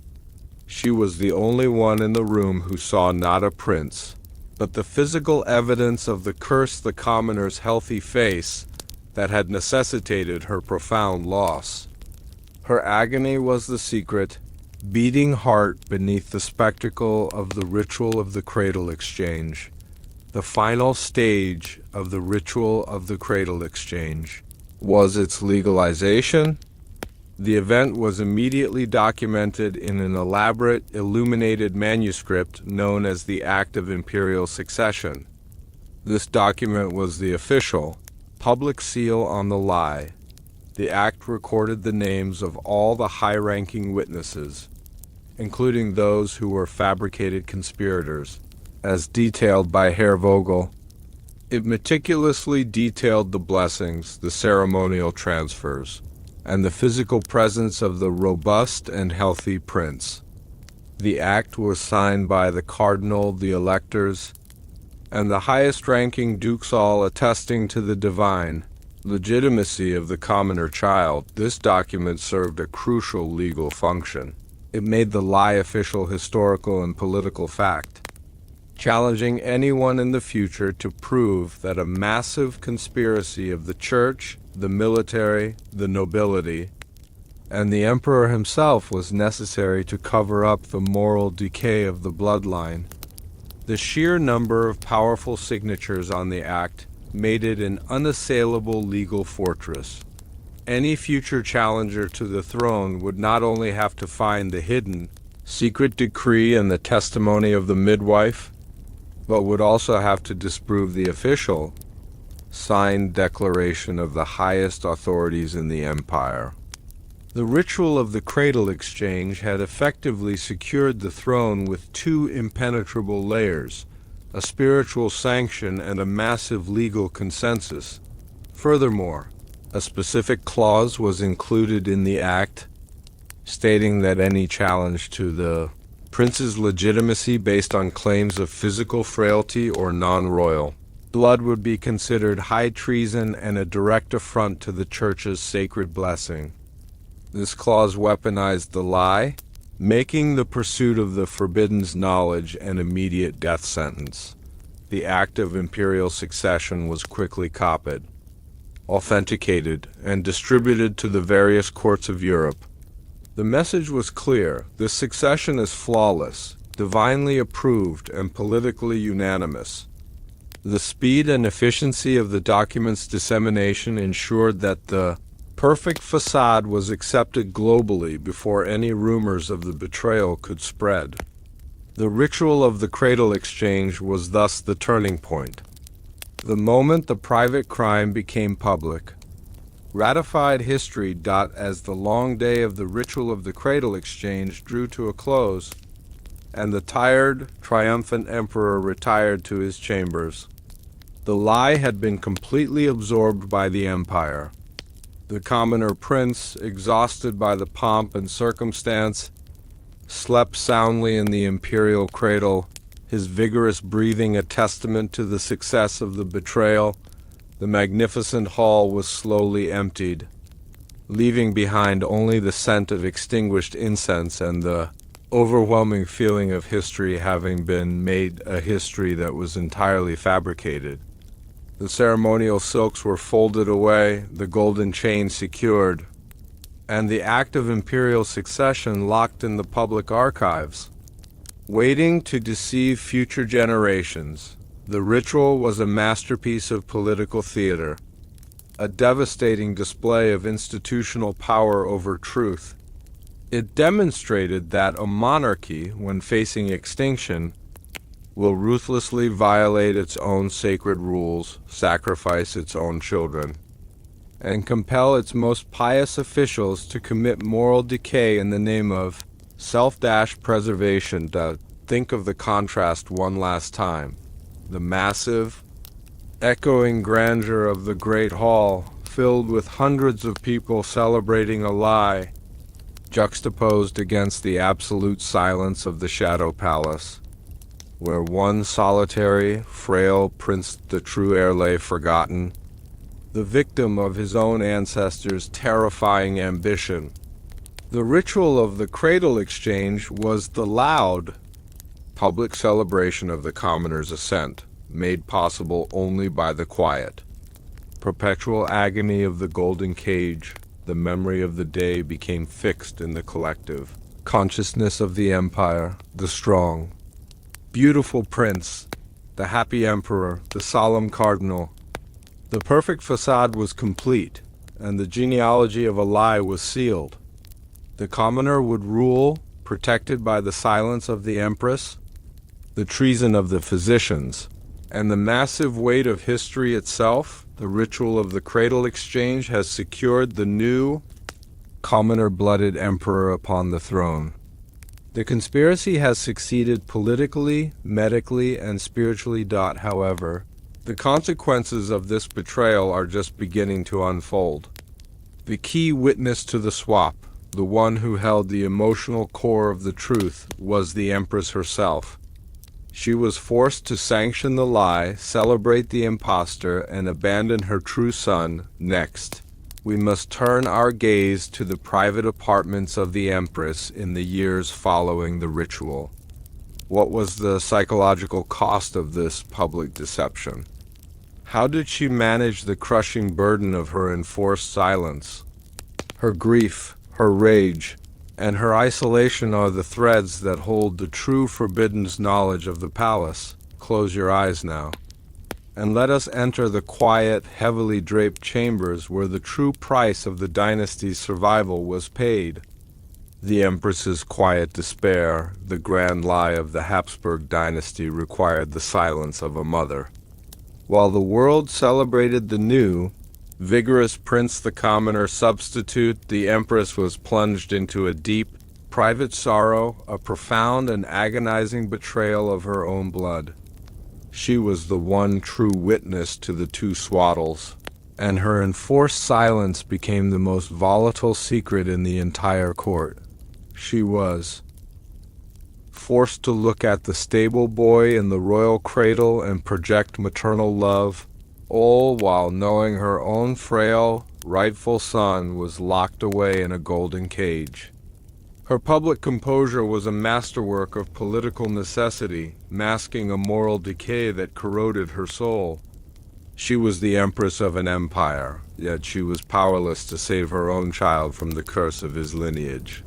She was the only one in the room who saw not a prince, but the physical evidence of the curse, the commoner's healthy face, that had necessitated her profound loss. Her agony was the secret, beating heart beneath the spectacle of the ritual of the cradle exchange. The final stage of the ritual of the cradle exchange was its legalization. The event was immediately documented in an elaborate, illuminated manuscript known as the Act of Imperial Succession. This document was the official, public seal on the lie. The act recorded the names of all the high-ranking witnesses, including those who were fabricated conspirators, as detailed by Herr Vogel. It meticulously detailed the blessings, the ceremonial transfers, and the physical presence of the robust and healthy prince. The act was signed by the cardinal, the electors, and the highest-ranking dukes, all attesting to the divine legitimacy of the commoner child. This document served a crucial legal function. It made the lie official historical and political fact, challenging anyone in the future to prove that a massive conspiracy of the church, the military, the nobility, and the emperor himself was necessary to cover up the moral decay of the bloodline. The sheer number of powerful signatures on the act made it an unassailable legal fortress. Any future challenger to the throne would not only have to find the hidden, secret decree and the testimony of the midwife, but would also have to disprove the official, signed declaration of the highest authorities in the empire. The ritual of the cradle exchange had effectively secured the throne with two impenetrable layers, a spiritual sanction and a massive legal consensus. Furthermore, a specific clause was included in the act, stating that any challenge to the prince's legitimacy based on claims of physical frailty or non-royal blood would be considered high treason and a direct affront to the church's sacred blessing. This clause weaponized the lie, making the pursuit of the forbidden's knowledge an immediate death sentence. The Act of Imperial Succession was quickly copied, authenticated, and distributed to the various courts of Europe. The message was clear: this succession is flawless, divinely approved, and politically unanimous. The speed and efficiency of the document's dissemination ensured that the perfect facade was accepted globally before any rumors of the betrayal could spread. The ritual of the cradle exchange was thus the turning point. The moment the private crime became public, ratified history. As the long day of the ritual of the cradle exchange drew to a close, and the tired, triumphant emperor retired to his chambers, the lie had been completely absorbed by the empire. The commoner prince, exhausted by the pomp and circumstance, slept soundly in the imperial cradle, his vigorous breathing a testament to the success of the betrayal. The magnificent hall was slowly emptied, leaving behind only the scent of extinguished incense and the overwhelming feeling of history having been made a history that was entirely fabricated. The ceremonial silks were folded away, the golden chain secured, and the act of imperial succession locked in the public archives, waiting to deceive future generations. The ritual was a masterpiece of political theater, a devastating display of institutional power over truth. It demonstrated that a monarchy, when facing extinction, will ruthlessly violate its own sacred rules, sacrifice its own children, and compel its most pious officials to commit moral decay in the name of self-preservation. Think of the contrast one last time. The massive, echoing grandeur of the great hall, filled with hundreds of people celebrating a lie, juxtaposed against the absolute silence of the Shadow Palace, where one solitary, frail prince, the true heir, lay forgotten, the victim of his own ancestors' terrifying ambition. The ritual of the cradle exchange was the loud, public celebration of the commoner's ascent, made possible only by the quiet, perpetual agony of the golden cage. The memory of the day became fixed in the collective consciousness of the empire, the strong, beautiful prince, the happy emperor, the solemn cardinal. The perfect facade was complete, and the genealogy of a lie was sealed. The commoner would rule, protected by the silence of the Empress, the treason of the physicians, and the massive weight of history itself. The ritual of the cradle exchange has secured the new, commoner-blooded emperor upon the throne. The conspiracy has succeeded politically, medically, and spiritually. However, the consequences of this betrayal are just beginning to unfold. The key witness to the swap, the one who held the emotional core of the truth, was the Empress herself. She was forced to sanction the lie, celebrate the impostor, and abandon her true son. Next, we must turn our gaze to the private apartments of the Empress in the years following the ritual. What was the psychological cost of this public deception? How did she manage the crushing burden of her enforced silence? Her grief, her rage, and her isolation are the threads that hold the true forbidden knowledge of the palace. Close your eyes now, and let us enter the quiet, heavily draped chambers where the true price of the dynasty's survival was paid. The Empress's quiet despair, the grand lie of the Habsburg Dynasty, required the silence of a mother. While the world celebrated the new, vigorous prince, the commoner substitute, the Empress was plunged into a deep, private sorrow, a profound and agonizing betrayal of her own blood. She was the one true witness to the two swaddles, and her enforced silence became the most volatile secret in the entire court. She was forced to look at the stable boy in the royal cradle and project maternal love, all while knowing her own frail, rightful son was locked away in a golden cage. Her public composure was a masterwork of political necessity, masking a moral decay that corroded her soul. She was the empress of an empire, yet she was powerless to save her own child from the curse of his lineage.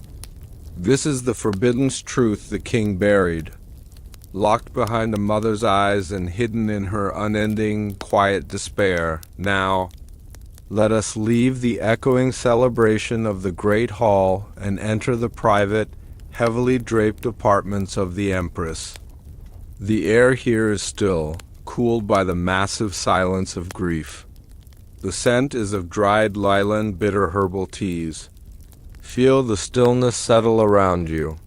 This is the forbidden truth the king buried, locked behind a mother's eyes and hidden in her unending, quiet despair. Now, let us leave the echoing celebration of the great hall and enter the private, heavily draped apartments of the Empress. The air here is still, cooled by the massive silence of grief. The scent is of dried lilac, bitter herbal teas. Feel the stillness settle around you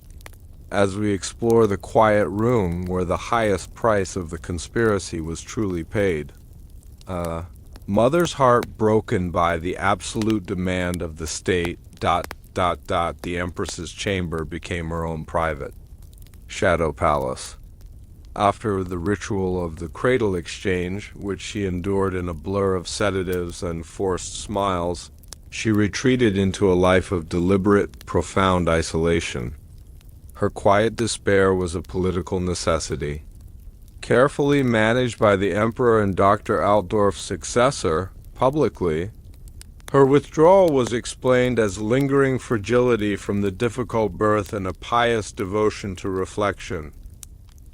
as we explore the quiet room where the highest price of the conspiracy was truly paid. Mother's heart broken by the absolute demand of the state, the Empress's chamber became her own private shadow palace. After the ritual of the cradle exchange, which she endured in a blur of sedatives and forced smiles, she retreated into a life of deliberate, profound isolation. Her quiet despair was a political necessity. Carefully managed by the Emperor and Dr. Altdorf's successor, publicly, her withdrawal was explained as lingering fragility from the difficult birth and a pious devotion to reflection.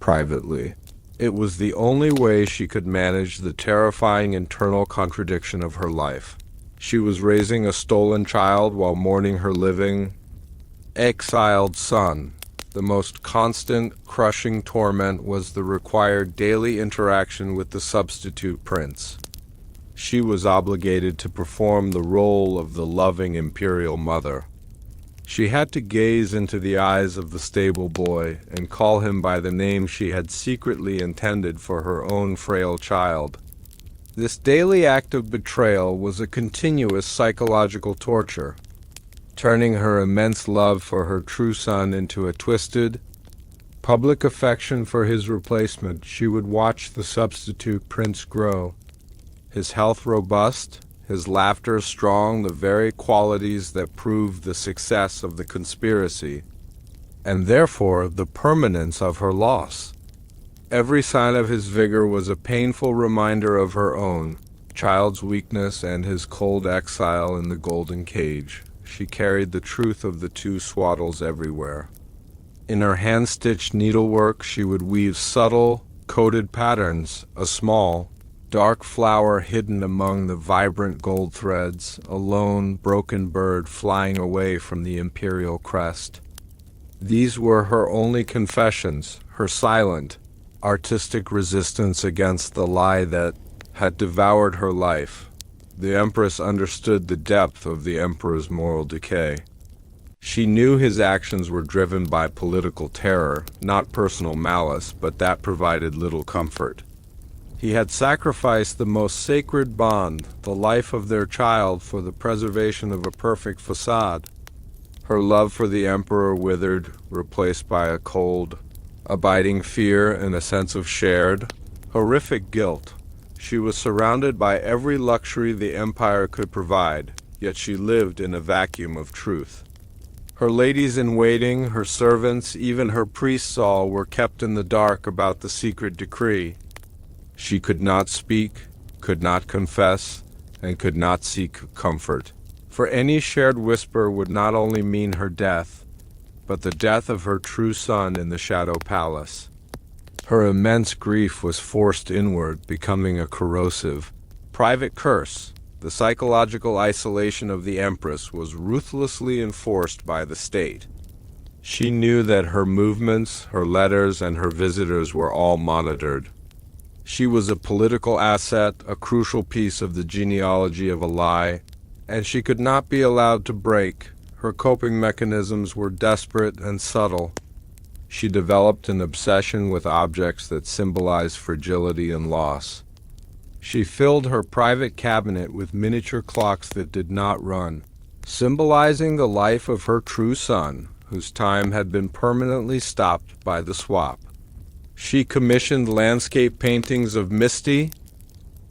Privately, it was the only way she could manage the terrifying internal contradiction of her life. She was raising a stolen child while mourning her living, exiled son. The most constant, crushing torment was the required daily interaction with the substitute prince. She was obligated to perform the role of the loving imperial mother. She had to gaze into the eyes of the stable boy and call him by the name she had secretly intended for her own frail child. This daily act of betrayal was a continuous psychological torture, turning her immense love for her true son into a twisted, public affection for his replacement. She would watch the substitute prince grow, his health robust, his laughter strong, the very qualities that proved the success of the conspiracy, and therefore the permanence of her loss. Every sign of his vigor was a painful reminder of her own child's weakness and his cold exile in the golden cage. She carried the truth of the two swaddles everywhere. In her hand-stitched needlework, she would weave subtle, coded patterns, a small, dark flower hidden among the vibrant gold threads, a lone, broken bird flying away from the imperial crest. These were her only confessions, her silent, artistic resistance against the lie that had devoured her life. The Empress understood the depth of the Emperor's moral decay. She knew his actions were driven by political terror, not personal malice, but that provided little comfort. He had sacrificed the most sacred bond, the life of their child, for the preservation of a perfect facade. Her love for the Emperor withered, replaced by a cold, abiding fear and a sense of shared, horrific guilt. She was surrounded by every luxury the empire could provide, yet she lived in a vacuum of truth. Her ladies-in-waiting, her servants, even her priests all were kept in the dark about the secret decree. She could not speak, could not confess, and could not seek comfort. For any shared whisper would not only mean her death, but the death of her true son in the Shadow Palace. Her immense grief was forced inward, becoming a corrosive, private curse. The psychological isolation of the Empress was ruthlessly enforced by the state. She knew that her movements, her letters, and her visitors were all monitored. She was a political asset, a crucial piece of the genealogy of a lie, and she could not be allowed to break. Her coping mechanisms were desperate and subtle. She developed an obsession with objects that symbolized fragility and loss. She filled her private cabinet with miniature clocks that did not run, symbolizing the life of her true son, whose time had been permanently stopped by the swap. She commissioned landscape paintings of misty,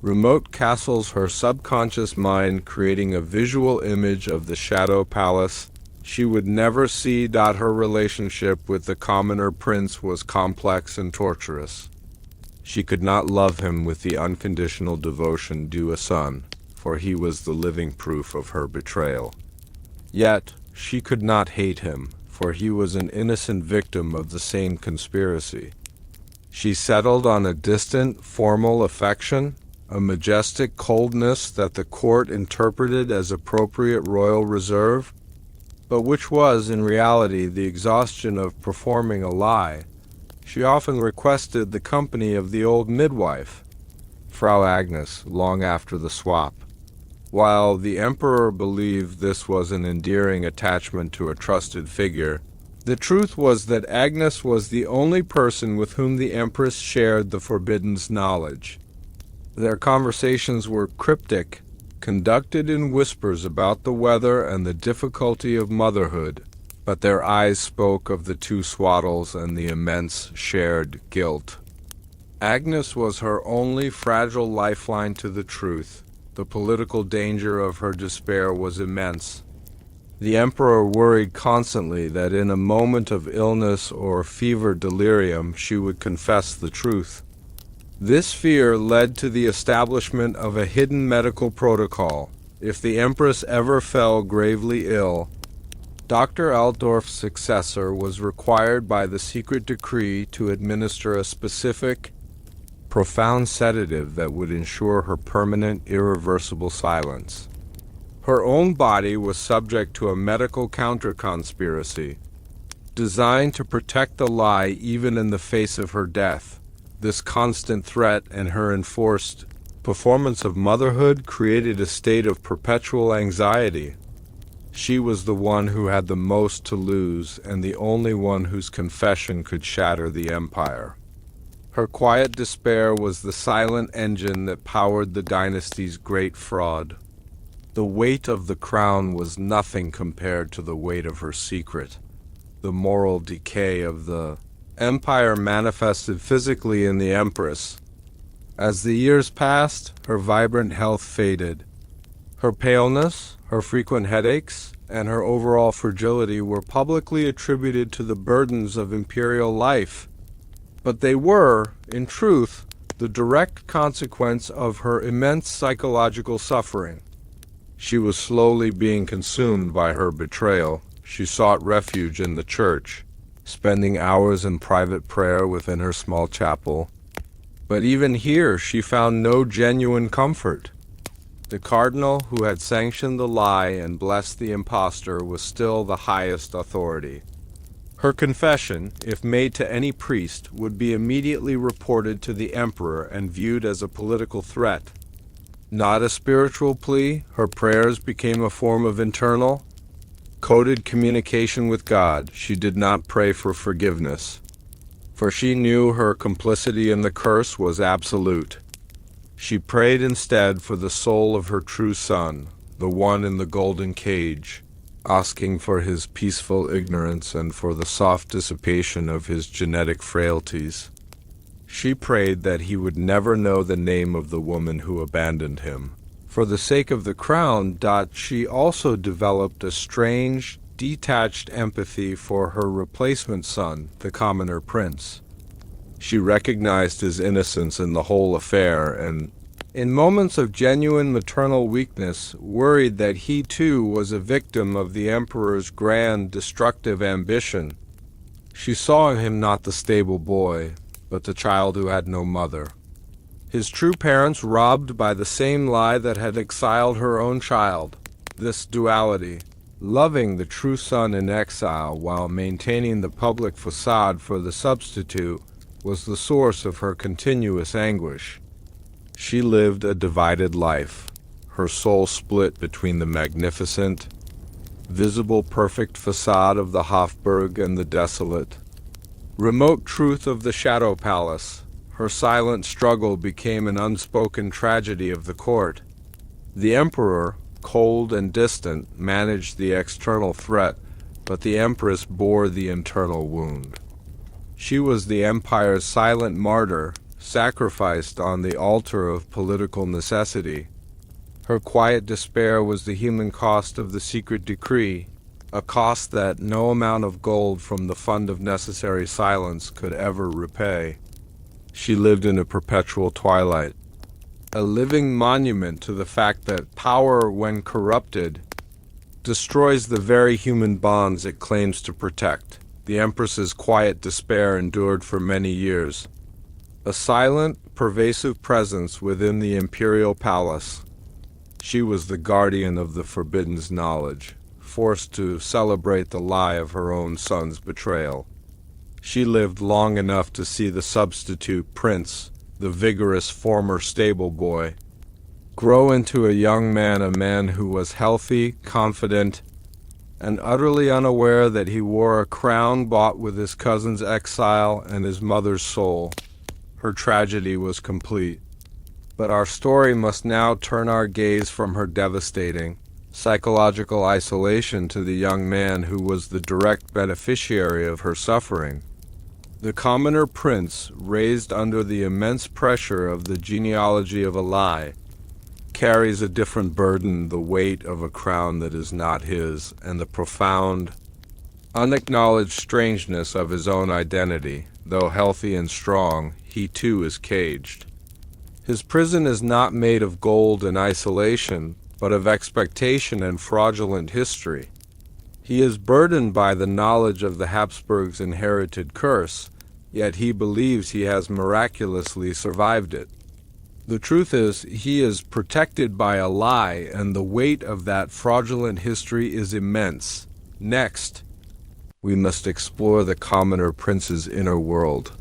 remote castles, her subconscious mind creating a visual image of the Shadow Palace she would never see. Her relationship with the commoner prince was complex and torturous. She could not love him with the unconditional devotion due a son, for he was the living proof of her betrayal. Yet she could not hate him, for he was an innocent victim of the same conspiracy. She settled on a distant, formal affection, a majestic coldness that the court interpreted as appropriate royal reserve, but which was, in reality, the exhaustion of performing a lie. She often requested the company of the old midwife, Frau Agnes, long after the swap. While the emperor believed this was an endearing attachment to a trusted figure, the truth was that Agnes was the only person with whom the empress shared the forbidden's knowledge. Their conversations were cryptic, conducted in whispers about the weather and the difficulty of motherhood, but their eyes spoke of the two swaddles and the immense shared guilt. Agnes was her only fragile lifeline to the truth. The political danger of her despair was immense. The emperor worried constantly that in a moment of illness or fever delirium she would confess the truth. This fear led to the establishment of a hidden medical protocol. If the empress ever fell gravely ill, Dr. Altdorf's successor was required by the secret decree to administer a specific, profound sedative that would ensure her permanent, irreversible silence. Her own body was subject to a medical counter-conspiracy, designed to protect the lie even in the face of her death. This constant threat and her enforced performance of motherhood created a state of perpetual anxiety. She was the one who had the most to lose and the only one whose confession could shatter the empire. Her quiet despair was the silent engine that powered the dynasty's great fraud. The weight of the crown was nothing compared to the weight of her secret. The moral decay of the empire manifested physically in the Empress. As the years passed, her vibrant health faded. Her paleness, her frequent headaches, and her overall fragility were publicly attributed to the burdens of imperial life. But they were, in truth, the direct consequence of her immense psychological suffering. She was slowly being consumed by her betrayal. She sought refuge in the church, spending hours in private prayer within her small chapel. But even here she found no genuine comfort. The cardinal who had sanctioned the lie and blessed the impostor was still the highest authority. Her confession, if made to any priest, would be immediately reported to the emperor and viewed as a political threat. Not a spiritual plea, her prayers became a form of internal, coded communication with God. She did not pray for forgiveness, for she knew her complicity in the curse was absolute. She prayed instead for the soul of her true son, the one in the golden cage, asking for his peaceful ignorance and for the soft dissipation of his genetic frailties. She prayed that he would never know the name of the woman who abandoned him. For the sake of the crown, she also developed a strange, detached empathy for her replacement son, the commoner prince. She recognized his innocence in the whole affair and, in moments of genuine maternal weakness, worried that he too was a victim of the emperor's grand, destructive ambition. She saw in him not the stable boy, but the child who had no mother. His true parents robbed by the same lie that had exiled her own child. This duality, loving the true son in exile while maintaining the public facade for the substitute, was the source of her continuous anguish. She lived a divided life, her soul split between the magnificent, visible perfect facade of the Habsburg and the desolate, remote truth of the shadow palace. Her silent struggle became an unspoken tragedy of the court. The emperor, cold and distant, managed the external threat, but the empress bore the internal wound. She was the empire's silent martyr, sacrificed on the altar of political necessity. Her quiet despair was the human cost of the secret decree, a cost that no amount of gold from the fund of necessary silence could ever repay. She lived in a perpetual twilight, a living monument to the fact that power, when corrupted, destroys the very human bonds it claims to protect. The Empress's quiet despair endured for many years, a silent, pervasive presence within the imperial palace. She was the guardian of the forbidden's knowledge, forced to celebrate the lie of her own son's betrayal. She lived long enough to see the substitute prince, the vigorous former stable boy, grow into a young man, a man who was healthy, confident, and utterly unaware that he wore a crown bought with his cousin's exile and his mother's soul. Her tragedy was complete. But our story must now turn our gaze from her devastating psychological isolation to the young man who was the direct beneficiary of her suffering. The commoner prince, raised under the immense pressure of the genealogy of a lie, carries a different burden, the weight of a crown that is not his, and the profound, unacknowledged strangeness of his own identity. Though healthy and strong, he too is caged. His prison is not made of gold and isolation, but of expectation and fraudulent history. He is burdened by the knowledge of the Habsburgs' inherited curse, yet he believes he has miraculously survived it. The truth is, he is protected by a lie, and the weight of that fraudulent history is immense. Next, we must explore the commoner prince's inner world,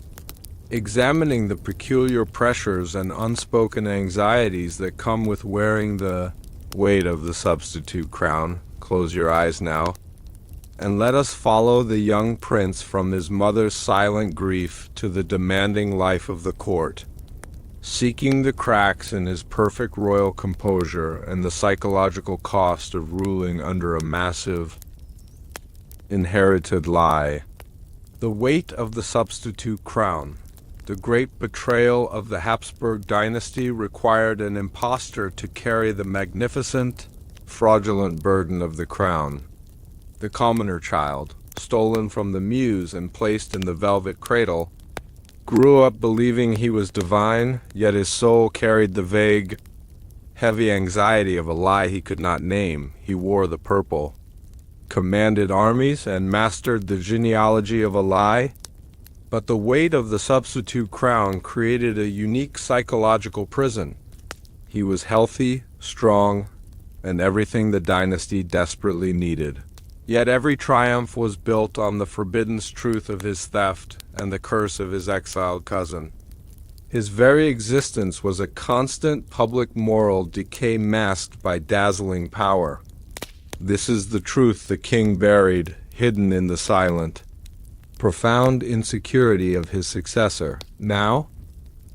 examining the peculiar pressures and unspoken anxieties that come with wearing the weight of the substitute crown. Close your eyes now, and let us follow the young prince from his mother's silent grief to the demanding life of the court, seeking the cracks in his perfect royal composure and the psychological cost of ruling under a massive, inherited lie. The weight of the substitute crown. The great betrayal of the Habsburg Dynasty required an impostor to carry the magnificent, fraudulent burden of the crown. The commoner child, stolen from the muse and placed in the velvet cradle, grew up believing he was divine, yet his soul carried the vague, heavy anxiety of a lie he could not name. He wore the purple, commanded armies, and mastered the genealogy of a lie. But the weight of the substitute crown created a unique psychological prison. He was healthy, strong, and everything the dynasty desperately needed. Yet every triumph was built on the forbidden truth of his theft and the curse of his exiled cousin. His very existence was a constant public moral decay masked by dazzling power. This is the truth the king buried, hidden in the silent, profound insecurity of his successor. Now,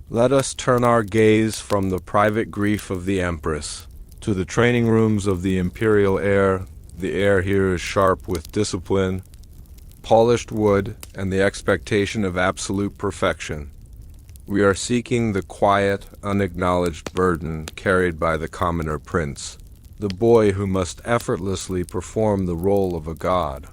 let us turn our gaze from the private grief of the Empress to the training rooms of the Imperial heir. The heir here is sharp with discipline, polished wood, and the expectation of absolute perfection. We are seeking the quiet, unacknowledged burden carried by the commoner prince, the boy who must effortlessly perform the role of a god.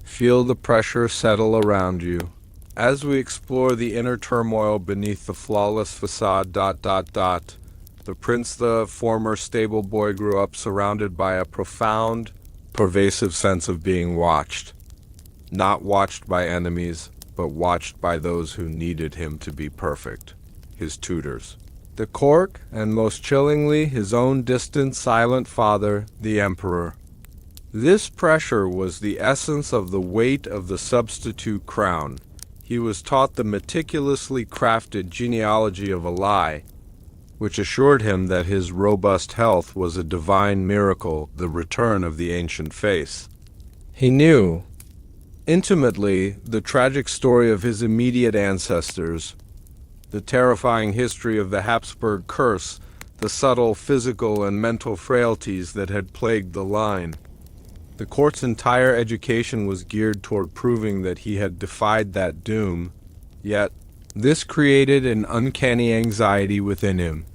Feel the pressure settle around you as we explore the inner turmoil beneath the flawless facade. The prince, the former stable boy, grew up surrounded by a profound, pervasive sense of being watched. Not watched by enemies, but watched by those who needed him to be perfect, his tutors. The court, and most chillingly, his own distant, silent father, the emperor. This pressure was the essence of the weight of the substitute crown. He was taught the meticulously crafted genealogy of a lie, which assured him that his robust health was a divine miracle, the return of the ancient face. He knew, intimately, the tragic story of his immediate ancestors, the terrifying history of the Habsburg curse, the subtle physical and mental frailties that had plagued the line. The court's entire education was geared toward proving that he had defied that doom, yet this created an uncanny anxiety within him.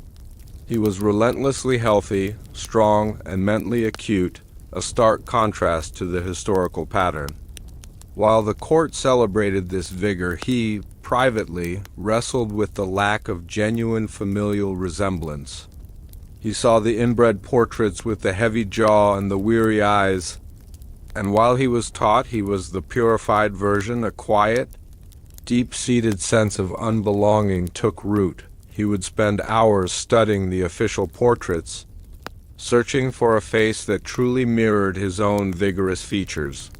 He was relentlessly healthy, strong, and mentally acute, a stark contrast to the historical pattern. While the court celebrated this vigor, he, privately, wrestled with the lack of genuine familial resemblance. He saw the inbred portraits with the heavy jaw and the weary eyes, and while he was taught he was the purified version, a quiet, deep-seated sense of unbelonging took root. He would spend hours studying the official portraits, searching for a face that truly mirrored his own vigorous features.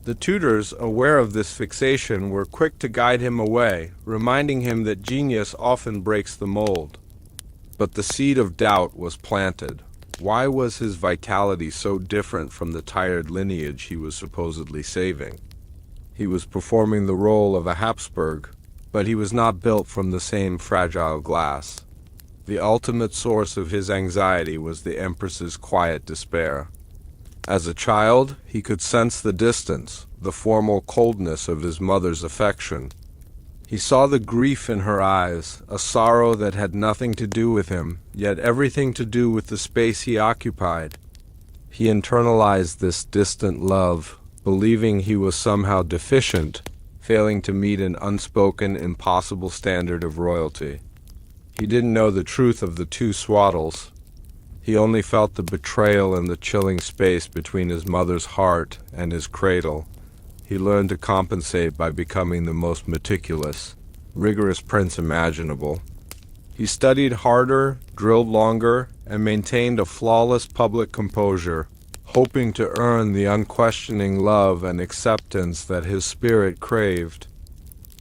The tutors, aware of this fixation, were quick to guide him away, reminding him that genius often breaks the mold. But the seed of doubt was planted. Why was his vitality so different from the tired lineage he was supposedly saving? He was performing the role of a Habsburg, but he was not built from the same fragile glass. The ultimate source of his anxiety was the Empress's quiet despair. As a child, he could sense the distance, the formal coldness of his mother's affection. He saw the grief in her eyes, a sorrow that had nothing to do with him, yet everything to do with the space he occupied. He internalized this distant love, believing he was somehow deficient, failing to meet an unspoken, impossible standard of royalty. He didn't know the truth of the two swaddles. He only felt the betrayal and the chilling space between his mother's heart and his cradle. He learned to compensate by becoming the most meticulous, rigorous prince imaginable. He studied harder, drilled longer, and maintained a flawless public composure, hoping to earn the unquestioning love and acceptance that his spirit craved.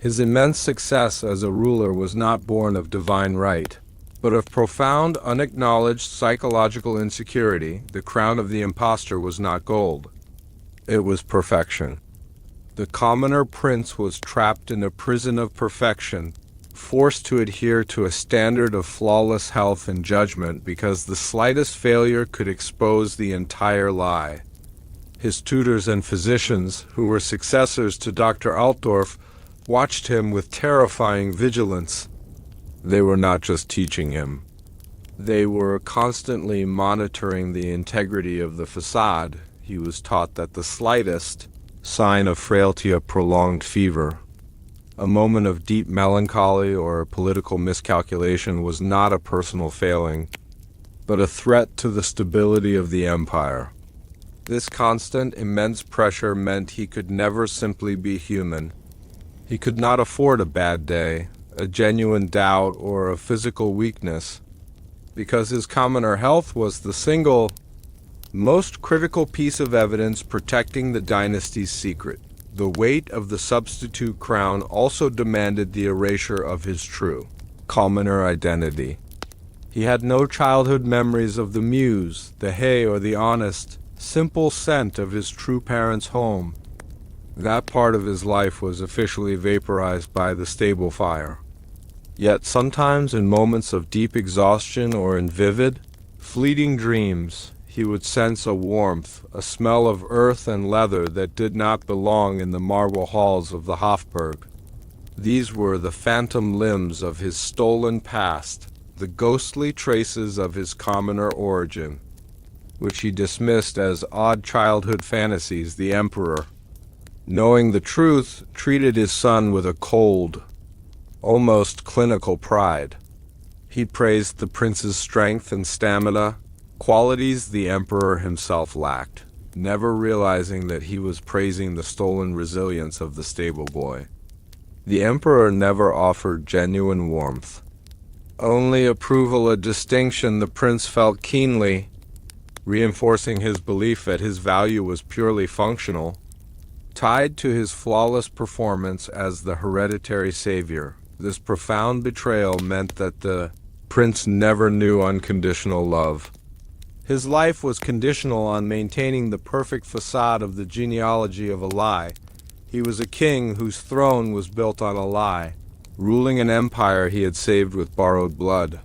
His immense success as a ruler was not born of divine right, but of profound, unacknowledged psychological insecurity. The crown of the impostor was not gold. It was perfection. The commoner prince was trapped in a prison of perfection, forced to adhere to a standard of flawless health and judgment because the slightest failure could expose the entire lie. His tutors and physicians, who were successors to Dr. Altdorf, watched him with terrifying vigilance. They were not just teaching him. They were constantly monitoring the integrity of the facade. He was taught that the slightest sign of frailty, a prolonged fever, a moment of deep melancholy, or a political miscalculation was not a personal failing, but a threat to the stability of the empire. This constant, immense pressure meant he could never simply be human. He could not afford a bad day, a genuine doubt, or a physical weakness, because his commoner health was the single most critical piece of evidence protecting the dynasty's secret. The weight of the substitute crown also demanded the erasure of his true, commoner identity. He had no childhood memories of the muse, the hay, or the honest, simple scent of his true parents' home. That part of his life was officially vaporized by the stable fire. Yet sometimes, in moments of deep exhaustion or in vivid, fleeting dreams, he would sense a warmth, a smell of earth and leather that did not belong in the marble halls of the Habsburg. These were the phantom limbs of his stolen past, the ghostly traces of his commoner origin, which he dismissed as odd childhood fantasies. The emperor, knowing the truth, treated his son with a cold, almost clinical pride. He praised the prince's strength and stamina, qualities the emperor himself lacked, never realizing that he was praising the stolen resilience of the stable boy. The emperor never offered genuine warmth, only approval, a distinction the prince felt keenly, reinforcing his belief that his value was purely functional, tied to his flawless performance as the hereditary savior. This profound betrayal meant that the prince never knew unconditional love. His life was conditional on maintaining the perfect facade of the genealogy of a lie. He was a king whose throne was built on a lie, ruling an empire he had saved with borrowed blood.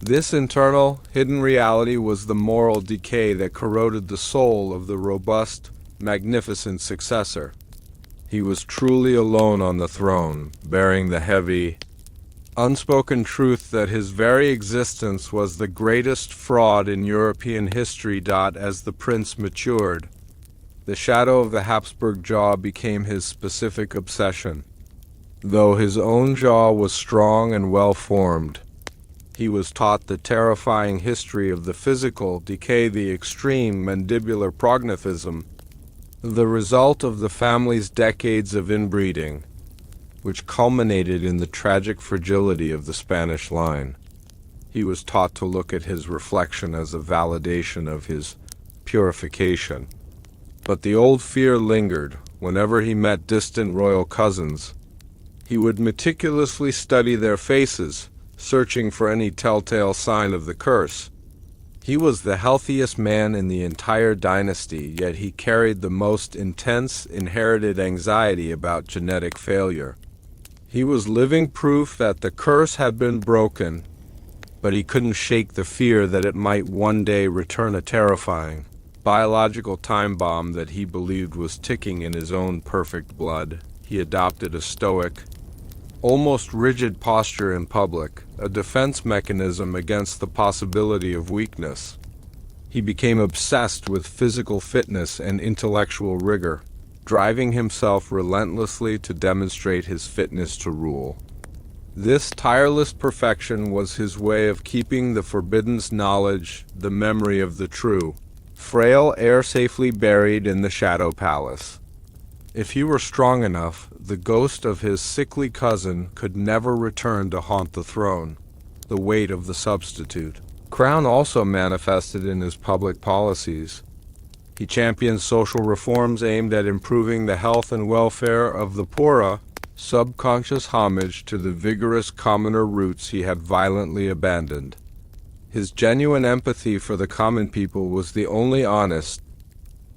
This internal, hidden reality was the moral decay that corroded the soul of the robust, magnificent successor. He was truly alone on the throne, bearing the heavy, unspoken truth that his very existence was the greatest fraud in European history. As the prince matured, the shadow of the Habsburg jaw became his specific obsession. Though his own jaw was strong and well-formed, he was taught the terrifying history of the physical decay, the extreme mandibular prognathism, the result of the family's decades of inbreeding, which culminated in the tragic fragility of the Spanish line. He was taught to look at his reflection as a validation of his purification. But the old fear lingered. whenever he met distant royal cousins, he would meticulously study their faces, searching for any telltale sign of the curse. He was the healthiest man in the entire dynasty, yet he carried the most intense inherited anxiety about genetic failure. He was living proof that the curse had been broken, but he couldn't shake the fear that it might one day return, a terrifying biological time bomb that he believed was ticking in his own perfect blood. He adopted a stoic, almost rigid posture in public, a defense mechanism against the possibility of weakness. He became obsessed with physical fitness and intellectual rigor, driving himself relentlessly to demonstrate his fitness to rule. This tireless perfection was his way of keeping the forbidden's knowledge, the memory of the true, frail heir safely buried in the Shadow Palace. If he were strong enough, the ghost of his sickly cousin could never return to haunt the throne. The weight of the substitute crown also manifested in his public policies. He championed social reforms aimed at improving the health and welfare of the poorer, subconscious homage to the vigorous commoner roots he had violently abandoned. His genuine empathy for the common people was the only honest,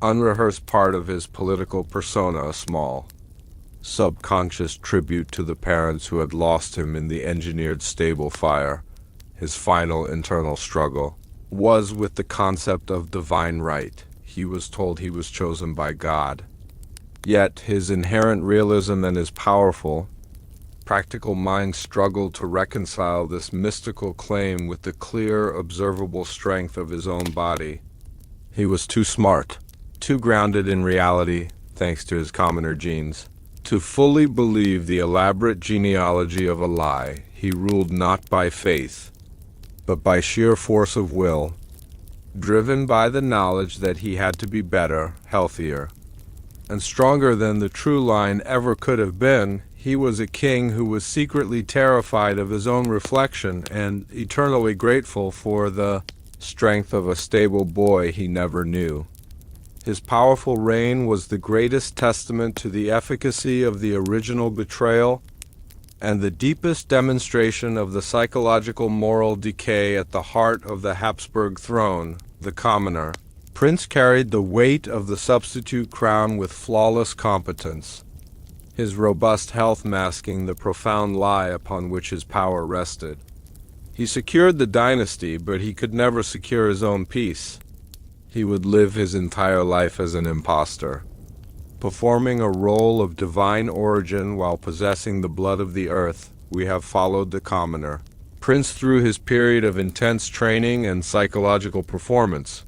unrehearsed part of his political persona, a small, subconscious tribute to the parents who had lost him in the engineered stable fire. His final internal struggle was with the concept of divine right. He was told he was chosen by God. Yet his inherent realism and his powerful, practical mind struggled to reconcile this mystical claim with the clear, observable strength of his own body. He was too smart, too grounded in reality, thanks to his commoner genes, to fully believe the elaborate genealogy of a lie. He ruled not by faith, but by sheer force of will, driven by the knowledge that he had to be better, healthier, and stronger than the true line ever could have been. He was a king who was secretly terrified of his own reflection and eternally grateful for the strength of a stable boy he never knew. His powerful reign was the greatest testament to the efficacy of the original betrayal and the deepest demonstration of the psychological moral decay at the heart of the Habsburg throne. The commoner prince carried the weight of the substitute crown with flawless competence, his robust health masking the profound lie upon which his power rested. He secured the dynasty, but he could never secure his own peace. He would live his entire life as an impostor, performing a role of divine origin while possessing the blood of the earth. We have followed the commoner prince through his period of intense training and psychological performance.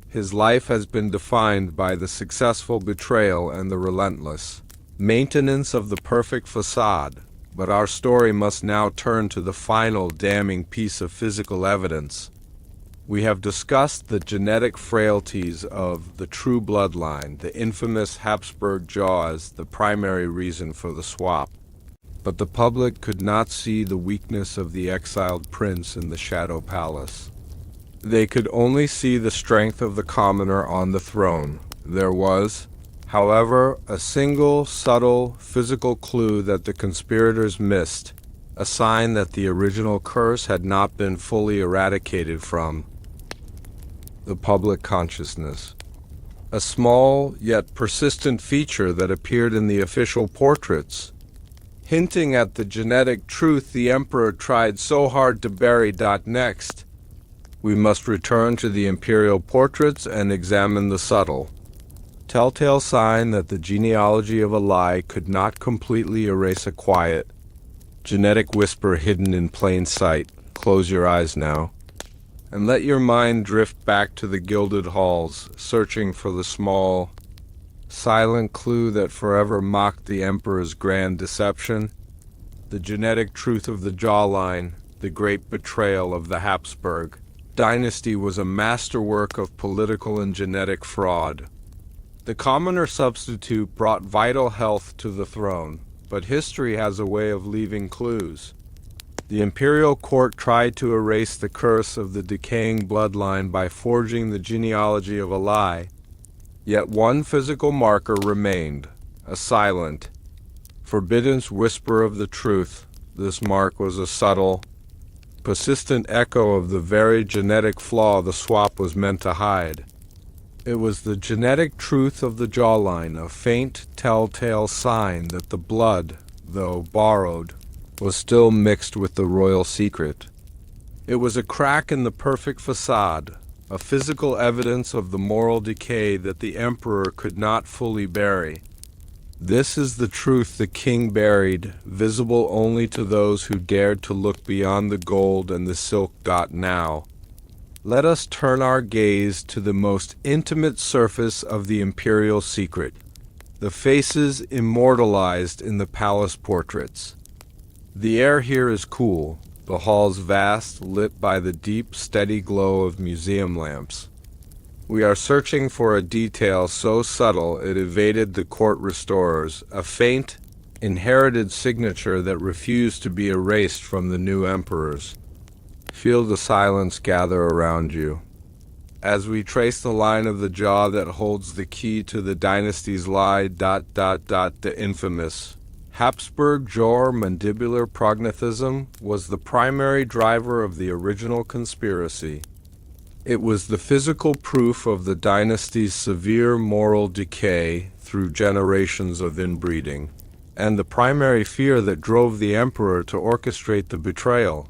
His life has been defined by the successful betrayal and the relentless maintenance of the perfect facade, but our story must now turn to the final damning piece of physical evidence. We have discussed the genetic frailties of the true bloodline, the infamous Habsburg jaw as the primary reason for the swap. But the public could not see the weakness of the exiled prince in the Shadow Palace. They could only see the strength of the commoner on the throne. There was, however, a single, subtle, physical clue that the conspirators missed, a sign that the original curse had not been fully eradicated from the public consciousness. A small, yet persistent feature that appeared in the official portraits, hinting at the genetic truth the emperor tried so hard to bury. Next, we must return to the imperial portraits and examine the subtle, telltale sign that the genealogy of a lie could not completely erase a quiet, genetic whisper hidden in plain sight. Close your eyes now, and let your mind drift back to the gilded halls, searching for the small, silent clue that forever mocked the emperor's grand deception, the genetic truth of the jawline. The great betrayal of the Habsburg dynasty was a masterwork of political and genetic fraud. The commoner substitute brought vital health to the throne, but history has a way of leaving clues. The imperial court tried to erase the curse of the decaying bloodline by forging the genealogy of a lie, yet one physical marker remained, a silent, forbidden whisper of the truth. This mark was a subtle, persistent echo of the very genetic flaw the swap was meant to hide. It was the genetic truth of the jawline, a faint, telltale sign that the blood, though borrowed, was still mixed with the royal secret. It was a crack in the perfect facade, a physical evidence of the moral decay that the emperor could not fully bury. This is the truth the king buried, visible only to those who dared to look beyond the gold and the silk. Now, let us turn our gaze to the most intimate surface of the imperial secret, the faces immortalized in the palace portraits. The air here is cool, the halls vast, lit by the deep, steady glow of museum lamps. We are searching for a detail so subtle it evaded the court restorers, a faint, inherited signature that refused to be erased from the new emperors. Feel the silence gather around you. As we trace the line of the jaw that holds the key to the dynasty's lie. The infamous Habsburg jaw mandibular prognathism was the primary driver of the original conspiracy. It was the physical proof of the dynasty's severe moral decay through generations of inbreeding, and the primary fear that drove the emperor to orchestrate the betrayal.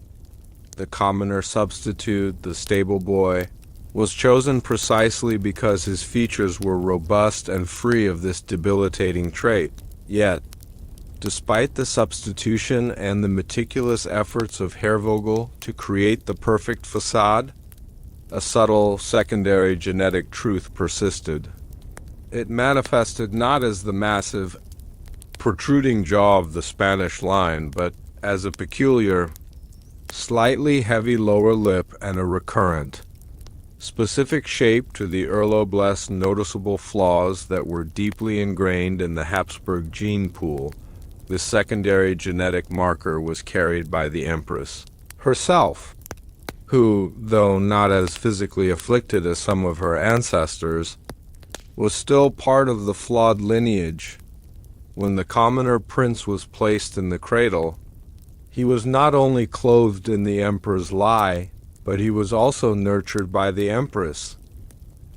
The commoner substitute, the stable boy, was chosen precisely because his features were robust and free of this debilitating trait. Yet, despite the substitution and the meticulous efforts of Hervogel to create the perfect facade, a subtle secondary genetic truth persisted. It manifested not as the massive, protruding jaw of the Spanish line, but as a peculiar, slightly heavy lower lip and a recurrent, specific shape to the Erlo-blessed noticeable flaws that were deeply ingrained in the Habsburg gene pool. This secondary genetic marker was carried by the Empress herself, who, though not as physically afflicted as some of her ancestors, was still part of the flawed lineage. When the commoner prince was placed in the cradle, he was not only clothed in the emperor's lie, but he was also nurtured by the Empress,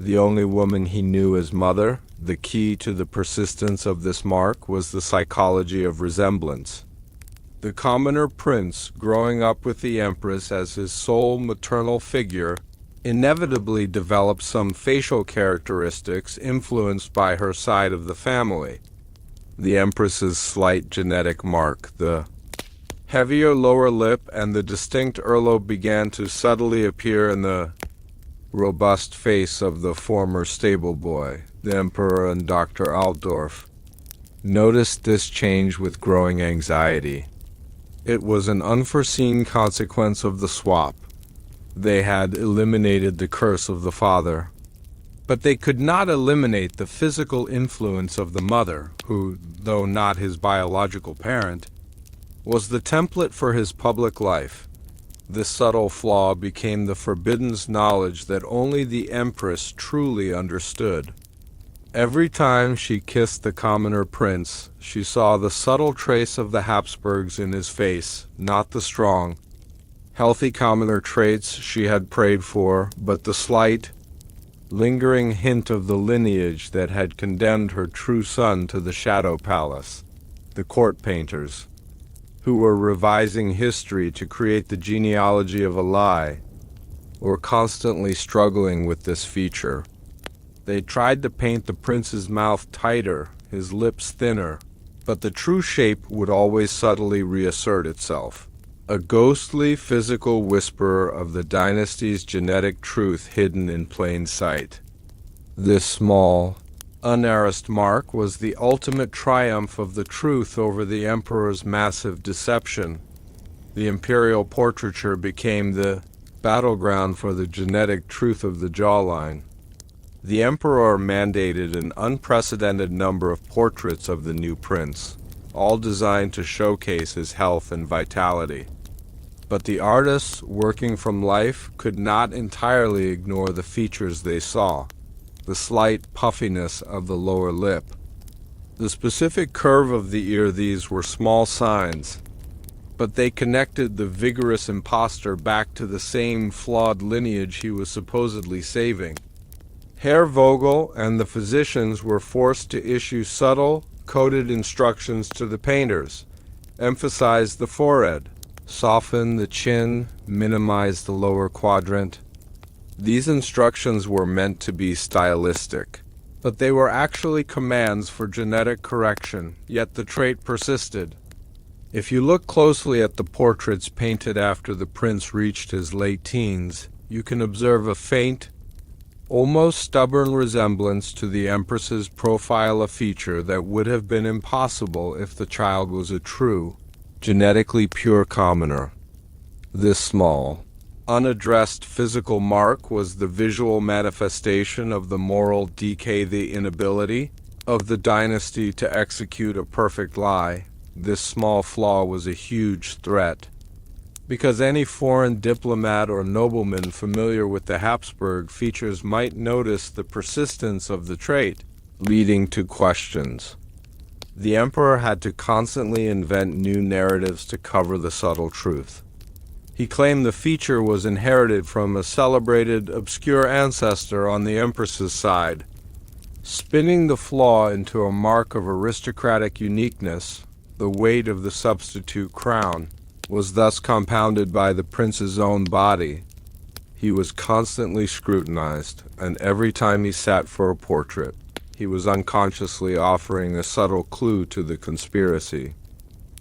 the only woman he knew as mother. The key to the persistence of this mark was the psychology of resemblance. The commoner prince, growing up with the Empress as his sole maternal figure, inevitably developed some facial characteristics influenced by her side of the family. The Empress's slight genetic mark, the heavier lower lip, and the distinct Erlo began to subtly appear in the robust face of the former stable boy. The Emperor and Dr. Altdorf noticed this change with growing anxiety. It was an unforeseen consequence of the swap. They had eliminated the curse of the father, but they could not eliminate the physical influence of the mother, who, though not his biological parent, was the template for his public life. This subtle flaw became the forbidden knowledge that only the Empress truly understood. Every time she kissed the commoner prince, she saw the subtle trace of the Habsburgs in his face, not the strong, healthy commoner traits she had prayed for, but the slight, lingering hint of the lineage that had condemned her true son to the shadow palace. The court painters, who were revising history to create the genealogy of a lie, were constantly struggling with this feature. They tried to paint the prince's mouth tighter, his lips thinner, but the true shape would always subtly reassert itself. A ghostly physical whisperer of the dynasty's genetic truth hidden in plain sight. This small, unerased mark was the ultimate triumph of the truth over the emperor's massive deception. The imperial portraiture became the battleground for the genetic truth of the jawline. The emperor mandated an unprecedented number of portraits of the new prince, all designed to showcase his health and vitality. But the artists, working from life, could not entirely ignore the features they saw. The slight puffiness of the lower lip, The specific curve of the ear, these were small signs, but they connected the vigorous impostor back to the same flawed lineage he was supposedly saving. Herr Vogel and the physicians were forced to issue subtle, coded instructions to the painters. Emphasize the forehead, soften the chin, minimize the lower quadrant. These instructions were meant to be stylistic, but they were actually commands for genetic correction, yet the trait persisted. If you look closely at the portraits painted after the prince reached his late teens, you can observe a faint, almost stubborn resemblance to the Empress's profile, a feature that would have been impossible if the child was a true, genetically pure commoner. This small, unaddressed physical mark was the visual manifestation of the moral decay, the inability of the dynasty to execute a perfect lie. This small flaw was a huge threat, because any foreign diplomat or nobleman familiar with the Habsburg features might notice the persistence of the trait, leading to questions. The emperor had to constantly invent new narratives to cover the subtle truth. He claimed the feature was inherited from a celebrated, obscure ancestor on the Empress's side, spinning the flaw into a mark of aristocratic uniqueness. The weight of the substitute crown was thus compounded by the prince's own body. He was constantly scrutinized, and every time he sat for a portrait, he was unconsciously offering a subtle clue to the conspiracy.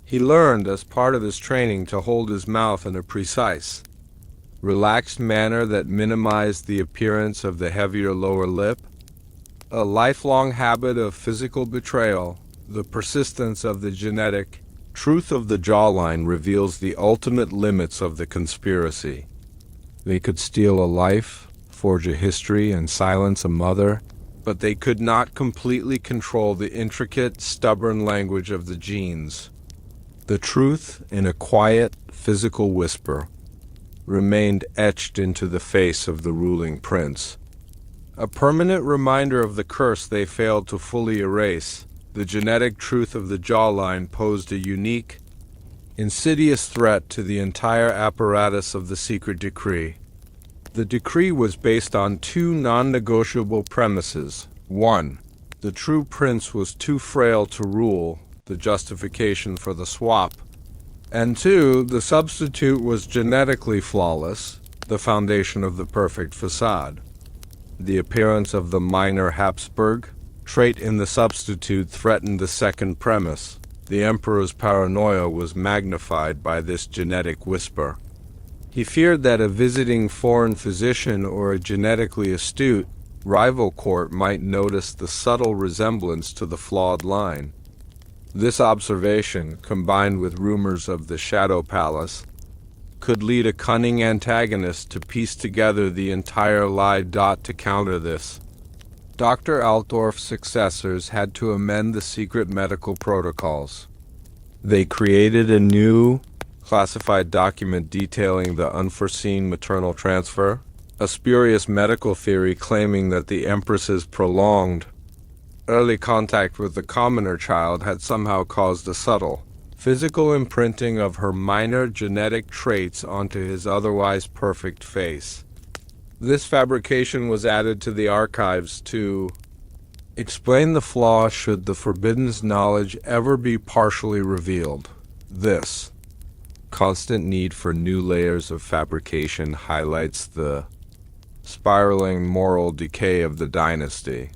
He learned, as part of his training, to hold his mouth in a precise, relaxed manner that minimized the appearance of the heavier lower lip. A lifelong habit of physical betrayal, the persistence of the genetic truth of the jawline reveals the ultimate limits of the conspiracy. They could steal a life, forge a history, and silence a mother, but they could not completely control the intricate, stubborn language of the genes. The truth, in a quiet, physical whisper, remained etched into the face of the ruling prince. A permanent reminder of the curse they failed to fully erase. The genetic truth of the jawline posed a unique, insidious threat to the entire apparatus of the secret decree. The decree was based on two non-negotiable premises. 1. The true prince was too frail to rule, the justification for the swap. And 2. The substitute was genetically flawless, the foundation of the perfect facade. The appearance of the minor Habsburg trait in the substitute threatened the second premise. The emperor's paranoia was magnified by this genetic whisper. He feared that a visiting foreign physician or a genetically astute rival court might notice the subtle resemblance to the flawed line. This observation, combined with rumors of the Shadow Palace, could lead a cunning antagonist to piece together the entire lie. To counter this, Dr. Altdorf's successors had to amend the secret medical protocols. They created a new, classified document detailing the unforeseen maternal transfer, a spurious medical theory claiming that the Empress's prolonged, early contact with the commoner child had somehow caused a subtle, physical imprinting of her minor genetic traits onto his otherwise perfect face. This fabrication was added to the archives to explain the flaw should the forbidden knowledge ever be partially revealed. This constant need for new layers of fabrication highlights the spiraling moral decay of the dynasty.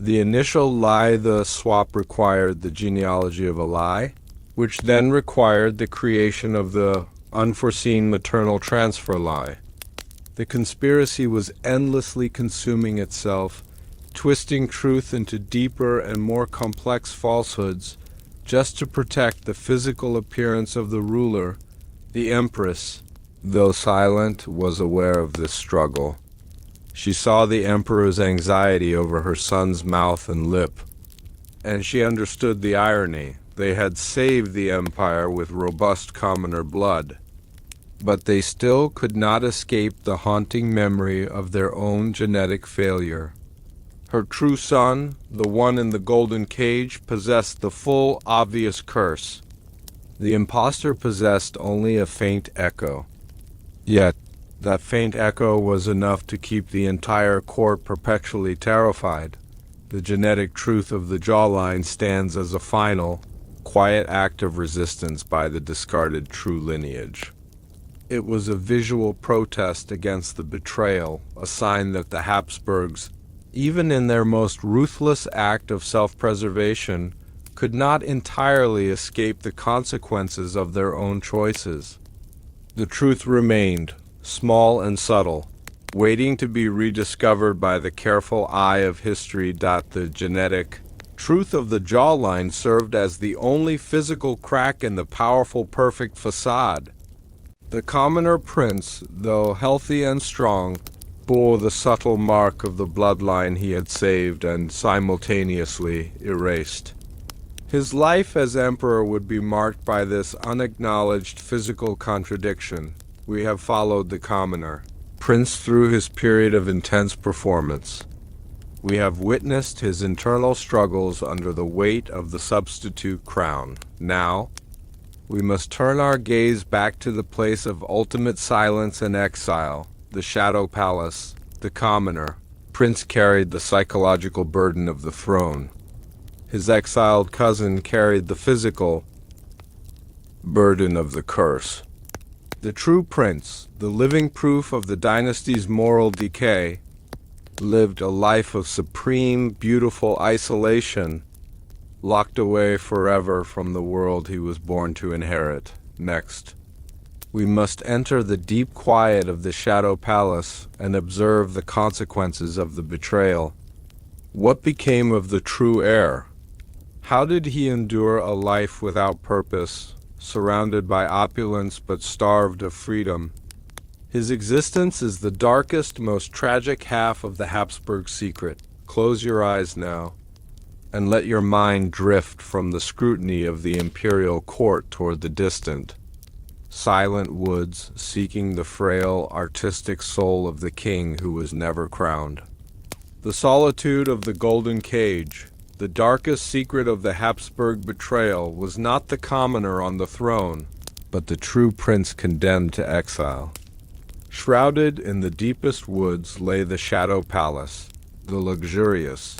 The initial lie, the swap, required the genealogy of a lie, which then required the creation of the unforeseen maternal transfer lie. The conspiracy was endlessly consuming itself, twisting truth into deeper and more complex falsehoods, just to protect the physical appearance of the ruler. The Empress, though silent, was aware of this struggle. She saw the emperor's anxiety over her son's mouth and lip, and she understood the irony. They had saved the empire with robust commoner blood, but they still could not escape the haunting memory of their own genetic failure. Her true son, the one in the golden cage, possessed the full, obvious curse. The impostor possessed only a faint echo. Yet, that faint echo was enough to keep the entire court perpetually terrified. The genetic truth of the jawline stands as a final, quiet act of resistance by the discarded true lineage. It was a visual protest against the betrayal, a sign that the Habsburgs, even in their most ruthless act of self-preservation, could not entirely escape the consequences of their own choices. The truth remained, small and subtle, waiting to be rediscovered by the careful eye of history. The genetic truth of the jawline served as the only physical crack in the powerful, perfect facade. The commoner prince, though healthy and strong, bore the subtle mark of the bloodline he had saved and simultaneously erased. His life as emperor would be marked by this unacknowledged physical contradiction. We have followed the commoner prince through his period of intense performance. We have witnessed his internal struggles under the weight of the substitute crown. Now, we must turn our gaze back to the place of ultimate silence and exile, the Shadow Palace. The commoner prince carried the psychological burden of the throne. His exiled cousin carried the physical burden of the curse. The true prince, the living proof of the dynasty's moral decay, lived a life of supreme, beautiful isolation, locked away forever from the world he was born to inherit. Next, we must enter the deep quiet of the Shadow Palace and observe the consequences of the betrayal. What became of the true heir? How did he endure a life without purpose, surrounded by opulence but starved of freedom? His existence is the darkest, most tragic half of the Habsburg secret. Close your eyes now, and let your mind drift from the scrutiny of the imperial court toward the distant, silent woods, seeking the frail, artistic soul of the king who was never crowned. The solitude of the golden cage, the darkest secret of the Habsburg betrayal, was not the commoner on the throne, but the true prince condemned to exile. Shrouded in the deepest woods lay the Shadow Palace, the luxurious,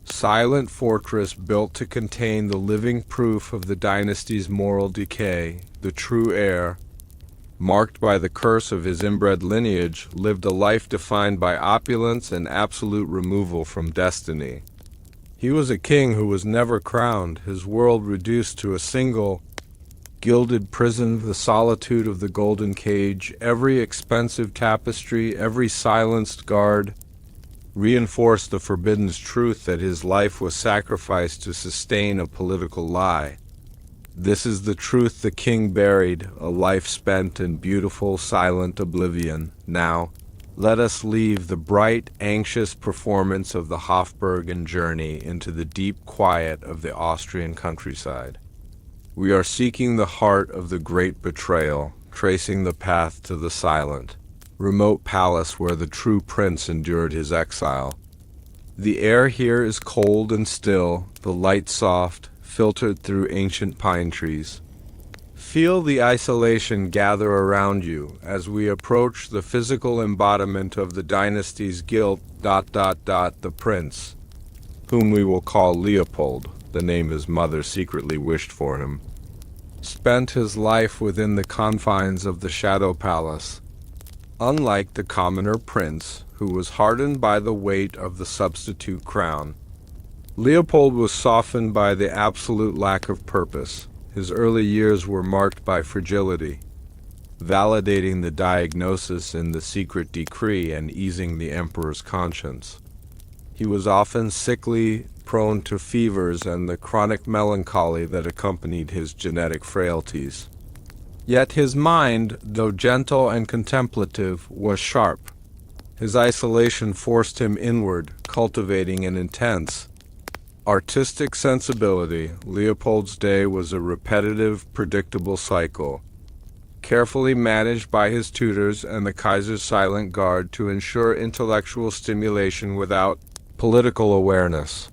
silent fortress built to contain the living proof of the dynasty's moral decay. The true heir, marked by the curse of his inbred lineage, lived a life defined by opulence and absolute removal from destiny. He was a king who was never crowned, his world reduced to a single, gilded prison, the solitude of the golden cage. Every expensive tapestry, every silenced guard, reinforced the forbidden truth that his life was sacrificed to sustain a political lie. This is the truth the king buried, a life spent in beautiful, silent oblivion. Now, let us leave the bright, anxious performance of the Habsburg and journey into the deep quiet of the Austrian countryside. We are seeking the heart of the great betrayal, tracing the path to the silent, remote palace where the true prince endured his exile. The air here is cold and still, the light soft, filtered through ancient pine trees. Feel the isolation gather around you as we approach the physical embodiment of the dynasty's guilt. The prince, whom we will call Leopold, the name his mother secretly wished for him, spent his life within the confines of the Shadow Palace. Unlike the commoner prince, who was hardened by the weight of the substitute crown, Leopold was softened by the absolute lack of purpose. His early years were marked by fragility, validating the diagnosis in the secret decree and easing the emperor's conscience. He was often sickly, prone to fevers and the chronic melancholy that accompanied his genetic frailties. Yet his mind, though gentle and contemplative, was sharp. His isolation forced him inward, cultivating an intense, artistic sensibility. Leopold's day was a repetitive, predictable cycle, carefully managed by his tutors and the Kaiser's silent guard to ensure intellectual stimulation without Political awareness.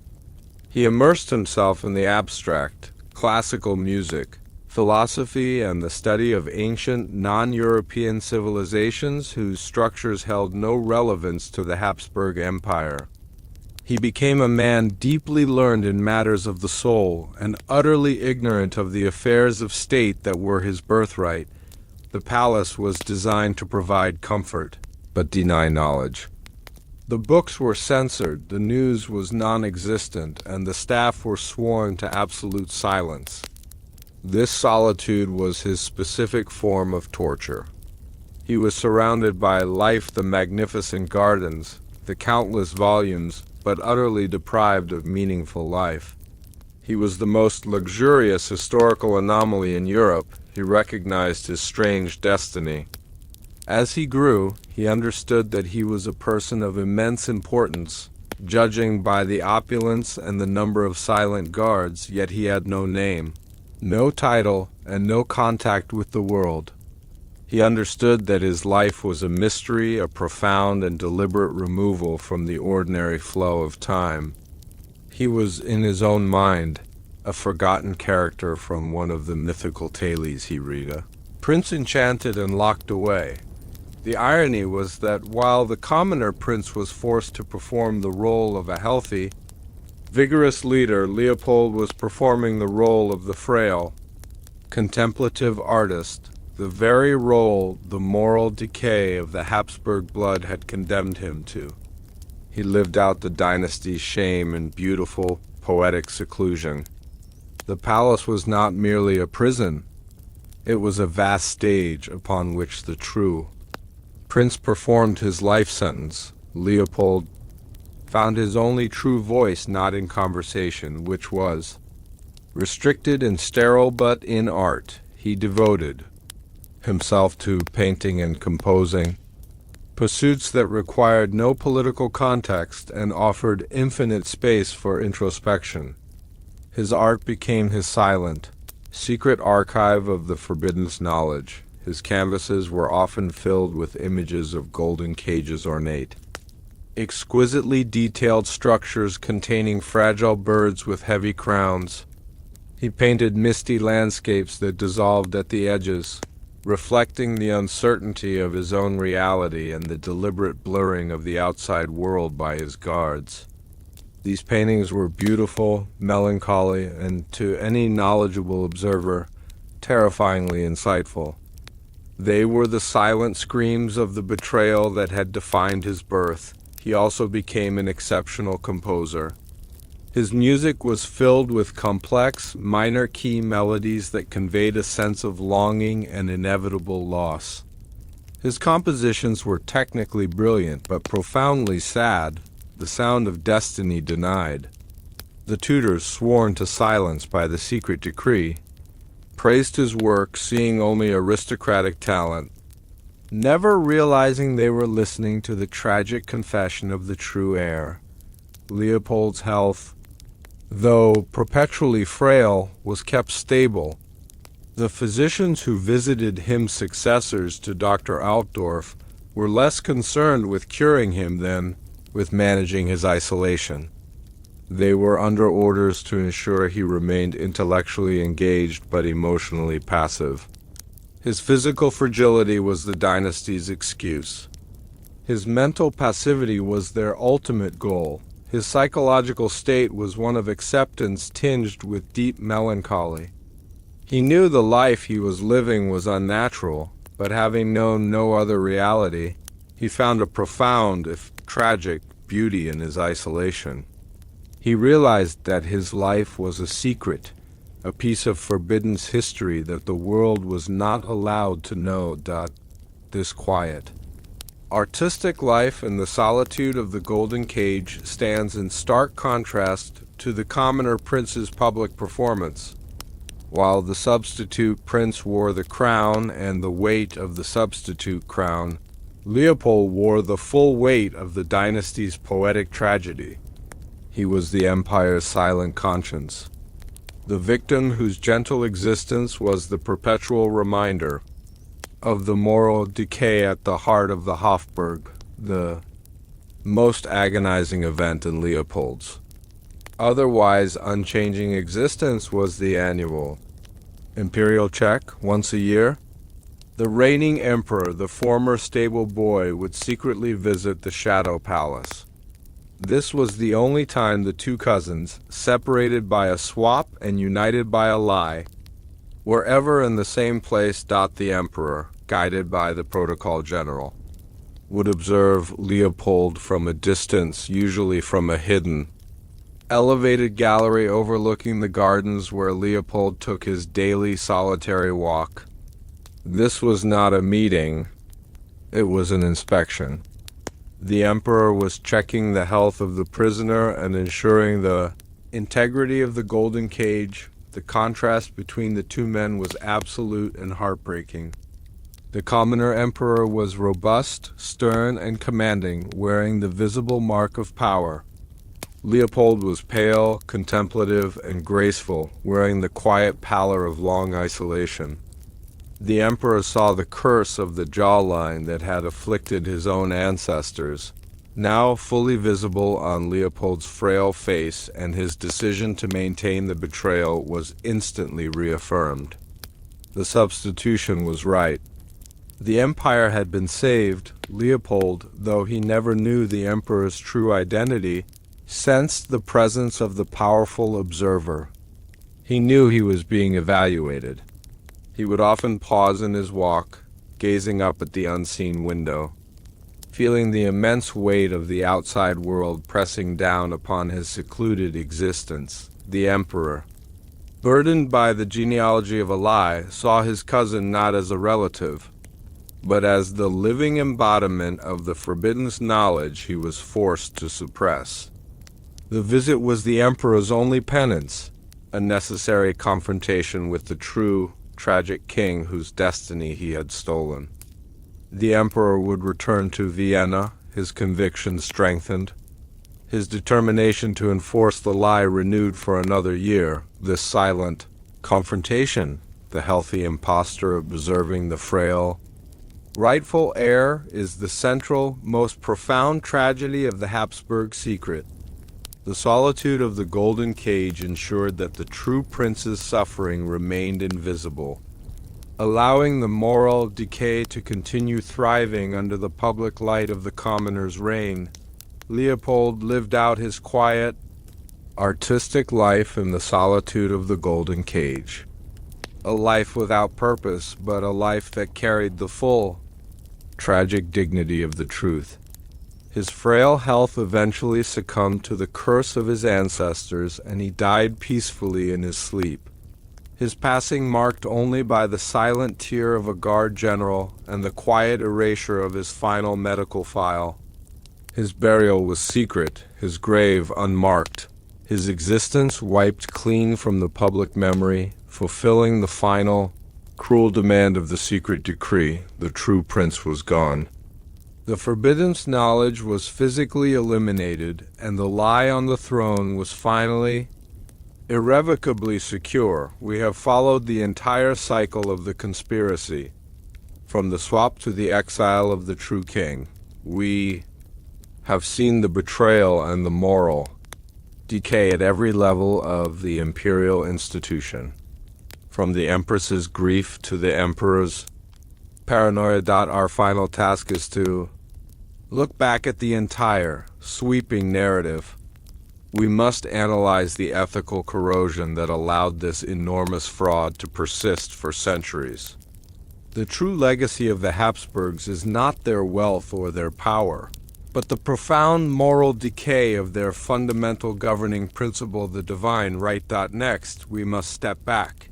He immersed himself in the abstract, classical music, philosophy, and the study of ancient, non-European civilizations whose structures held no relevance to the Habsburg Empire. He became a man deeply learned in matters of the soul and utterly ignorant of the affairs of state that were his birthright. The palace was designed to provide comfort, but deny knowledge. The books were censored, the news was non-existent, and the staff were sworn to absolute silence. This solitude was his specific form of torture. He was surrounded by life, the magnificent gardens, the countless volumes, but utterly deprived of meaningful life. He was the most luxurious historical anomaly in Europe. He recognized his strange destiny. As he grew, he understood that he was a person of immense importance, judging by the opulence and the number of silent guards, yet he had no name, no title, and no contact with the world. He understood that his life was a mystery, a profound and deliberate removal from the ordinary flow of time. He was, in his own mind, a forgotten character from one of the mythical tales he read. Prince enchanted and locked away. The irony was that while the commoner prince was forced to perform the role of a healthy, vigorous leader, Leopold was performing the role of the frail, contemplative artist, the very role the moral decay of the Habsburg blood had condemned him to. He lived out the dynasty's shame in beautiful, poetic seclusion. The palace was not merely a prison. It was a vast stage upon which the true prince performed his life sentence. Leopold found his only true voice not in conversation, which was restricted and sterile, but in art. He devoted himself to painting and composing, pursuits that required no political context and offered infinite space for introspection. His art became his silent, secret archive of the forbidden knowledge. His canvases were often filled with images of golden cages ornate, exquisitely detailed structures containing fragile birds with heavy crowns. He painted misty landscapes that dissolved at the edges, reflecting the uncertainty of his own reality and the deliberate blurring of the outside world by his guards. These paintings were beautiful, melancholy, and to any knowledgeable observer, terrifyingly insightful. They were the silent screams of the betrayal that had defined his birth. He also became an exceptional composer. His music was filled with complex, minor-key melodies that conveyed a sense of longing and inevitable loss. His compositions were technically brilliant, but profoundly sad, the sound of destiny denied. The tutors, sworn to silence by the secret decree, praised his work, seeing only aristocratic talent, never realizing they were listening to the tragic confession of the true heir. Leopold's health, though perpetually frail, was kept stable. The physicians who visited him, successors to Dr. Altdorf, were less concerned with curing him than with managing his isolation. They were under orders to ensure he remained intellectually engaged but emotionally passive. His physical fragility was the dynasty's excuse. His mental passivity was their ultimate goal. His psychological state was one of acceptance tinged with deep melancholy. He knew the life he was living was unnatural, but having known no other reality, he found a profound, if tragic, beauty in his isolation. He realized that his life was a secret, a piece of forbidden history that the world was not allowed to know. This quiet, artistic life in the solitude of the golden cage stands in stark contrast to the commoner prince's public performance. While the substitute prince wore the crown and the weight of the substitute crown, Leopold wore the full weight of the dynasty's poetic tragedy. He was the empire's silent conscience, the victim whose gentle existence was the perpetual reminder of the moral decay at the heart of the Habsburg, the most agonizing event in Leopold's otherwise unchanging existence was the annual imperial check once a year. The reigning emperor, the former stable boy, would secretly visit the Shadow Palace. This was the only time the two cousins, separated by a swap and united by a lie, were ever in the same place. The emperor, guided by the protocol general, would observe Leopold from a distance, usually from a hidden, elevated gallery overlooking the gardens where Leopold took his daily solitary walk. This was not a meeting, it was an inspection. The emperor was checking the health of the prisoner and ensuring the integrity of the golden cage. The contrast between the two men was absolute and heartbreaking. The commoner emperor was robust, stern, and commanding, wearing the visible mark of power. Leopold was pale, contemplative, and graceful, wearing the quiet pallor of long isolation. The emperor saw the curse of the jawline that had afflicted his own ancestors, now fully visible on Leopold's frail face, and his decision to maintain the betrayal was instantly reaffirmed. The substitution was right. The empire had been saved. Leopold, though he never knew the emperor's true identity, sensed the presence of the powerful observer. He knew he was being evaluated. He would often pause in his walk, gazing up at the unseen window, feeling the immense weight of the outside world pressing down upon his secluded existence. The emperor, burdened by the genealogy of a lie, saw his cousin not as a relative, but as the living embodiment of the forbidden knowledge he was forced to suppress. The visit was the emperor's only penance, a necessary confrontation with the true, tragic king whose destiny he had stolen. The emperor would return to Vienna, his conviction strengthened, his determination to enforce the lie renewed for another year. This silent confrontation, the healthy impostor observing the frail, rightful heir, is the central, most profound tragedy of the Habsburg secret. The solitude of the golden cage ensured that the true prince's suffering remained invisible, allowing the moral decay to continue thriving under the public light of the commoner's reign. Leopold lived out his quiet, artistic life in the solitude of the golden cage. A life without purpose, but a life that carried the full, tragic dignity of the truth. His frail health eventually succumbed to the curse of his ancestors, and he died peacefully in his sleep. His passing marked only by the silent tear of a guard general and the quiet erasure of his final medical file. His burial was secret, his grave unmarked, his existence wiped clean from the public memory, fulfilling the final, cruel demand of the secret decree. The true prince was gone. The forbidden knowledge was physically eliminated, and the lie on the throne was finally, irrevocably secure. We have followed the entire cycle of the conspiracy, from the swap to the exile of the true king. We have seen the betrayal and the moral decay at every level of the imperial institution, from the Empress's grief to the emperor's paranoia. Our final task is to look back at the entire, sweeping narrative. We must analyze the ethical corrosion that allowed this enormous fraud to persist for centuries. The true legacy of the Habsburgs is not their wealth or their power, but the profound moral decay of their fundamental governing principle, the divine right. Next, we must step back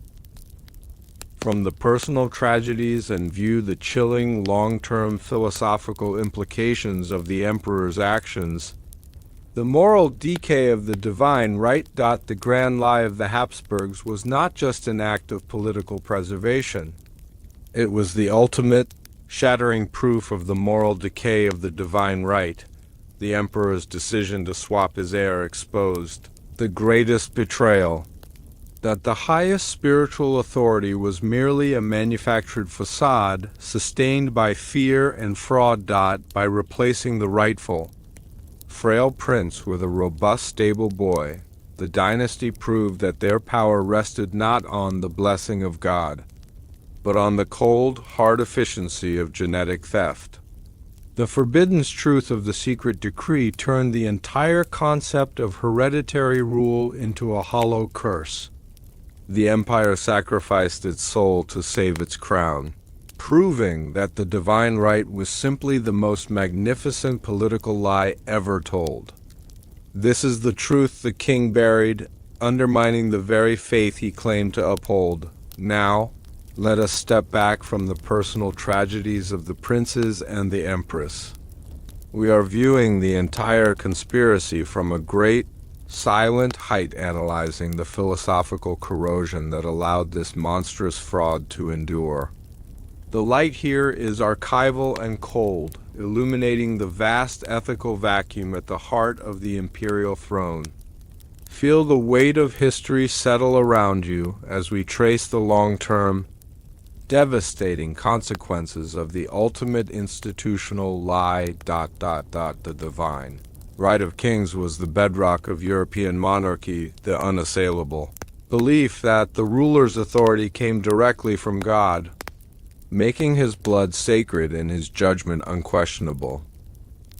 from the personal tragedies and view the chilling long-term philosophical implications of the emperor's actions. The moral decay of the divine right. The grand lie of the Habsburgs was not just an act of political preservation. It was the ultimate, shattering proof of the moral decay of the divine right. The emperor's decision to swap his heir exposed the greatest betrayal, that the highest spiritual authority was merely a manufactured facade sustained by fear and fraud. By replacing the rightful frail prince with a robust, stable boy, the dynasty proved that their power rested not on the blessing of God, but on the cold, hard efficiency of genetic theft. The forbidden truth of the secret decree turned the entire concept of hereditary rule into a hollow curse. The empire sacrificed its soul to save its crown, proving that the divine right was simply the most magnificent political lie ever told. This is the truth the king buried, undermining the very faith he claimed to uphold. Now, let us step back from the personal tragedies of the princes and the empress. We are viewing the entire conspiracy from a great, silent height, analyzing the philosophical corrosion that allowed this monstrous fraud to endure. The light here is archival and cold, illuminating the vast ethical vacuum at the heart of the imperial throne. Feel the weight of history settle around you as we trace the long-term, devastating consequences of the ultimate institutional lie. The divine right of kings was the bedrock of European monarchy, the unassailable belief that the ruler's authority came directly from God, making his blood sacred and his judgment unquestionable.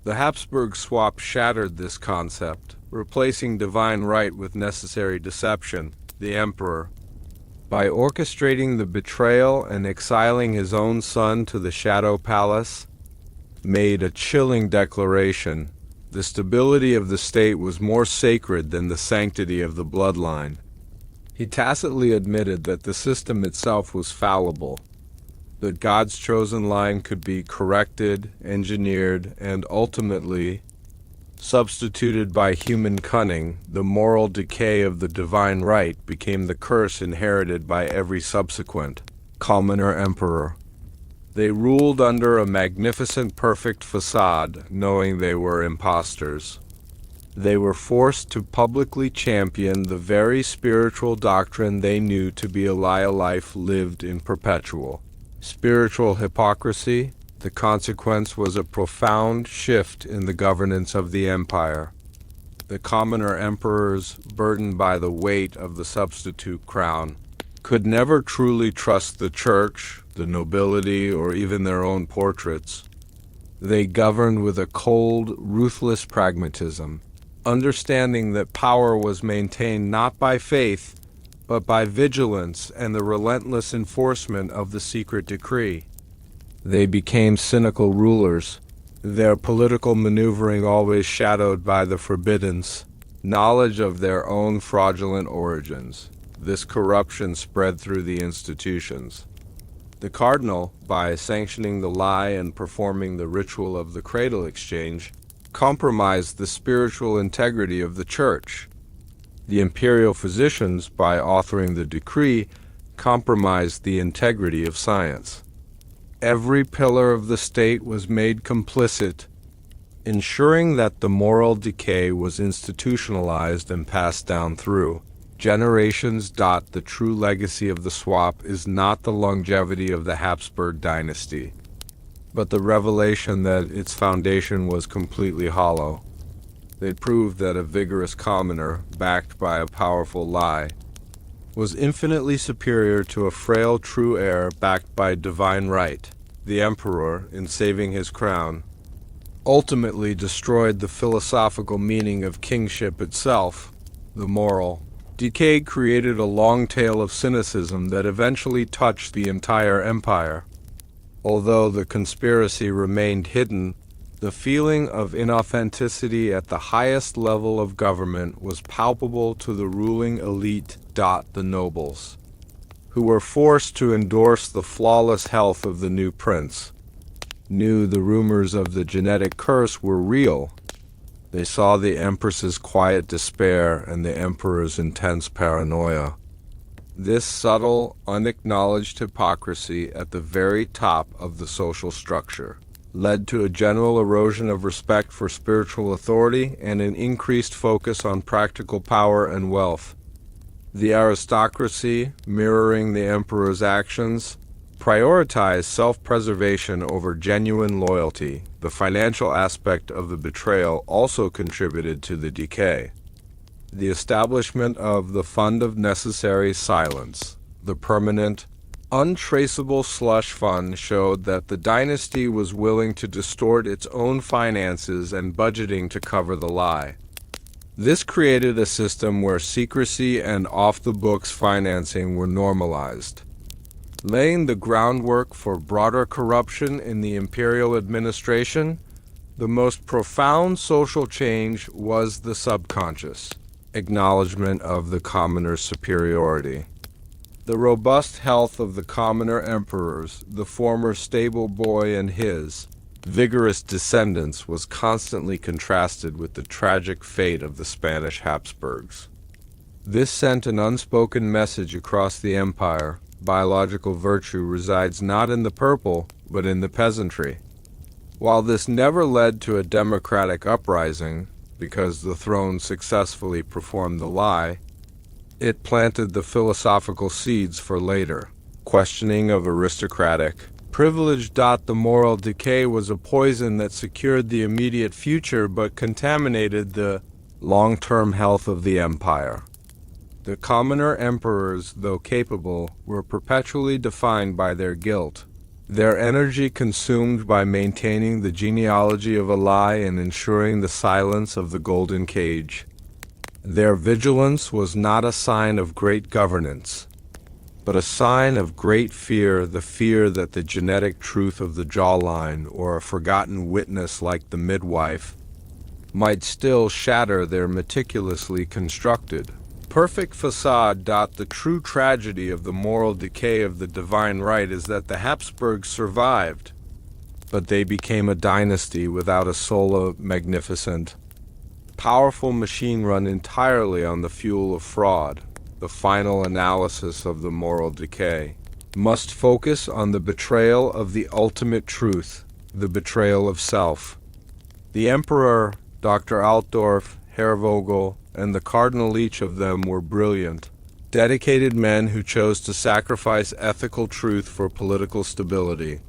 The Habsburg swap shattered this concept, replacing divine right with necessary deception. The emperor, by orchestrating the betrayal and exiling his own son to the Shadow Palace, made a chilling declaration. The stability of the state was more sacred than the sanctity of the bloodline. He tacitly admitted that the system itself was fallible, that God's chosen line could be corrected, engineered, and ultimately substituted by human cunning. The moral decay of the divine right became the curse inherited by every subsequent, commoner emperor. They ruled under a magnificent perfect facade, knowing they were impostors. They were forced to publicly champion the very spiritual doctrine they knew to be a life lived in perpetual spiritual hypocrisy. The consequence was a profound shift in the governance of the empire. The commoner emperors, burdened by the weight of the substitute crown, could never truly trust the church, the nobility, or even their own portraits. They governed with a cold, ruthless pragmatism, understanding that power was maintained not by faith, but by vigilance and the relentless enforcement of the secret decree. They became cynical rulers, their political maneuvering always shadowed by the forbiddance, knowledge of their own fraudulent origins. This corruption spread through the institutions. The cardinal, by sanctioning the lie and performing the ritual of the cradle exchange, compromised the spiritual integrity of the church. The Imperial Physicians, by authoring the decree, compromised the integrity of science. Every pillar of the state was made complicit, ensuring that the moral decay was institutionalized and passed down through generations. The true legacy of the swap is not the longevity of the Habsburg Dynasty, but the revelation that its foundation was completely hollow. They proved that a vigorous commoner, backed by a powerful lie, was infinitely superior to a frail true heir backed by divine right. The emperor, in saving his crown, ultimately destroyed the philosophical meaning of kingship itself. The moral decay created a long tail of cynicism that eventually touched the entire empire. Although the conspiracy remained hidden, the feeling of inauthenticity at the highest level of government was palpable to the ruling elite. The nobles, who were forced to endorse the flawless health of the new prince, knew the rumors of the genetic curse were real. They saw the empress's quiet despair and the emperor's intense paranoia. This subtle, unacknowledged hypocrisy at the very top of the social structure led to a general erosion of respect for spiritual authority and an increased focus on practical power and wealth. The aristocracy, mirroring the emperor's actions, prioritized self-preservation over genuine loyalty. The financial aspect of the betrayal also contributed to the decay. The establishment of the Fund of Necessary Silence, the permanent, untraceable slush fund, showed that the dynasty was willing to distort its own finances and budgeting to cover the lie. This created a system where secrecy and off-the-books financing were normalized, laying the groundwork for broader corruption in the imperial administration. The most profound social change was the subconscious acknowledgement of the commoner's superiority. The robust health of the commoner emperors, the former stable boy and his vigorous descendants, was constantly contrasted with the tragic fate of the Spanish Habsburgs. This sent an unspoken message across the empire. Biological virtue resides not in the purple, but in the peasantry. While this never led to a democratic uprising, because the throne successfully performed the lie, it planted the philosophical seeds for later questioning of aristocratic privilege. The moral decay was a poison that secured the immediate future but contaminated the long-term health of the empire. The commoner emperors, though capable, were perpetually defined by their guilt, their energy consumed by maintaining the genealogy of a lie and ensuring the silence of the golden cage. Their vigilance was not a sign of great governance, but a sign of great fear, the fear that the genetic truth of the jawline or a forgotten witness like the midwife might still shatter their meticulously constructed perfect facade. The true tragedy of the moral decay of the divine right is that the Habsburgs survived, but they became a dynasty without a soul, a magnificent, powerful machine run entirely on the fuel of fraud. The final analysis of the moral decay must focus on the betrayal of the ultimate truth, the betrayal of self. The emperor, Dr. Altdorf, Herr Vogel, and the cardinal, each of them were brilliant, dedicated men who chose to sacrifice ethical truth for political stability.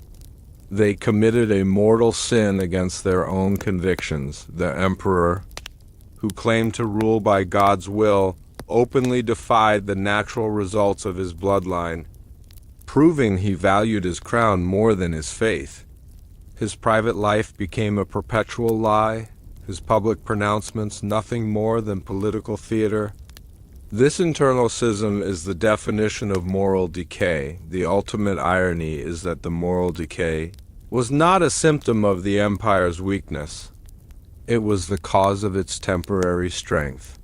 They committed a mortal sin against their own convictions. The emperor, who claimed to rule by God's will, openly defied the natural results of his bloodline, proving he valued his crown more than his faith. His private life became a perpetual lie, his public pronouncements nothing more than political theater. This internal schism is the definition of moral decay. The ultimate irony is that the moral decay was not a symptom of the empire's weakness. It was the cause of its temporary strength.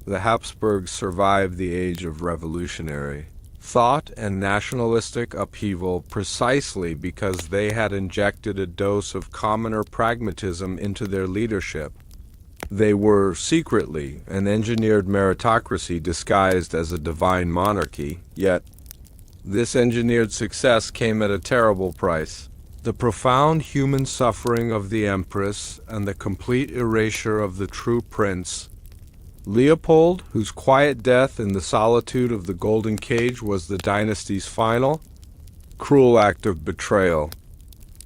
The Habsburgs survived the age of revolutionary thought and nationalistic upheaval precisely because they had injected a dose of commoner pragmatism into their leadership. They were secretly an engineered meritocracy disguised as a divine monarchy, yet this engineered success came at a terrible price. The profound human suffering of the Empress and the complete erasure of the true prince. Leopold, whose quiet death in the solitude of the golden cage was the dynasty's final, cruel act of betrayal.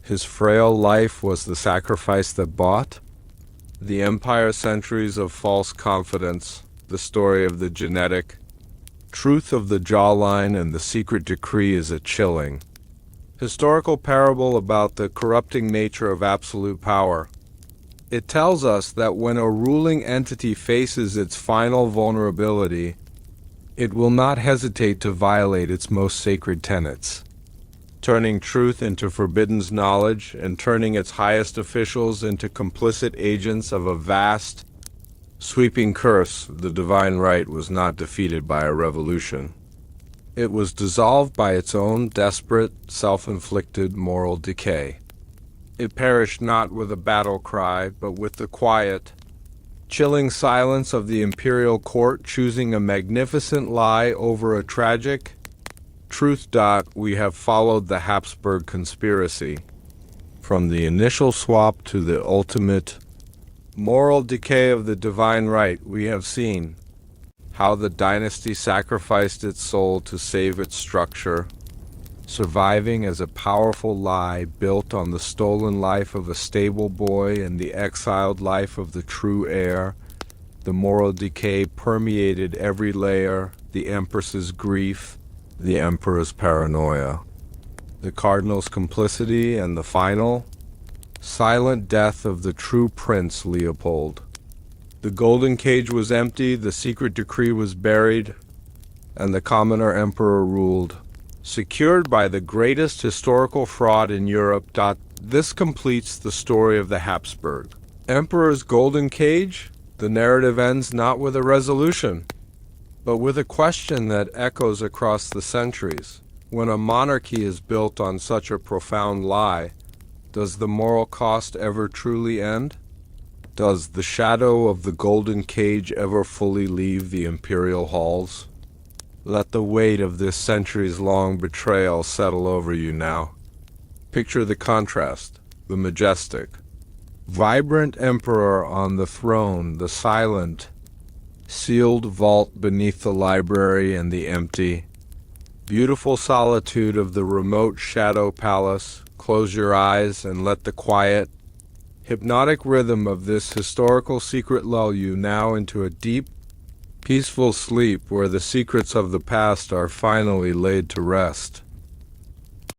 His frail life was the sacrifice that bought the empire centuries of false confidence, the story of the genetic truth of the jawline and the secret decree is a chilling historical parable about the corrupting nature of absolute power. It tells us that when a ruling entity faces its final vulnerability, it will not hesitate to violate its most sacred tenets, turning truth into forbidden knowledge and turning its highest officials into complicit agents of a vast, sweeping curse. The divine right was not defeated by a revolution. It was dissolved by its own desperate, self-inflicted moral decay. It perished not with a battle cry, but with the quiet, chilling silence of the imperial court choosing a magnificent lie over a tragic truth. We have followed the Habsburg conspiracy, from the initial swap to the ultimate moral decay of the divine right. We have seen how the dynasty sacrificed its soul to save its structure, surviving as a powerful lie built on the stolen life of a stable boy and the exiled life of the true heir. The moral decay permeated every layer, the Empress's grief, the Emperor's paranoia, the Cardinal's complicity, and the final, silent death of the true Prince Leopold. The golden cage was empty, the secret decree was buried, and the commoner emperor ruled, secured by the greatest historical fraud in Europe. This completes the story of the Habsburg Emperor's golden cage. The narrative ends not with a resolution, but with a question that echoes across the centuries. When a monarchy is built on such a profound lie, does the moral cost ever truly end? Does the shadow of the golden cage ever fully leave the imperial halls? Let the weight of this centuries-long betrayal settle over you now. Picture the contrast, the majestic, vibrant emperor on the throne, the silent, sealed vault beneath the library, and the empty, beautiful solitude of the remote shadow palace. Close your eyes and let the quiet, hypnotic rhythm of this historical secret lull you now into a deep, peaceful sleep where the secrets of the past are finally laid to rest.